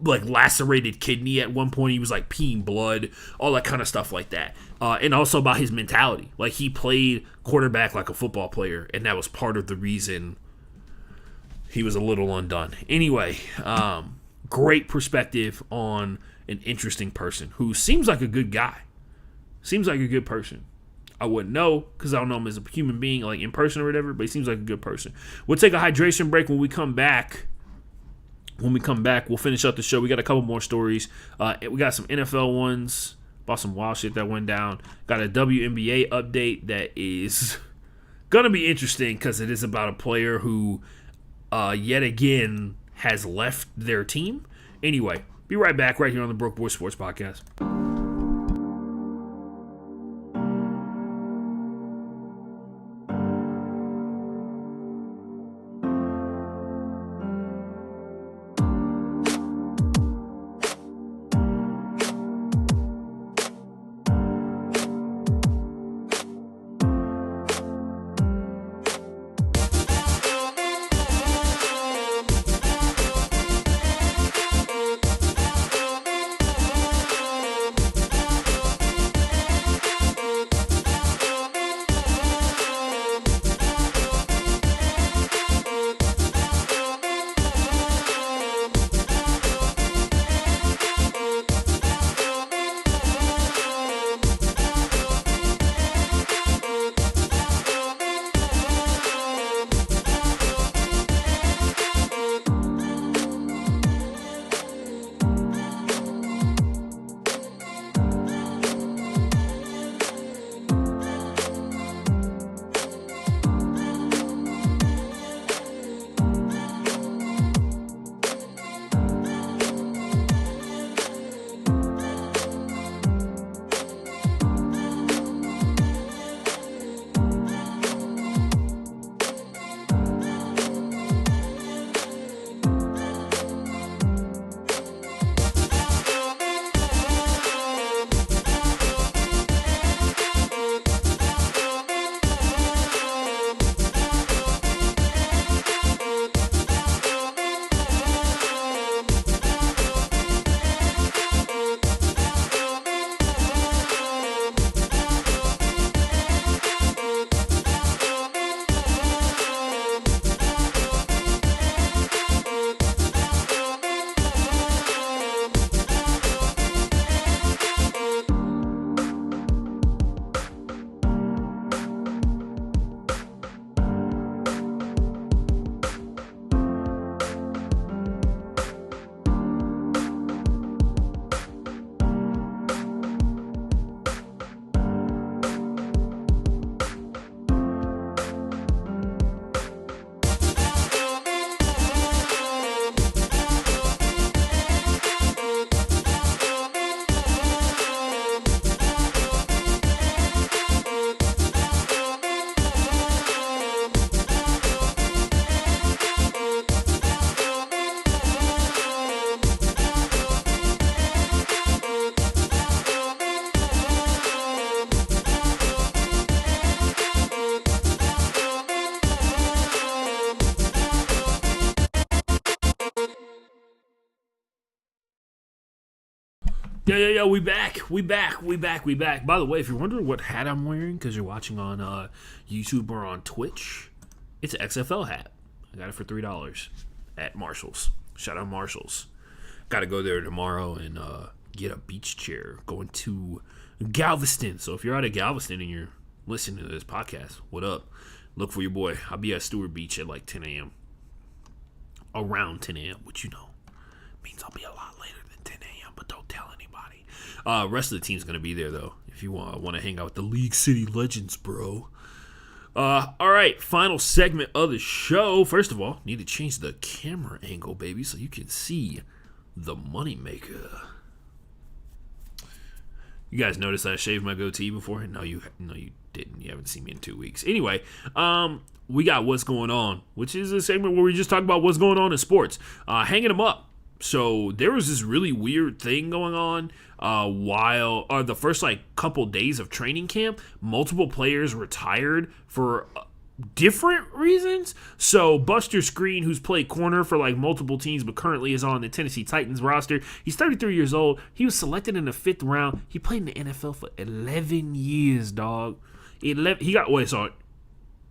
lacerated kidney at one point. He was like peeing blood, all that kind of stuff like that. And also about his mentality. Like he played quarterback like a football player, and that was part of the reason he was a little undone. Anyway, great perspective on an interesting person who seems like a good guy. Seems like a good person. I wouldn't know because I don't know him as a human being, like in person or whatever, but he seems like a good person. We'll take a hydration break. When we come back, we'll finish up the show. We got a couple more stories. We got some NFL ones, about some wild shit that went down. Got a WNBA update that is going to be interesting because it is about a player who, yet again, has left their team. Anyway, Be right back right here on the Broke Boy Sports Podcast. Yeah, we back. By the way, if you're wondering what hat I'm wearing because you're watching on YouTube or on Twitch, it's an XFL hat. I got it for $3 at Marshall's. Shout out Marshall's. Got to go there tomorrow and get a beach chair going to Galveston. So if you're out of Galveston and you're listening to this podcast, what up? Look for your boy. I'll be at Stewart Beach at like 10 a.m. Around 10 a.m., which means I'll be a lot later than 10 a.m., but don't tell anybody. Rest of the team's going to be there, though, if you want to hang out with the League City Legends, bro. All right, final segment of the show. First of all, need to change the camera angle, baby, so you can see the moneymaker. You guys noticed I shaved my goatee before? No, you didn't. You haven't seen me in 2 weeks. Anyway, we got What's Going On, which is a segment where we just talk about what's going on in sports. Hanging them up. So there was this really weird thing going on while the first couple days of training camp. Multiple players retired for different reasons. So Buster Screen, who's played corner for multiple teams but currently is on the Tennessee Titans roster, he's 33 years old. He was selected in the 5th round. He played in the NFL for 11 years, dog. He got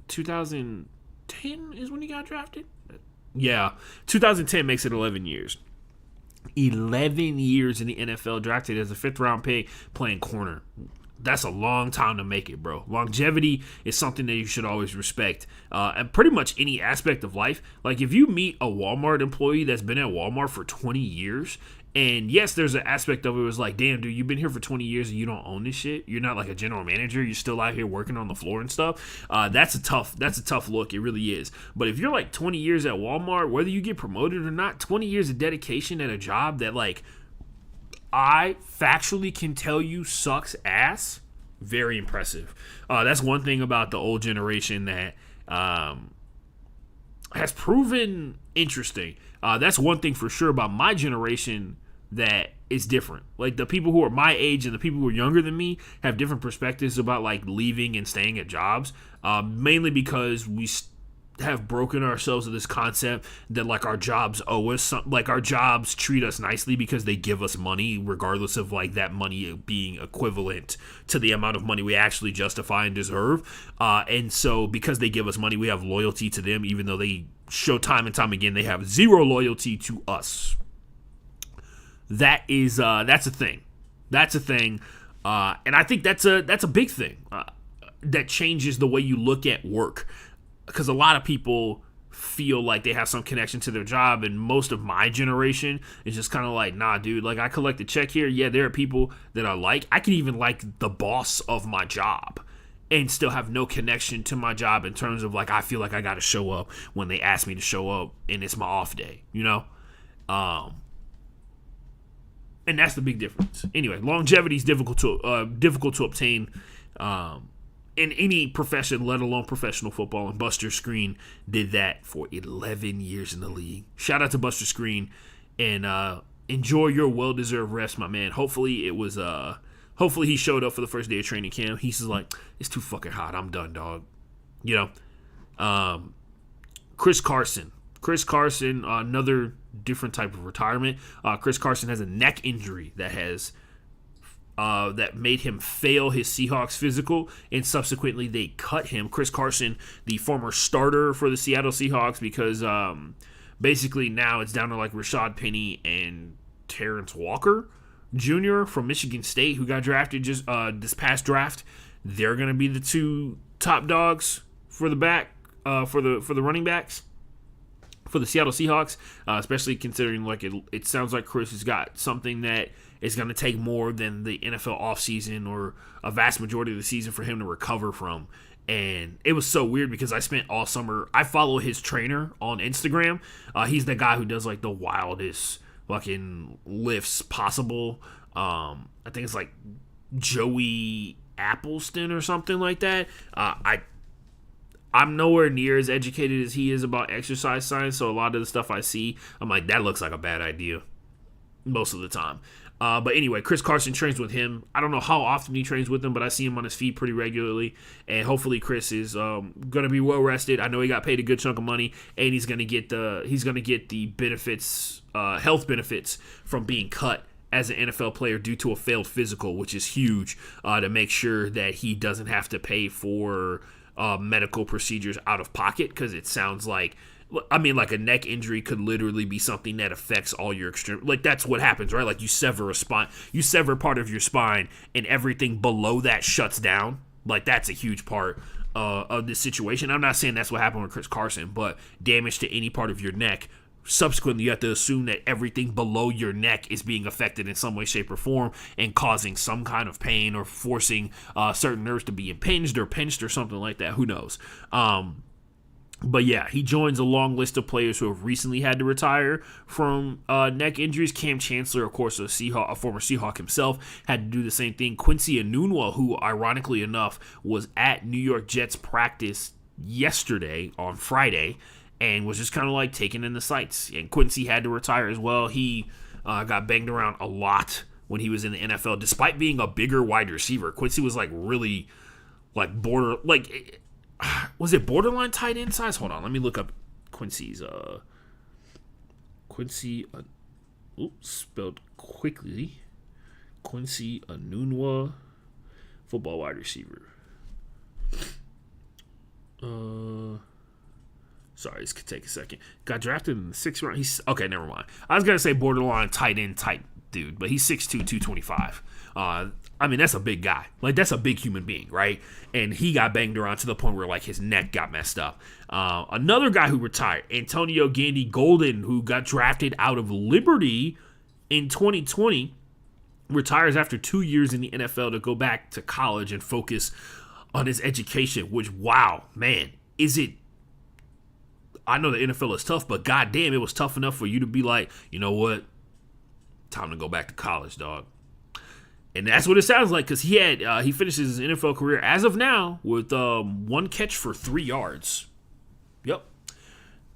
2010 is when he got drafted? Yeah, 2010 makes it 11 years. 11 years in the NFL, drafted as a 5th round pick, playing corner. That's a long time to make it, bro. Longevity is something that you should always respect. And pretty much any aspect of life. If you meet a Walmart employee that's been at Walmart for 20 years, and yes, there's an aspect of it was damn, dude, you've been here for 20 years and you don't own this shit. You're not a general manager. You're still out here working on the floor and stuff. That's a tough look. It really is. But if you're 20 years at Walmart, whether you get promoted or not, 20 years of dedication at a job that I factually can tell you sucks ass, very impressive. That's one thing about the old generation that has proven interesting. That's one thing for sure about my generation that is different. Like the people who are my age and the people who are younger than me have different perspectives about like leaving and staying at jobs. Mainly because we have broken ourselves of this concept that like our jobs owe us some, like our jobs treat us nicely because they give us money regardless of like that money being equivalent to the amount of money we actually justify and deserve, and so because they give us money we have loyalty to them even though they show time and time again they have zero loyalty to us. That's a thing, and I think that's a big thing that changes the way you look at work. Because a lot of people feel like they have some connection to their job, and most of my generation is just kind of like, nah, dude, like I collect a check here. Yeah, there are people that I like. I can even like the boss of my job and still have no connection to my job in terms of like I feel like I got to show up when they ask me to show up and it's my off day, you know? And that's the big difference. Anyway, longevity is difficult to obtain. In any profession, let alone professional football, and Buster Screen did that for 11 years in the league. Shout out to Buster Screen, and enjoy your well-deserved rest, my man. Hopefully he showed up for the first day of training camp. He's just like, it's too fucking hot. I'm done, dog. You know, Chris Carson, another different type of retirement. Chris Carson has a neck injury that made him fail his Seahawks physical, and subsequently they cut him. Chris Carson, the former starter for the Seattle Seahawks, because basically now it's down to like Rashad Penny and Terrence Walker Jr. from Michigan State, who got drafted just this past draft. They're gonna be the two top dogs for the for the running backs for the Seattle Seahawks, especially considering like it sounds like Chris has got something that is going to take more than the NFL offseason or a vast majority of the season for him to recover from. And it was so weird because I spent all summer, I follow his trainer on Instagram. He's the guy who does like the wildest fucking lifts possible. I think it's like Joey Appleston or something like that. I'm nowhere near as educated as he is about exercise science, so a lot of the stuff I see, I'm like, that looks like a bad idea most of the time. But anyway, Chris Carson trains with him. I don't know how often he trains with him, but I see him on his feet pretty regularly. And hopefully Chris is going to be well rested. I know he got paid a good chunk of money, and he's going to get the benefits, health benefits from being cut as an NFL player due to a failed physical, which is huge, to make sure that he doesn't have to pay for medical procedures out of pocket, because it sounds like, I mean, like a neck injury could literally be something that affects all your extreme. Like that's what happens, right? Like you sever a spine, you sever part of your spine, and everything below that shuts down. Like that's a huge part of this situation. I'm not saying that's what happened with Chris Carson, but damage to any part of your neck. Subsequently, you have to assume that everything below your neck is being affected in some way, shape, or form, and causing some kind of pain or forcing certain nerves to be impinged or pinched or something like that. Who knows? But yeah, he joins a long list of players who have recently had to retire from neck injuries. Cam Chancellor, of course, a former Seahawk himself, had to do the same thing. Quincy Enunwa, who ironically enough was at New York Jets practice yesterday on Friday and was just kind of like taking in the sights. And Quincy had to retire as well. He got banged around a lot when he was in the NFL, despite being a bigger wide receiver. Quincy was like really like was it borderline tight end size? Hold on, let me look up Quincy's spelled quickly. Quincy Enunwa, football wide receiver. Sorry, this could take a second. Got drafted in the 6th round. He's okay, never mind. I was gonna say borderline tight end type dude, but he's 6'2", 225. I mean, that's a big guy. Like, that's a big human being, right? And he got banged around to the point where, like, his neck got messed up. Another guy who retired, Antonio Gandy Golden, who got drafted out of Liberty in 2020, retires after 2 years in the NFL to go back to college and focus on his education, which, wow, man, is it... I know the NFL is tough, but goddamn, it was tough enough for you to be like, you know what? time to go back to college, dog. And that's what it sounds like, because he finishes his NFL career as of now with 1 catch for 3 yards. Yep.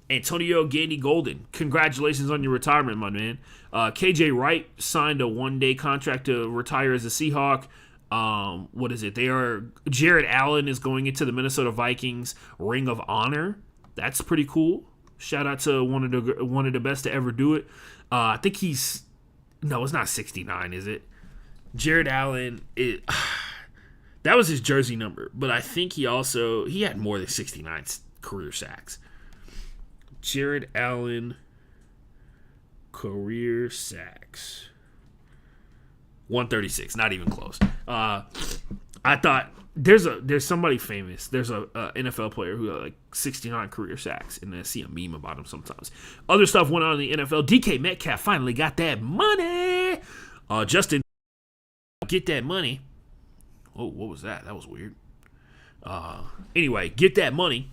Antonio Gandy Golden, congratulations on your retirement, my man. KJ Wright signed a 1-day contract to retire as a Seahawk. What is it? Jared Allen is going into the Minnesota Vikings Ring of Honor. That's pretty cool. Shout out to one of the best to ever do it. I think it's not 69, is it? Jared Allen, that was his jersey number, but I think he had more than 69 career sacks. Jared Allen career sacks 136, not even close. I thought there's somebody famous. There's a NFL player who had like 69 career sacks, and I see a meme about him sometimes. Other stuff went on in the NFL. DK Metcalf finally got that money. Justin, get that money. Oh, what was that? That was weird. Anyway, get that money.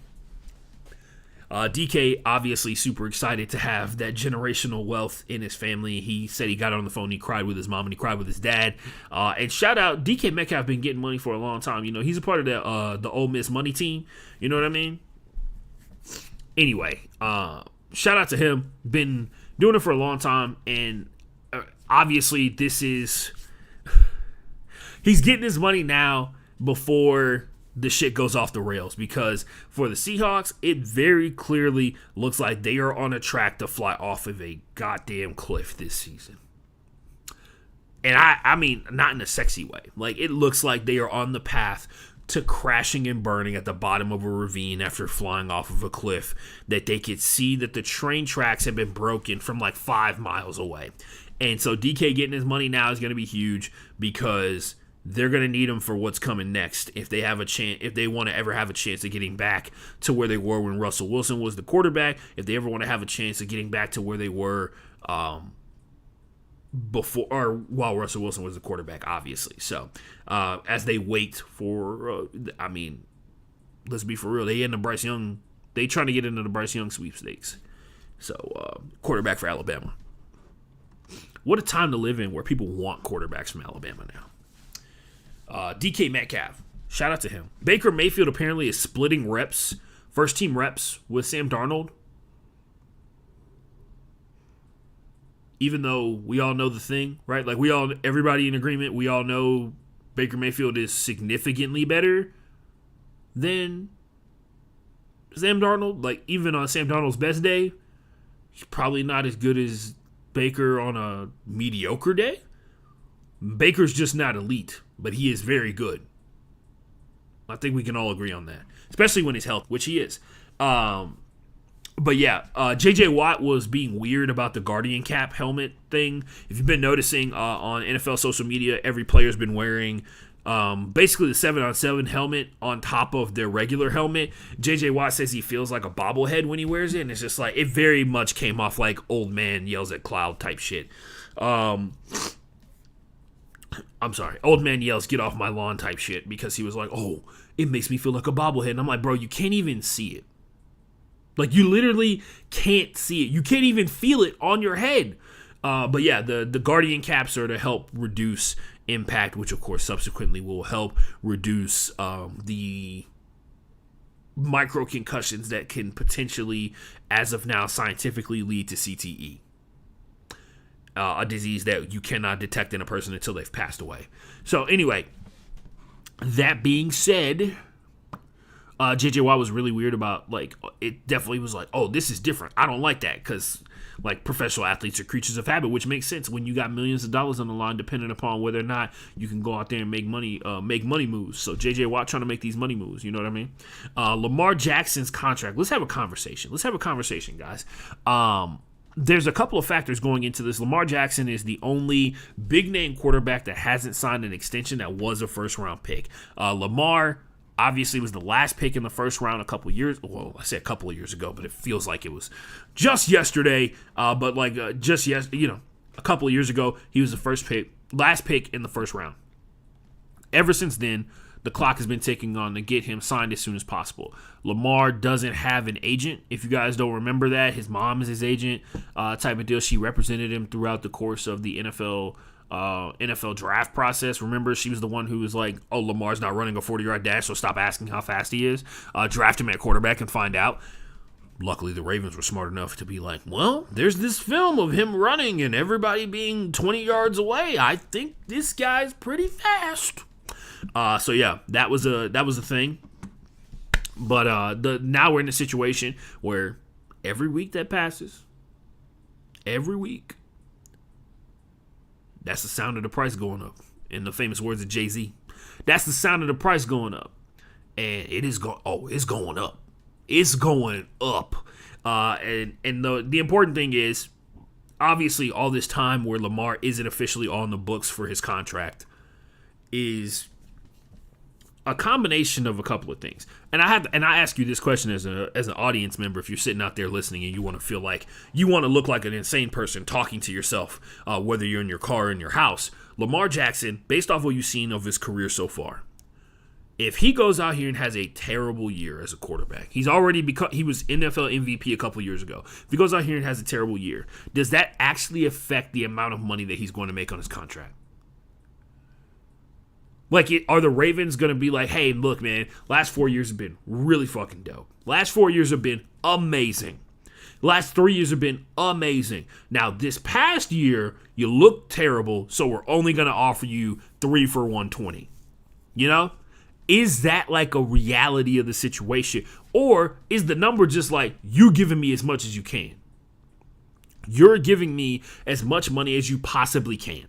DK obviously super excited to have that generational wealth in his family. He said he got on the phone, he cried with his mom, and he cried with his dad. And shout out, DK Metcalf been getting money for a long time. You know, he's a part of the Ole Miss money team. You know what I mean? Anyway, shout out to him. Been doing it for a long time, and obviously he's getting his money now before the shit goes off the rails, because for the Seahawks, it very clearly looks like they are on a track to fly off of a goddamn cliff this season. And I mean, not in a sexy way. Like, it looks like they are on the path to crashing and burning at the bottom of a ravine after flying off of a cliff, that they could see that the train tracks have been broken from like 5 miles away. And so DK getting his money now is going to be huge, because they're going to need him for what's coming next if they have a chance, if they want to ever have a chance of getting back to where they were when Russell Wilson was the quarterback, if they ever want to have a chance of getting back to where they were before or while Russell Wilson was the quarterback, obviously. So as they wait for, let's be for real, they trying to get into the Bryce Young sweepstakes. So quarterback for Alabama. What a time to live in where people want quarterbacks from Alabama now. DK Metcalf, shout out to him. Baker Mayfield apparently is splitting reps, first team reps with Sam Darnold. Even though we all know the thing, right? Like, everybody in agreement, we all know Baker Mayfield is significantly better than Sam Darnold. Like, even on Sam Darnold's best day, he's probably not as good as Baker on a mediocre day. Baker's just not elite, but he is very good. I think we can all agree on that, especially when he's healthy, which he is. But yeah, J.J. Watt was being weird about the Guardian cap helmet thing. If you've been noticing on NFL social media, every player's been wearing basically the 7-on-7 helmet on top of their regular helmet. J.J. Watt says he feels like a bobblehead when he wears it, and it's just like, it very much came off like old man yells at cloud type shit. I'm sorry, old man yells, get off my lawn type shit, because he was like, oh, it makes me feel like a bobblehead. And I'm like, bro, you can't even see it. Like, you literally can't see it. You can't even feel it on your head. But yeah, the Guardian caps are to help reduce impact, which of course subsequently will help reduce the micro concussions that can potentially, as of now, scientifically lead to CTE. A disease that you cannot detect in a person until they've passed away. So anyway, that being said, J.J. Watt was really weird about, like, it definitely was like, oh, this is different. I don't like that, because, like, professional athletes are creatures of habit, which makes sense when you got millions of dollars on the line, depending upon whether or not you can go out there and make money moves. So J.J. Watt trying to make these money moves, you know what I mean? Lamar Jackson's contract. Let's have a conversation, guys. There's a couple of factors going into this. Lamar Jackson is the only big-name quarterback that hasn't signed an extension that was a first-round pick. Lamar obviously was the last pick in the first round a couple of years. Well, I say a couple of years ago, but it feels like it was just yesterday. A couple of years ago, he was the last pick in the first round. Ever since then, the clock has been ticking on to get him signed as soon as possible. Lamar doesn't have an agent. If you guys don't remember that, his mom is his agent, type of deal. She represented him throughout the course of the NFL draft process. Remember, she was the one who was like, oh, Lamar's not running a 40-yard dash, so stop asking how fast he is. Draft him at quarterback and find out. Luckily, the Ravens were smart enough to be like, well, there's this film of him running and everybody being 20 yards away. I think this guy's pretty fast. So yeah, that was a thing. But now we're in a situation where every week that passes, every week, that's the sound of the price going up. In the famous words of Jay-Z, that's the sound of the price going up. And it is it's going up. It's going up. And the important thing is, obviously, all this time where Lamar isn't officially on the books for his contract is a combination of a couple of things. And I ask you this question as an audience member, if you're sitting out there listening and you want to feel like you want to look like an insane person talking to yourself, whether you're in your car or in your house. Lamar Jackson, based off what you've seen of his career so far, if he goes out here and has a terrible year as a quarterback, he was NFL MVP a couple years ago. If he goes out here and has a terrible year, does that actually affect the amount of money that he's going to make on his contract? Like, are the Ravens going to be like, hey, look, man, last 4 years have been really fucking dope. Last 4 years have been amazing. Last 3 years have been amazing. Now, this past year, you look terrible, so we're only going to offer you 3 for $120. You know? Is that like a reality of the situation? Or is the number just like, you giving me as much as you can? You're giving me as much money as you possibly can.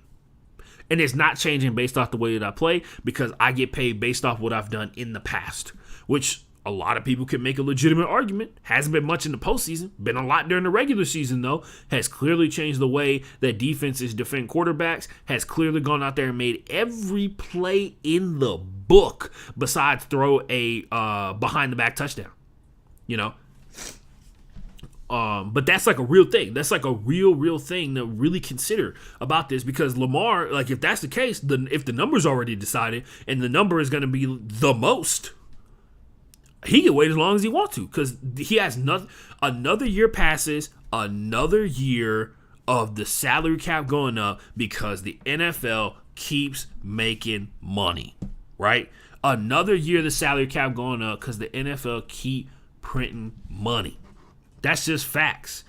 And it's not changing based off the way that I play, because I get paid based off what I've done in the past, which a lot of people can make a legitimate argument. Hasn't been much in the postseason. Been a lot during the regular season, though. Has clearly changed the way that defenses defend quarterbacks. Has clearly gone out there and made every play in the book besides throw a behind-the-back touchdown. You know? But that's like a real thing. That's like a real thing to really consider about this, because Lamar, like, if that's the case, if the number's already decided and the number is going to be the most, he can wait as long as he wants to, because he has another year passes, another year of the salary cap going up, because the NFL keeps making money, right? Another year of the salary cap going up because the NFL keep printing money. That's just facts.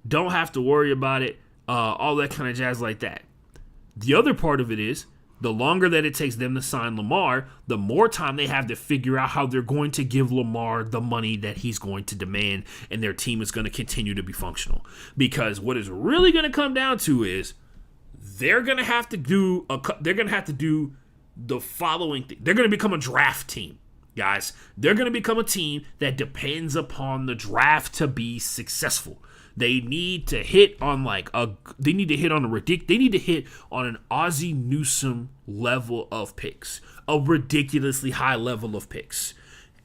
Don't have to worry about it, all that kind of jazz like that. The other part of it is, the longer that it takes them to sign Lamar, the more time they have to figure out how they're going to give Lamar the money that he's going to demand, and their team is going to continue to be functional. Because what is really going to come down to is they're going to have to do the following thing. They're going to become a draft team, guys. They're going to become a team that depends upon the draft to be successful. They need to hit on an Ozzie Newsome level of picks, a ridiculously high level of picks.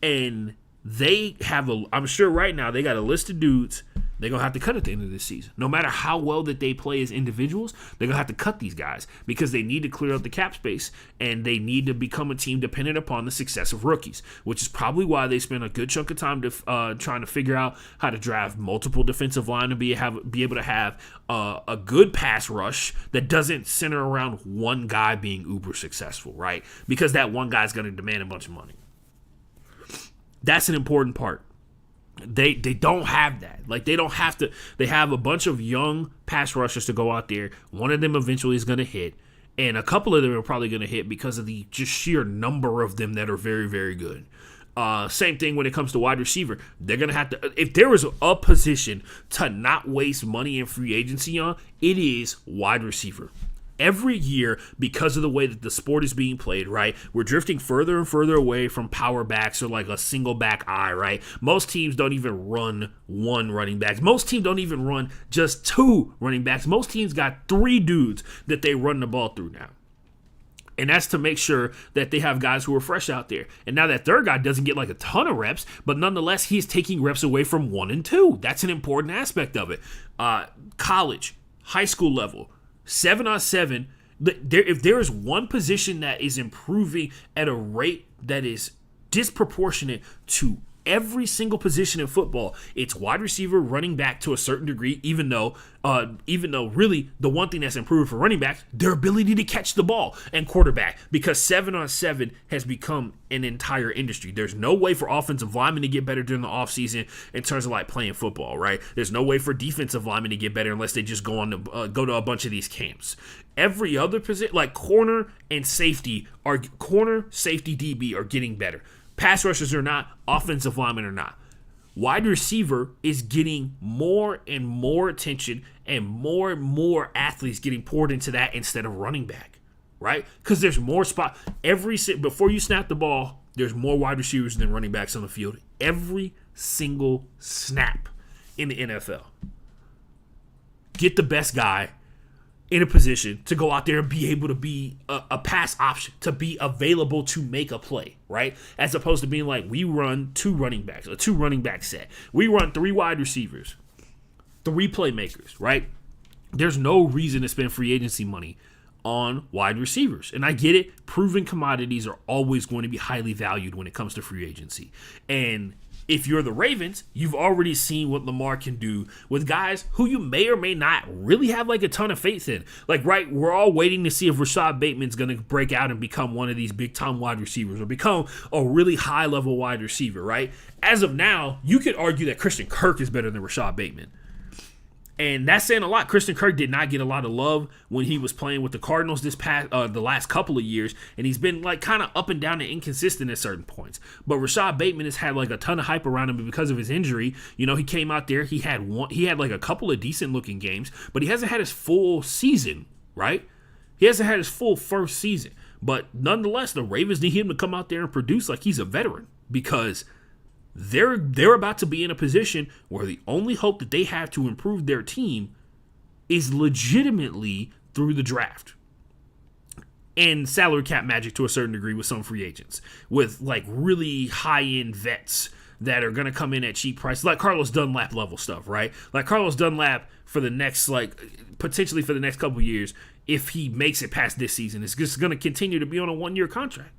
And they have I'm sure right now they got a list of dudes they're going to have to cut at the end of this season. No matter how well that they play as individuals, they're going to have to cut these guys, because they need to clear out the cap space, and they need to become a team dependent upon the success of rookies, which is probably why they spend a good chunk of time trying to figure out how to draft multiple defensive line to be able to have a good pass rush that doesn't center around one guy being uber successful, right? Because that one guy's going to demand a bunch of money. That's an important part. They don't have that. Like, they don't have to. They have a bunch of young pass rushers to go out there. One of them eventually is going to hit, and a couple of them are probably going to hit because of the just sheer number of them that are very, very good. Same thing when it comes to wide receiver. They're going to have to, if there is a position to not waste money in free agency on, it is wide receiver. Every year, because of the way that the sport is being played, right, we're drifting further and further away from power backs or like a single back eye, right? Most teams don't even run one running back. Most teams don't even run just two running backs. Most teams got three dudes that they run the ball through now. And that's to make sure that they have guys who are fresh out there. And now that third guy doesn't get like a ton of reps, but nonetheless, he's taking reps away from 1 and 2. That's an important aspect of it. College, high school level, 7-on-7 If there is one position that is improving at a rate that is disproportionate to every single position in football, it's wide receiver, running back to a certain degree, even though really the one thing that's improved for running backs, their ability to catch the ball, and quarterback, because 7-on-7 has become an entire industry. There's no way for offensive linemen to get better during the offseason in terms of like playing football, right? There's no way for defensive linemen to get better unless they just go to a bunch of these camps. Every other position, like corner, safety, DB are getting better. Pass rushers are not, offensive linemen are not. Wide receiver is getting more and more attention, and more athletes getting poured into that instead of running back, right? Because there's more spot. Before you snap the ball, there's more wide receivers than running backs on the field. Every single snap in the NFL. Get the best guy in a position to go out there and be able to be a pass option, to be available to make a play, right? As opposed to being like, we run 2 running backs, a 2 running back set. We run 3 wide receivers, 3 playmakers, right? There's no reason to spend free agency money on wide receivers. And I get it. Proven commodities are always going to be highly valued when it comes to free agency. And if you're the Ravens, you've already seen what Lamar can do with guys who you may or may not really have like a ton of faith in. Like, right, we're all waiting to see if Rashad Bateman's going to break out and become one of these big-time wide receivers or become a really high-level wide receiver, right? As of now, you could argue that Christian Kirk is better than Rashad Bateman. And that's saying a lot. Christian Kirk did not get a lot of love when he was playing with the Cardinals the last couple of years, and he's been like kind of up and down and inconsistent at certain points. But Rashad Bateman has had like a ton of hype around him because of his injury. You know, he came out there, he had like a couple of decent looking games, but he hasn't had his full season, right? He hasn't had his full first season. But nonetheless, the Ravens need him to come out there and produce like he's a veteran, because they're about to be in a position where the only hope that they have to improve their team is legitimately through the draft and salary cap magic to a certain degree with some free agents, with like really high-end vets that are going to come in at cheap prices, like Carlos Dunlap level stuff, right? Like Carlos Dunlap for the next, like potentially for the next couple of years, if he makes it past this season, is just going to continue to be on a 1-year contract.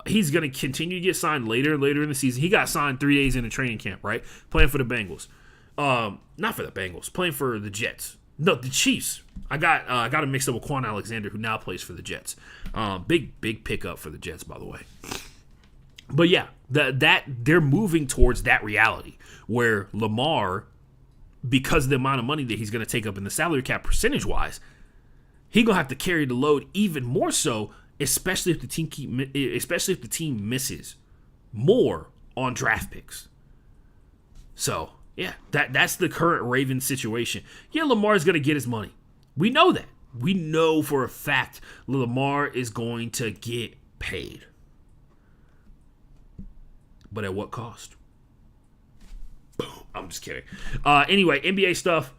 He's going to continue to get signed later in the season. He got signed 3 days into training camp, right? Playing for the Bengals. Not for the Bengals. Playing for the Jets. No, the Chiefs. I got him mixed up with Quan Alexander, who now plays for the Jets. Big pickup for the Jets, by the way. But yeah, that they're moving towards that reality where Lamar, because of the amount of money that he's going to take up in the salary cap percentage-wise, he's going to have to carry the load even more so, especially if the team misses more on draft picks. So, yeah, that's the current Ravens situation. Yeah, Lamar's going to get his money. We know that. We know for a fact Lamar is going to get paid. But at what cost? Boom. I'm just kidding. Anyway, NBA stuff.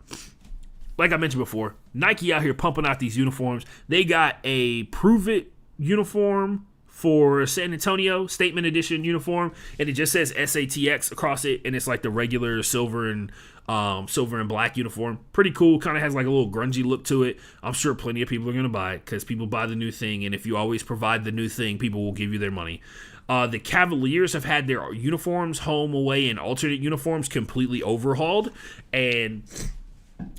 Like I mentioned before, Nike out here pumping out these uniforms. They got a Prove It uniform for San Antonio, statement edition uniform, and it just says SATX across it, and it's like the regular silver and black uniform. Pretty cool. Kind of has like a little grungy look to it. I'm sure plenty of people are going to buy it because people buy the new thing, and if you always provide the new thing, people will give you their money. The Cavaliers have had their uniforms, home, away, and alternate uniforms completely overhauled, and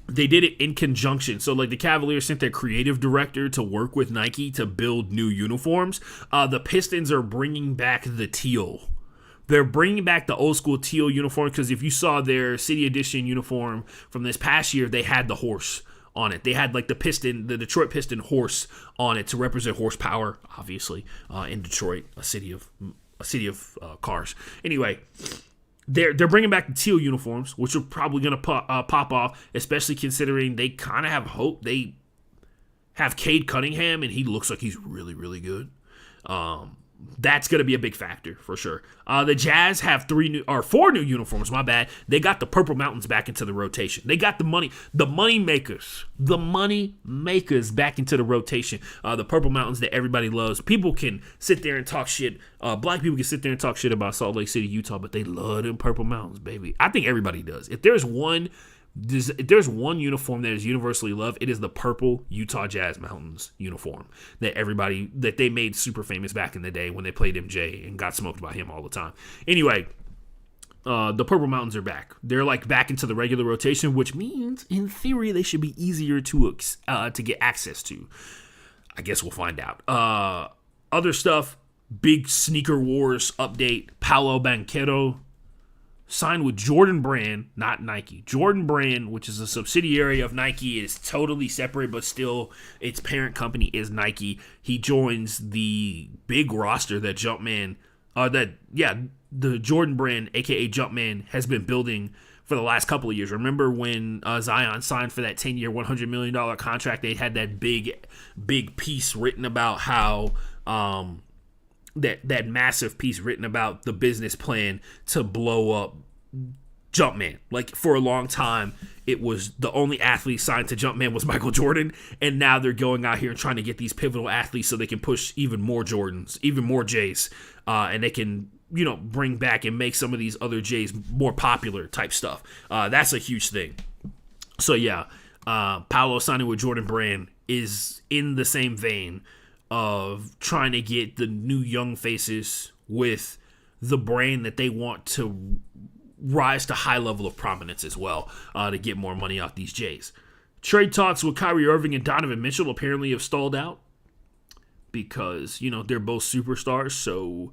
they did it in conjunction. So, like, the Cavaliers sent their creative director to work with Nike to build new uniforms. The Pistons are bringing back the teal. They're bringing back the old school teal uniform because if you saw their City Edition uniform from this past year, they had the horse on it. They had, like, the Detroit Piston horse on it to represent horsepower, obviously, in Detroit, a city of cars. Anyway, They're bringing back the teal uniforms, which are probably going to pop off, especially considering they kind of have hope. They have Cade Cunningham, and he looks like he's really, really good. That's going to be a big factor for sure. The Jazz have 4 new uniforms. My bad. They got the Purple Mountains back into the rotation. They got the money makers back into the rotation. The Purple Mountains that everybody loves. People can sit there and talk shit. Black people can sit there and talk shit about Salt Lake City, Utah, but they love them Purple Mountains, baby. I think everybody does. If there's one If there's one uniform that is universally loved, it is the purple Utah Jazz Mountains uniform that they made super famous back in the day when they played MJ and got smoked by him all the time. Anyway, the Purple Mountains are back. They're like back into the regular rotation, which means in theory they should be easier to get access to. I guess we'll find out. Other stuff, big sneaker wars update. Paolo Banchero signed with Jordan Brand, not Nike. Jordan Brand, which is a subsidiary of Nike, is totally separate, but still its parent company is Nike. He joins the big roster that the Jordan Brand, aka Jumpman, has been building for the last couple of years. Remember when Zion signed for that 10-year, $100 million contract? They had that big piece written about how that massive piece written about the business plan to blow up Jumpman. Like, for a long time, it was the only athlete signed to Jumpman was Michael Jordan, and now they're going out here and trying to get these pivotal athletes so they can push even more Jordans, even more J's, and they can, bring back and make some of these other J's more popular type stuff. That's a huge thing. So yeah, Paolo signing with Jordan Brand is in the same vein of trying to get the new young faces with the brand that they want to rise to high level of prominence as well, to get more money off these J's. Trade talks with Kyrie Irving and Donovan Mitchell apparently have stalled out because, they're both superstars, so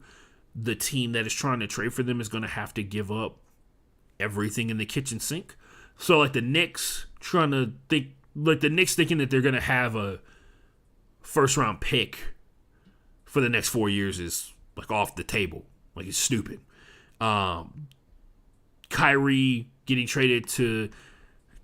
the team that is trying to trade for them is going to have to give up everything in the kitchen sink. So, like, the Knicks thinking that they're going to have a first-round pick for the next 4 years is, like, off the table. Like, it's stupid. Kyrie getting traded to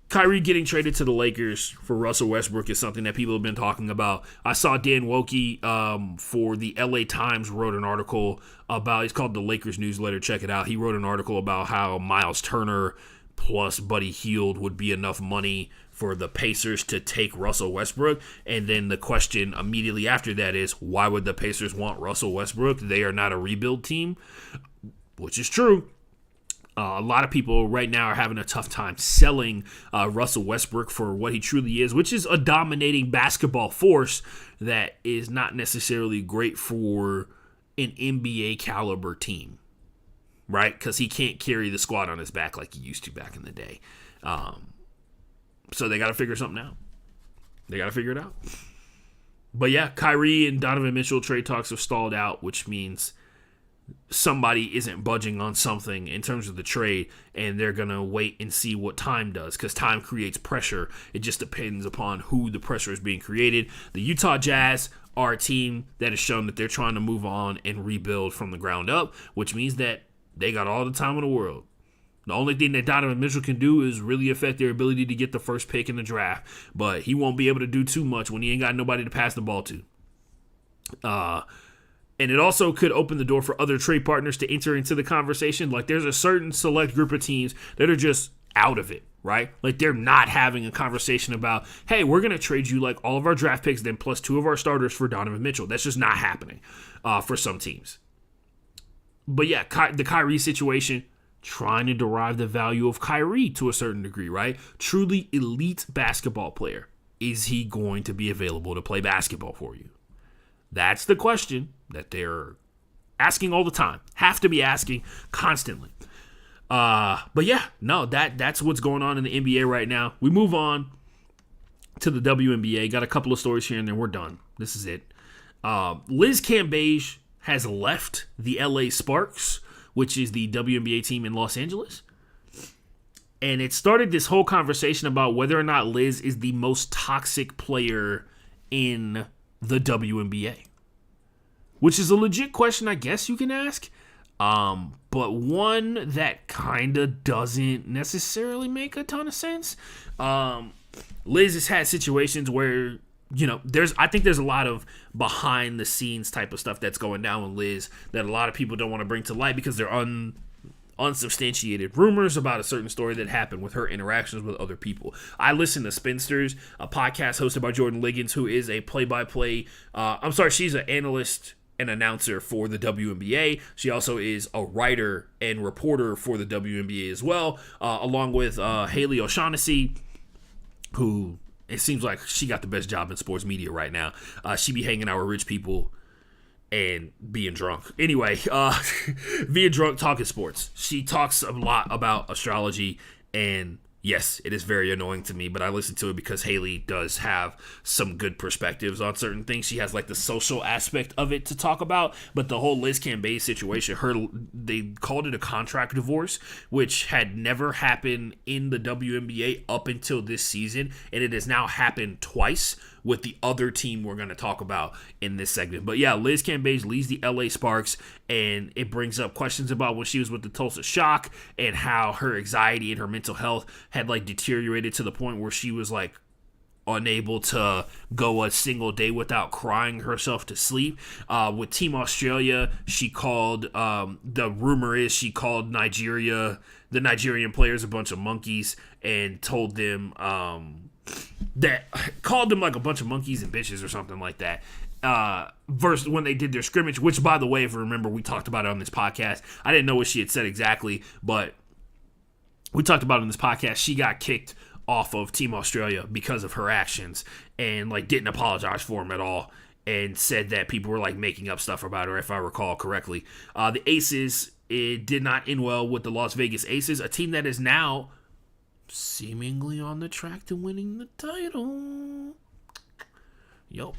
the Lakers for Russell Westbrook is something that people have been talking about. I saw Dan Wokey for the LA Times wrote an article about, it's called the Lakers Newsletter, check it out. He wrote an article about how Miles Turner plus Buddy Hield would be enough money for the Pacers to take Russell Westbrook. And then the question immediately after that is, why would the Pacers want Russell Westbrook? They are not a rebuild team, which is true. A lot of people right now are having a tough time selling Russell Westbrook for what he truly is, which is a dominating basketball force that is not necessarily great for an NBA caliber team, right? Because he can't carry the squad on his back like he used to back in the day. So they got to figure something out. They got to figure it out. But yeah, Kyrie and Donovan Mitchell trade talks have stalled out, which means somebody isn't budging on something in terms of the trade, and they're going to wait and see what time does, because time creates pressure. It just depends upon who the pressure is being created. The Utah Jazz are a team that has shown that they're trying to move on and rebuild from the ground up, which means that they got all the time in the world. The only thing that Donovan Mitchell can do is really affect their ability to get the first pick in the draft, but he won't be able to do too much when he ain't got nobody to pass the ball to. And it also could open the door for other trade partners to enter into the conversation. Like, there's a certain select group of teams that are just out of it, right? Like, they're not having a conversation about, hey, we're going to trade you like all of our draft picks, then plus 2 of our starters for Donovan Mitchell. That's just not happening for some teams. But yeah, the Kyrie situation, trying to derive the value of Kyrie to a certain degree, right? Truly elite basketball player. Is he going to be available to play basketball for you? That's the question that they're asking all the time. Have to be asking constantly. But yeah, no, that's what's going on in the NBA right now. We move on to the WNBA. Got a couple of stories here and then we're done. This is it. Liz Cambage has left the LA Sparks, which is the WNBA team in Los Angeles. And it started this whole conversation about whether or not Liz is the most toxic player in the WNBA, which is a legit question I guess you can ask, but one that kind of doesn't necessarily make a ton of sense. Liz has had situations where, I think there's a lot of behind the scenes type of stuff that's going down with Liz that a lot of people don't want to bring to light because they're unsubstantiated rumors about a certain story that happened with her interactions with other people. I listen to Spinsters, a podcast hosted by Jordan Liggins, who is a play-by-play, she's an analyst an announcer for the WNBA. She also is a writer and reporter for the WNBA as well, along with Haley O'Shaughnessy, who it seems like she got the best job in sports media right now. She be hanging out with rich people and being drunk. Anyway, being drunk, talking sports. She talks a lot about astrology, and yes, it is very annoying to me, but I listen to it because Haley does have some good perspectives on certain things. She has like the social aspect of it to talk about, but the whole Liz Cambage situation, they called it a contract divorce, which had never happened in the WNBA up until this season, and it has now happened twice with the other team we're going to talk about in this segment. But yeah, Liz Cambage leads the LA Sparks, and it brings up questions about when she was with the Tulsa Shock and how her anxiety and her mental health had like deteriorated to the point where she was like unable to go a single day without crying herself to sleep. With Team Australia, she called, the rumor is she called the Nigerian players a bunch of monkeys and told them, called them like a bunch of monkeys and bitches or something like that. Versus when they did their scrimmage, which, by the way, if you remember, we talked about it on this podcast. I didn't know what she had said exactly, but we talked about it on this podcast. She got kicked off of Team Australia because of her actions and like didn't apologize for them at all, and said that people were like making up stuff about her, if I recall correctly. The Aces, it did not end well with the Las Vegas Aces, a team that is now seemingly on the track to winning the title. Yup.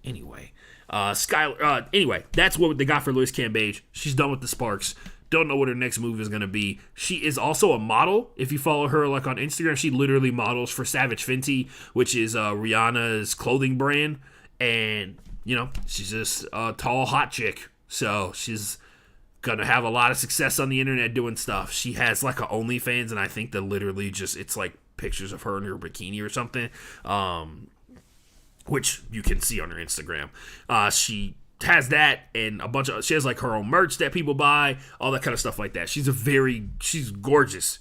Anyway, anyway, that's what they got for Liz Cambage. She's done with the Sparks. Don't know what her next move is going to be. She is also a model. If you follow her like on Instagram, she literally models for Savage Fenty, which is Rihanna's clothing brand. And, you know, she's just a tall, hot chick. So she's gonna have a lot of success on the internet doing stuff. She has like a OnlyFans, and I think that literally just it's like pictures of her in her bikini or something, which you can see on her Instagram. She has that and a bunch of, she has like her own merch that people buy, all that kind of stuff like that. She's gorgeous,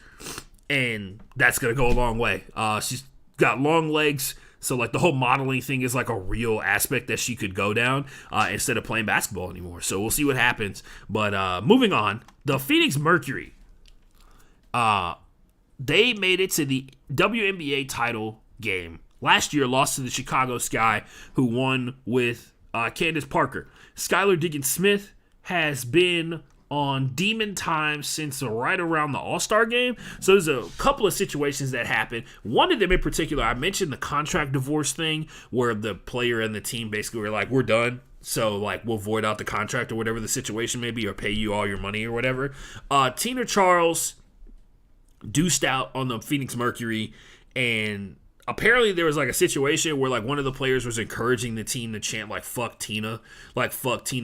and that's gonna go a long way. She's got long legs, so like the whole modeling thing is like a real aspect that she could go down instead of playing basketball anymore. So we'll see what happens. But moving on, the Phoenix Mercury, they made it to the WNBA title game last year, lost to the Chicago Sky, who won with Candace Parker. Skylar Diggins-Smith has been on demon time since right around the All-Star game. So there's a couple of situations that happened. One of them in particular, I mentioned the contract divorce thing where the player and the team basically were like, we're done. So like we'll void out the contract or whatever the situation may be, or pay you all your money or whatever. Tina Charles deuced out on the Phoenix Mercury, and apparently there was like a situation where like one of the players was encouraging the team to chant like fuck Tina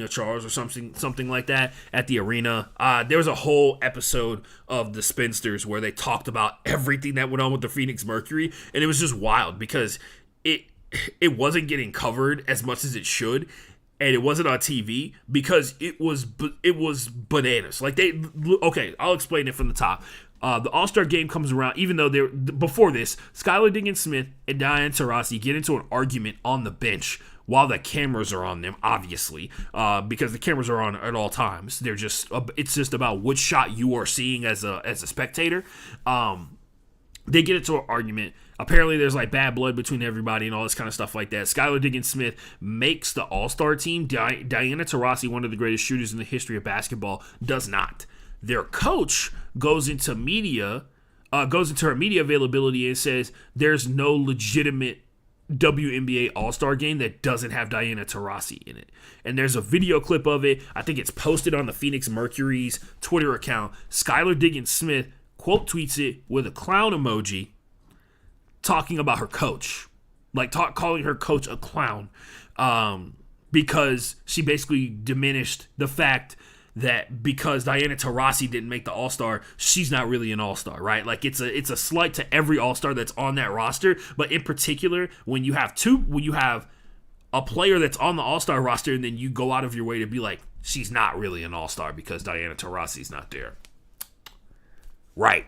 Charles or something like that at the arena. There was a whole episode of the Spinsters where they talked about everything that went on with the Phoenix Mercury, and it was just wild because it wasn't getting covered as much as it should, and it wasn't on TV because it was bananas. Like I'll explain it from the top. The All-Star game comes around, even though before this, Skylar Diggins-Smith and Diana Taurasi get into an argument on the bench while the cameras are on them, obviously, because the cameras are on at all times. It's just about which shot you are seeing as a spectator. They get into an argument. Apparently, there's like bad blood between everybody and all this kind of stuff like that. Skylar Diggins-Smith makes the All-Star team. Diana Taurasi, one of the greatest shooters in the history of basketball, does not. Their coach goes into her media availability and says there's no legitimate WNBA All-Star game that doesn't have Diana Taurasi in it. And there's a video clip of it. I think it's posted on the Phoenix Mercury's Twitter account. Skylar Diggins-Smith quote tweets it with a clown emoji talking about her coach. Like calling her coach a clown. Because she basically diminished the fact that because Diana Taurasi didn't make the All-Star, she's not really an All-Star, right? Like it's a slight to every All-Star that's on that roster, but in particular, when you have a player that's on the All-Star roster and then you go out of your way to be like, she's not really an All-Star because Diana Taurasi's not there. Right.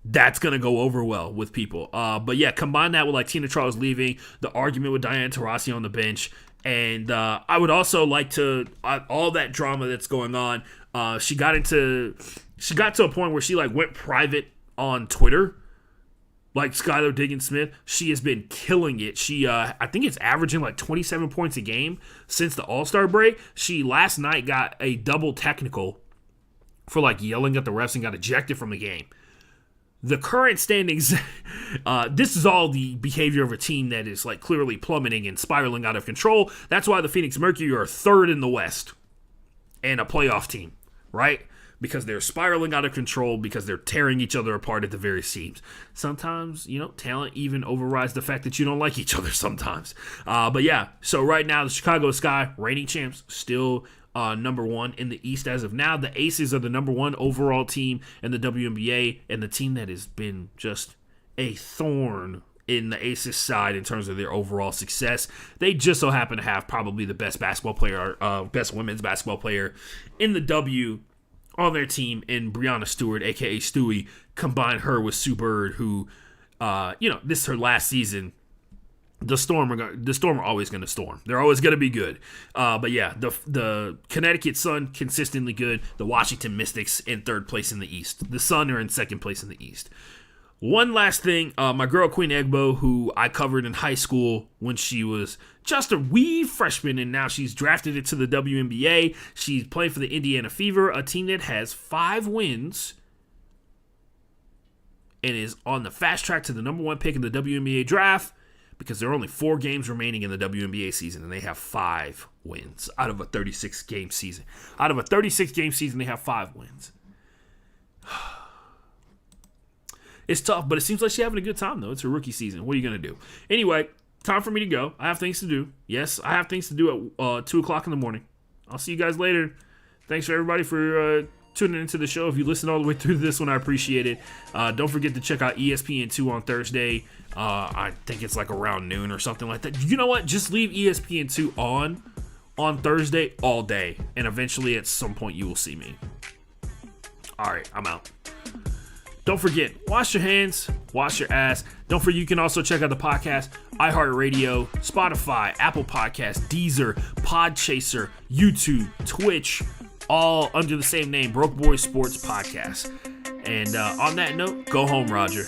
that's going to go over well with people. But yeah, combine that with like Tina Charles leaving, the argument with Diana Taurasi on the bench, and I would also like to all that drama that's going on. She got to a point where she like went private on Twitter. Like Skylar Diggins-Smith, she has been killing it. She, I think it's averaging like 27 points a game since the All-Star break. She last night got a double technical for like yelling at the refs and got ejected from the game. The current standings, this is all the behavior of a team that is like clearly plummeting and spiraling out of control. That's why the Phoenix Mercury are third in the West and a playoff team, right? Because they're spiraling out of control, because they're tearing each other apart at the very seams. Sometimes, talent even overrides the fact that you don't like each other sometimes. But yeah, so right now, the Chicago Sky, reigning champs, still number one in the East as of now. The Aces are the number one overall team in the WNBA, and the team that has been just a thorn in the Aces side in terms of their overall success. They just so happen to have probably the best basketball player, best women's basketball player in the W on their team in Breanna Stewart, a.k.a. Stewie. Combine her with Sue Bird, who, this is her last season. The Storm are always going to storm. They're always going to be good. But yeah, the Connecticut Sun, consistently good. The Washington Mystics in third place in the East. The Sun are in second place in the East. One last thing, my girl Queen Egbo, who I covered in high school when she was just a wee freshman, and now she's drafted into the WNBA. She's playing for the Indiana Fever, a team that has 5 wins and is on the fast track to the number 1 pick in the WNBA draft because there are only 4 games remaining in the WNBA season, and they have 5 wins out of a 36-game season. Out of a 36-game season, they have 5 wins. It's tough, but it seems like she's having a good time, though. It's her rookie season. What are you going to do? Anyway, time for me to go. I have things to do. Yes, I have things to do at 2 o'clock in the morning. I'll see you guys later. Thanks for everybody for tuning into the show. If you listen all the way through this one, I appreciate it. Don't forget to check out ESPN2 on Thursday. I think it's like around noon or something like that. You know what? Just leave ESPN2 on Thursday all day, and eventually at some point you will see me. All right, I'm out. Don't forget, wash your hands, wash your ass. Don't forget, you can also check out the podcast, iHeartRadio, Spotify, Apple Podcasts, Deezer, Podchaser, YouTube, Twitch, all under the same name, Broke Boys Sports Podcast. And on that note, go home, Roger.